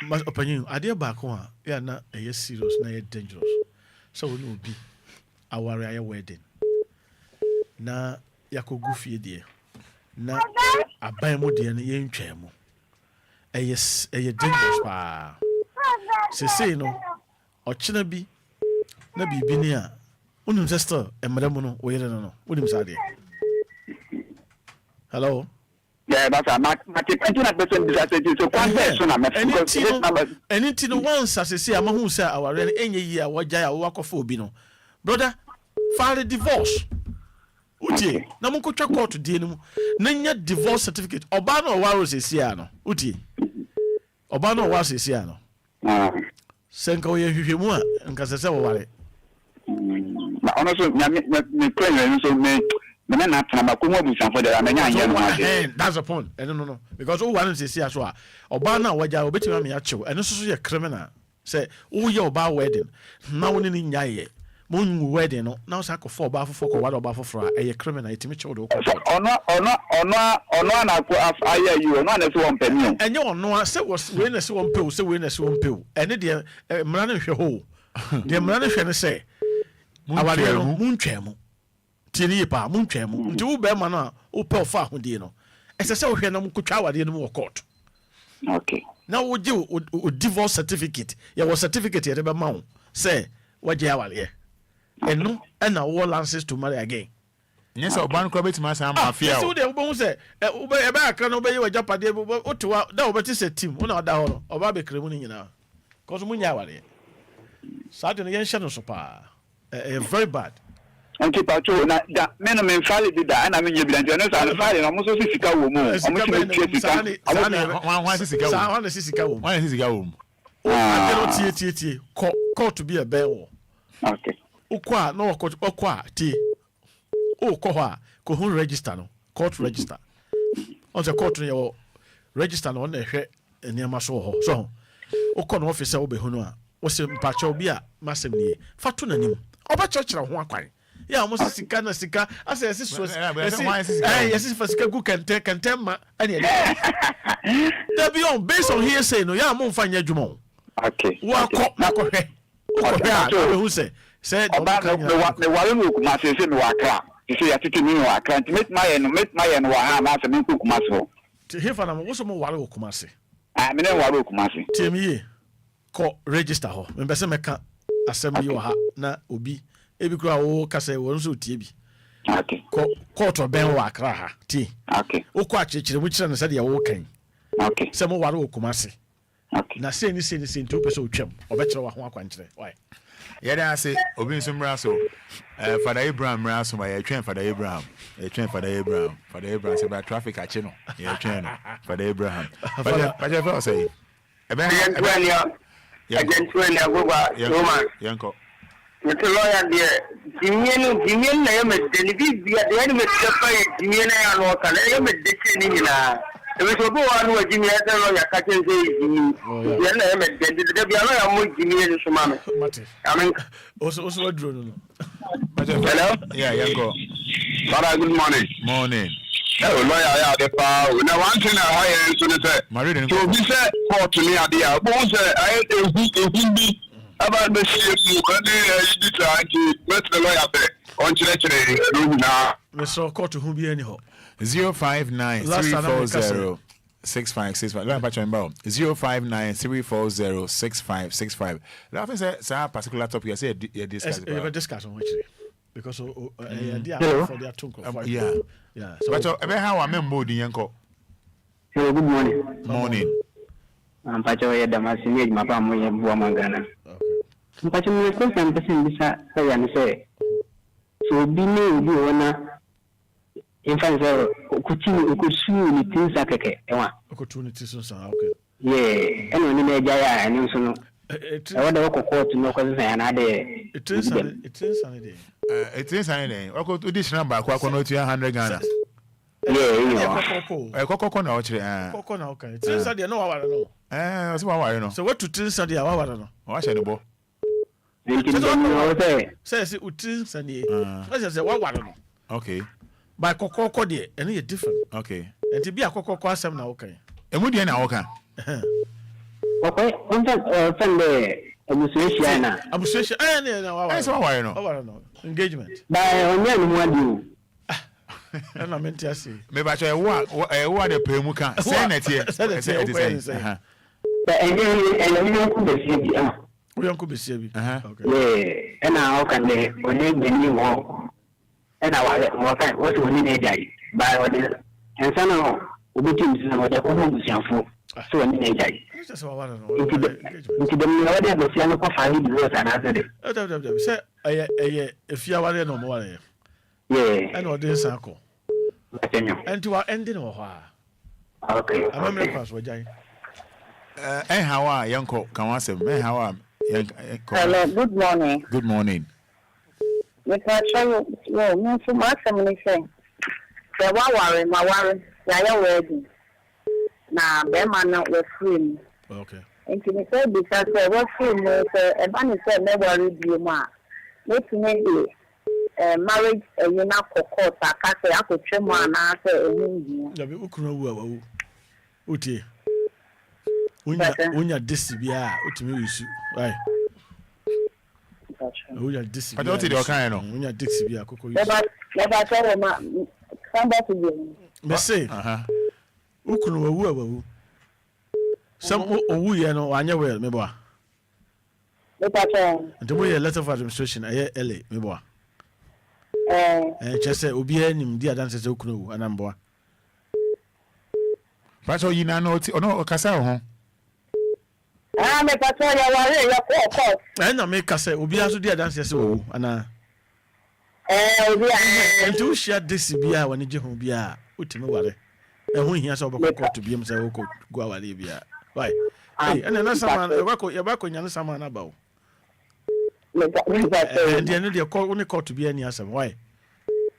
Speaker 11: My opinion, I dear Bakwa, yeah, not a serious, not dangerous. So we will be our wedding. Na yako goofy dear. Na abaymo dear and yen chemo. Yes, a dangerous pa. Say no, or chinabi, nabi binia. Unum sister and Madamono, wait no, William Sadi. Hello.
Speaker 4: Yeah, but I'm not
Speaker 11: anything once as I say, I'm who say our any year, what Jaya walk of Obino. Brother, file a divorce. Uti, Namuko court to deal. Nanya divorce certificate. Obano was a Siano. Uti Obano was a Siano. Senko Yumua and Casasa Wale.
Speaker 4: Honestly, me pray so me. That's
Speaker 11: the point. I don't know. Because all one is here as well. Obana, what you bet me actual, and this is a criminal. Say, oh, your bar wedding. Now, in Yaye, moon wedding, now sack for bar for what about for a criminal, it makes you or not, I hear you, not as one penny. And you know, I said was when as one pill, so when as one pill, and it dear Manash hole. Dear Manash say, our moon chemo. Tini pa munchemu nti wo be ma no wo pe ofa hodie no ese se wo hwe na mukutwa wade no mo court
Speaker 4: okay
Speaker 11: na wo je o divorce certificate ya wo certificate ya be ma wo say waje awale eno na wo license to marry again
Speaker 1: yes oban ko betima sa ma afia
Speaker 11: o so de wo say e be akra no be ye waje pade o to da wo beti se team wo na da ho no oba be kremu ni nyina cause munya awale sa de no yen hye no so pa very bad.
Speaker 4: And keep out na da men men fale di da na men ye bilanti no sa fale no mo so sika wo mu o mo sika wo
Speaker 11: o adero tie court to be a bell
Speaker 4: okay
Speaker 11: ukwa no okwa tie o ko ho a ko hu register no court register on the court no register no na hwe eniama so ho so ukọ no officer wo be hu no a wo se mpacha obi a masem ni fatu nanim oba chọchira ho akwan ya almost sika na sika as yes for sika go kente ma ani there be on based on here say no ya mo mfa nya dwuma
Speaker 4: okay
Speaker 11: wa ko na ko hwe who say
Speaker 4: oba me wale no kuma say me wa kra say ya tete mi wa kra met my no wa ha ma say me kuma so
Speaker 11: he fa na mo so mo wale kuma say
Speaker 4: me ne wale kuma say
Speaker 11: temi ko register ho me be say me ka asem yi wa ha na obi ebi kura wo kasa won so tie bi
Speaker 4: okay
Speaker 11: court ben wa akra ha tie
Speaker 4: okay
Speaker 11: wo ko akirikire mu kire na se de wo kan
Speaker 4: okay
Speaker 11: se mo ware okumase
Speaker 4: okay
Speaker 11: na se ni nti wo pese otwam obekire wa ho akwankire why
Speaker 1: ya da se obi nso mra so Fada Abraham mra so ma ya twen Fada Abraham se bra traffic ache no ya twen no Fada Abraham Fada fa say
Speaker 4: ebe ya agentwani agwa Roman
Speaker 1: yanko
Speaker 4: with a lawyer there Jimien na yeme delivi bia de ni metapa Jimien na no kana yeme decheni nyina ebe so bo anu wa Jimien na lawyer ka chen say Jimien ya na yeme de bia no ya mo Jimien so ma me amen
Speaker 11: also wadro no
Speaker 4: hello
Speaker 1: yeah yanko
Speaker 6: Fada, good morning. Oh, lawyer, yeah, the power. Now, one thing I hire so be said, court to me, idea. But I be about the ship, you try to let the lawyer back on today.
Speaker 11: We saw court to whom be anyhow.
Speaker 1: 059 340 6565. Let me patch on 059-340-6565. Let me say particular topic. I say discuss.
Speaker 11: Discuss on which because for their tongue. Yeah. So
Speaker 1: but how I'm moody yanko.
Speaker 14: Hello, good morning.
Speaker 1: Morning.
Speaker 14: I'm Pacho Damasini, my family in Buamagana. Okay. Pacho, my question is say, so be no one. In fact, could see things like
Speaker 11: opportunities. Okay.
Speaker 14: Yeah, and when you Jaya and you know, I want to court to know because another.
Speaker 11: It is Sunday.
Speaker 1: It is Sunday. I go to this number, I go to 100 Ghana.
Speaker 11: Yeah,
Speaker 1: Coco now,
Speaker 11: okay. It is Sunday, no, I don't know.
Speaker 1: That's what I know.
Speaker 11: So what to tell Sunday, I don't know.
Speaker 1: Watch the ball.
Speaker 11: Says it would tell Sunday. Let's just say, what I don't know.
Speaker 1: Okay.
Speaker 11: By Coco, dear, and it's different.
Speaker 1: Okay.
Speaker 11: And to be a Coco Quasam now, okay.
Speaker 1: And what do you know? Okay.
Speaker 14: Okay, one Sunday, Association.
Speaker 11: Association, I don't know. Engagement.
Speaker 14: By only one you.
Speaker 11: And I meant to say,
Speaker 1: maybe I try what the Pemuka Senate here.
Speaker 14: But and
Speaker 11: we don't be savvy.
Speaker 14: Okay. Yeah, and now can they when they new walk. And I what we need day by what is and some of the teams what the home so when they die.
Speaker 11: That's what I don't know.
Speaker 14: Into the middle of the Siano for 5 years another day.
Speaker 11: Say, if you are no more.
Speaker 14: Yeah,
Speaker 11: and what this uncle. And to our ending or what?
Speaker 14: Okay.
Speaker 11: I'm a member of Jai.
Speaker 1: And how are young cock? Come on, say, how are
Speaker 3: Hello, good morning.
Speaker 1: Good morning.
Speaker 3: We can show you, no, so much family saying. The worry, my worry, they are wedding. Now, them are not with free.
Speaker 11: Okay.
Speaker 3: And to me, because they were free, a bunny said, never read you, ma. Let me marriage, you know, court, I can't say, I could trim one answer a new.
Speaker 11: Uti. When you're disibia, Utimi, right? When you're disibia,
Speaker 1: I don't think you're kind of.
Speaker 11: When you're disibia, Coco.
Speaker 3: Never tell him, come back again.
Speaker 11: Messy. Ukunu, some we know, I know where, maybe. And the way a letter of administration, I LA, maybe. And just say, Obia, dear dances, Ukunu, and Amboa.
Speaker 1: But you know, no, Casal,
Speaker 3: I make a tell you,
Speaker 11: and I make us say, Obia, so dear dances, and and to share this beer when you home beer, Utimaware. And when he has over to be himself, go out Libya. Why? Hey, and another someone, you're back on your someone about. And the end of your call only called to be any answer. Why?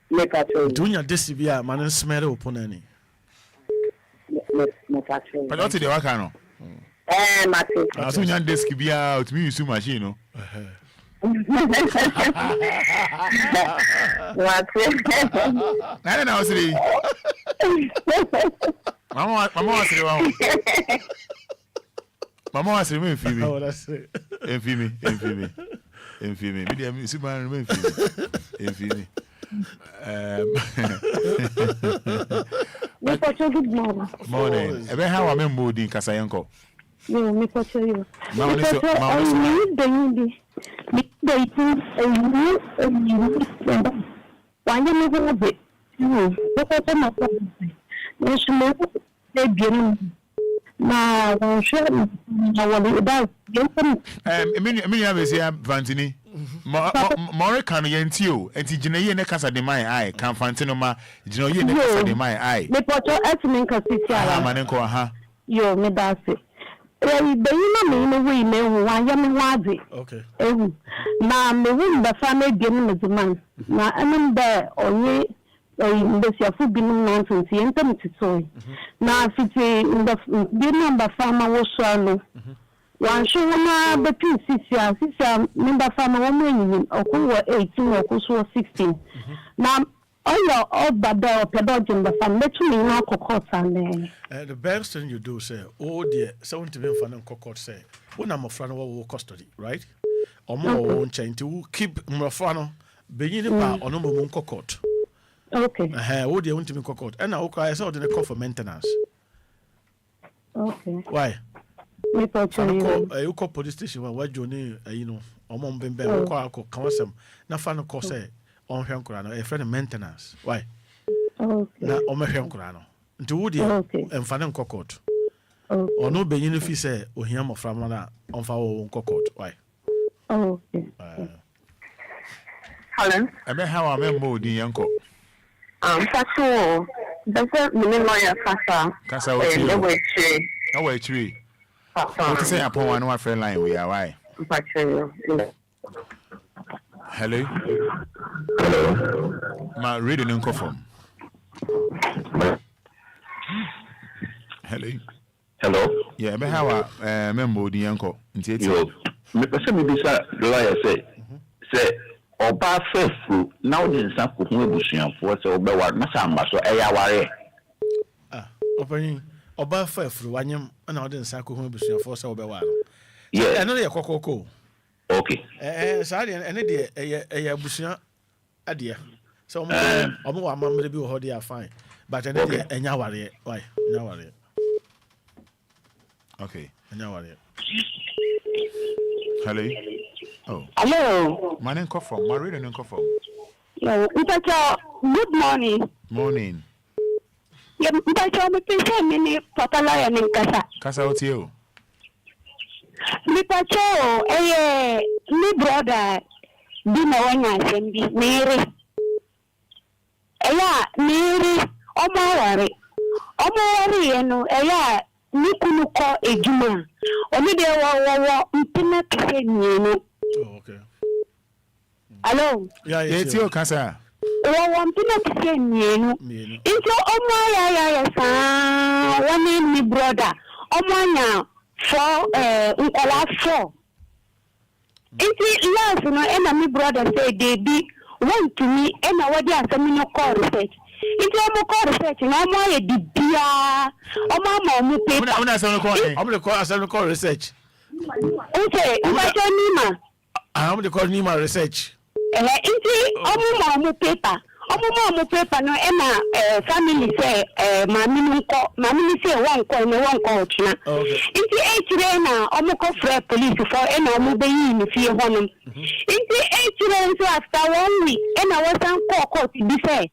Speaker 11: Doing your disibia, man, and smell upon any.
Speaker 1: But what's the Wakano? As soon as this be out, me use machine. I don't know. See, Mama was remain Phoebe.
Speaker 11: Oh, that's it.
Speaker 1: Phoebe. Medium, see, man, remain Phoebe. Morning. How am I moody, Casayanko?
Speaker 9: No, me for you. Why you never a bit? No, because I'm not. Yes, no, they begin. Now, I'm sure I will about.
Speaker 1: Vantini. More can yen you, and Tijay and Casa de my eye, can Fantinoma, Gino de my eye. The portrait at Minka Manenko, ha.
Speaker 9: Yo, me that's it.
Speaker 11: Okay.
Speaker 9: Now, me win the family game as a man. Now, I'm there only the food being nonsense, the intimate toy. Now, if it's in the number farmer was swallow. One show the two sister, member farmer woman, or who were 18 or who were 16. Now, all but the pedagog the farm, let me know cocots and
Speaker 11: the best thing you do, say, oh dear, 70 fun and cocotte say, when I'm a friend of custody, right? Or more won't change to keep Murafano being a bar or number one cocotte.
Speaker 9: Okay.
Speaker 11: Oh dear, want to be cocotte, and I saw the call for maintenance.
Speaker 9: Okay.
Speaker 11: Why?
Speaker 9: Me
Speaker 11: You call police station where Johnny, you know, Omon Bembe, call Kawasam, na fan call say on Hankurano, a friend of maintenance. Why?
Speaker 9: Okay.
Speaker 11: Na Oma Hankurano. To Woody and Fanan Cockot. Or no be if he say, or him of Ramana on our own cockot. Why?
Speaker 9: Okay.
Speaker 3: Hello.
Speaker 1: I mean, how I remember the uncle.
Speaker 3: Faso. That's a lawyer, Casa.
Speaker 1: Casa, what's your tree? What to say upon one of our friend line? We are why? Hello. My reading uncle from. Hello. Yeah, but how I remember the uncle.
Speaker 7: Yo, me person me bisa lawyer say oba fefu now the san ko hu ebusuan fo say oba wa na sa amba so eya ware.
Speaker 11: Opening oba fefu wanyem na odi nsan ko hu ebusuan fo say oba wa no.
Speaker 7: Yeah.
Speaker 11: Eno ye kokoko.
Speaker 7: Okay.
Speaker 11: Sorry, ene de eya ebusuan ade. So omo wa mamre bi wo ho dey fine. But ene de enya ware. Why? Enya ware.
Speaker 1: Okay.
Speaker 11: Enya ware.
Speaker 1: Hello. Oh.
Speaker 9: Hello.
Speaker 1: My name is from. My reading name from.
Speaker 9: Good morning.
Speaker 1: Morning.
Speaker 9: Yeah, me pese me papa lawyer ni kasa.
Speaker 1: Kasa what's you?
Speaker 9: Me pacho me brother di na wanya sembi Mary. Mary omo ware no ni kunuko ejuma. Oni de wo mpina pese nyenu.
Speaker 11: Oh, okay.
Speaker 9: Hello.
Speaker 11: Yeah,
Speaker 1: it's your Kasa.
Speaker 9: Wo mpina pese nyenu. Into omo ya sa wani mi brother. Omo anya for nkola 4. Into last no ena mi brother say they be want to me ena wadi asemi no call research. Into omo call research no omo ye bibia. Omo ma omo paper.
Speaker 1: Omo asemi call.
Speaker 11: Omo de call asemi call research.
Speaker 9: Okay, mbacho nima.
Speaker 11: Omo de call nima research.
Speaker 9: Into omo ma paper. Omo paper no ena family say mami say one call china. Into echire na omo call for police for ena omo be yi ni fie honum. Into echire so after 1 week ena wasan call court bi say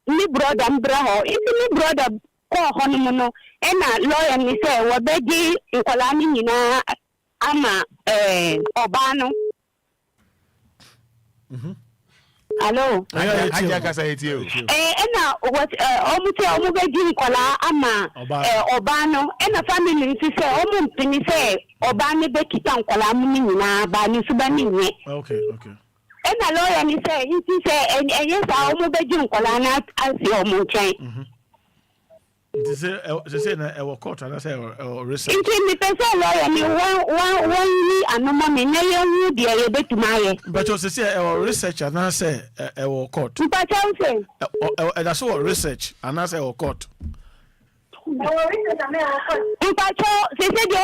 Speaker 9: me brother mbra ho. Into me brother call honum no ena lawyer ni say wo beji nkola ni nyina ama obano. Hello.
Speaker 1: Aja Kasa it's you.
Speaker 9: Ena what omu beji nkola ama obano ena family nti say omu mpini say obani be kita nkola mu nyina ba ni suba ni nye.
Speaker 11: Okay.
Speaker 9: Ena lawyer ni say nti say enye sa omu beji nkola na asi omu nchen.
Speaker 11: They say na e court and say research.
Speaker 9: Nti mi pese lawyer ni one ni anoma me na ye hu de ye betumaye.
Speaker 11: But you say research and say e court.
Speaker 9: Mpacha say
Speaker 11: that's what research and say court.
Speaker 9: Mpacha say the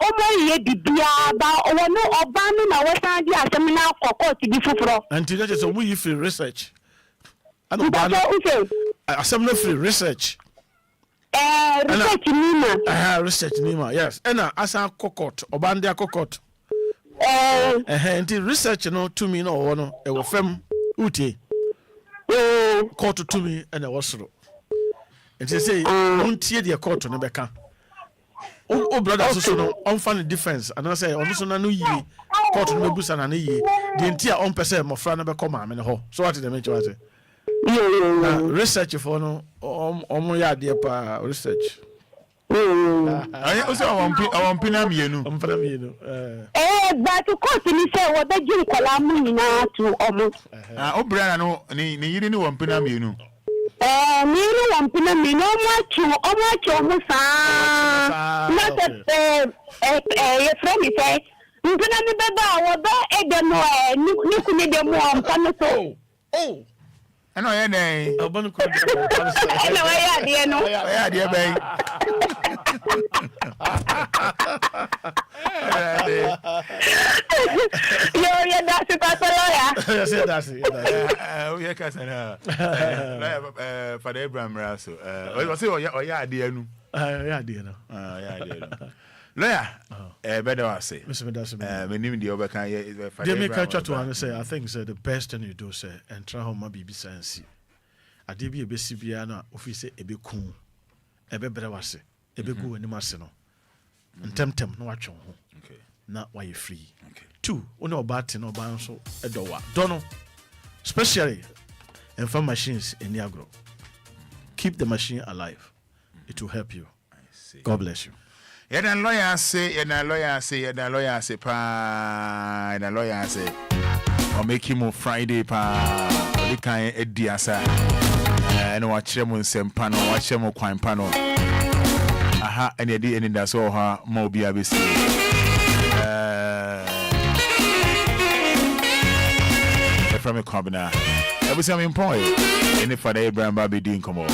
Speaker 9: omo ye bibia ba wono oba no na wasan di asem na court bi fufuro.
Speaker 11: Until that is we free research.
Speaker 9: Mpacha say
Speaker 11: asem no free research.
Speaker 9: Research Nima.
Speaker 11: Research Nima, yes. Ena asa court, obande court. Until research no to me no one e wo fam utie. Court to me and e was ro. And they say untie the court no beka. O brother so no on fan defense and I say on so na no yi court no busa na yi. The entia on person mo fra na be come am ne ho. So what did they make you say? Research for no ya de pa research.
Speaker 1: I say awon pina mienu.
Speaker 9: But court ni say wo be ji nkola mu nyina to omo.
Speaker 1: Obra no ni yiri ni won pina mienu.
Speaker 9: Ni ri won pina mienu omo achu sa. Na ye friend say mpina ni beba wo be ede no ni kuni de mo ampa no so.
Speaker 1: Oh. Ano ye nei.
Speaker 11: Obonu ko.
Speaker 9: Ano ya de no.
Speaker 1: Ya de ben.
Speaker 9: Yo that's it pastor lawyer.
Speaker 11: Yes, that's it.
Speaker 1: We Kasa na. Fada Abraham Raso. O say o ya de anu.
Speaker 11: Yeah, dear. No.
Speaker 1: Yeah, dear. Lawyer, better I say.
Speaker 11: Mr. Medasi.
Speaker 1: My name is the Obia.
Speaker 11: They make a chat to one say, I think the best thing you do, say, and try home my baby science. I did be a bit severe office, a bit cool, a bit better was it, a bit good in the Massino. And tempt no watch on home.
Speaker 1: Okay.
Speaker 11: Not why you're free.
Speaker 1: Okay. 2,
Speaker 11: no bad no bounce a door. Don't especially and farm machines in the agro. Keep the machine alive. It will help you.
Speaker 1: I see.
Speaker 11: God bless you.
Speaker 1: Yeah, lawyer say, pa, and lawyer say, or make him on Friday, pa, or the kind of diasa, and watch him on some panel, watch him on quine panel. Aha, and you did Anidaso Wɔhɔ, Obia, from a cabinet. Every time in point, any Fada Abraham Baby didn't come over.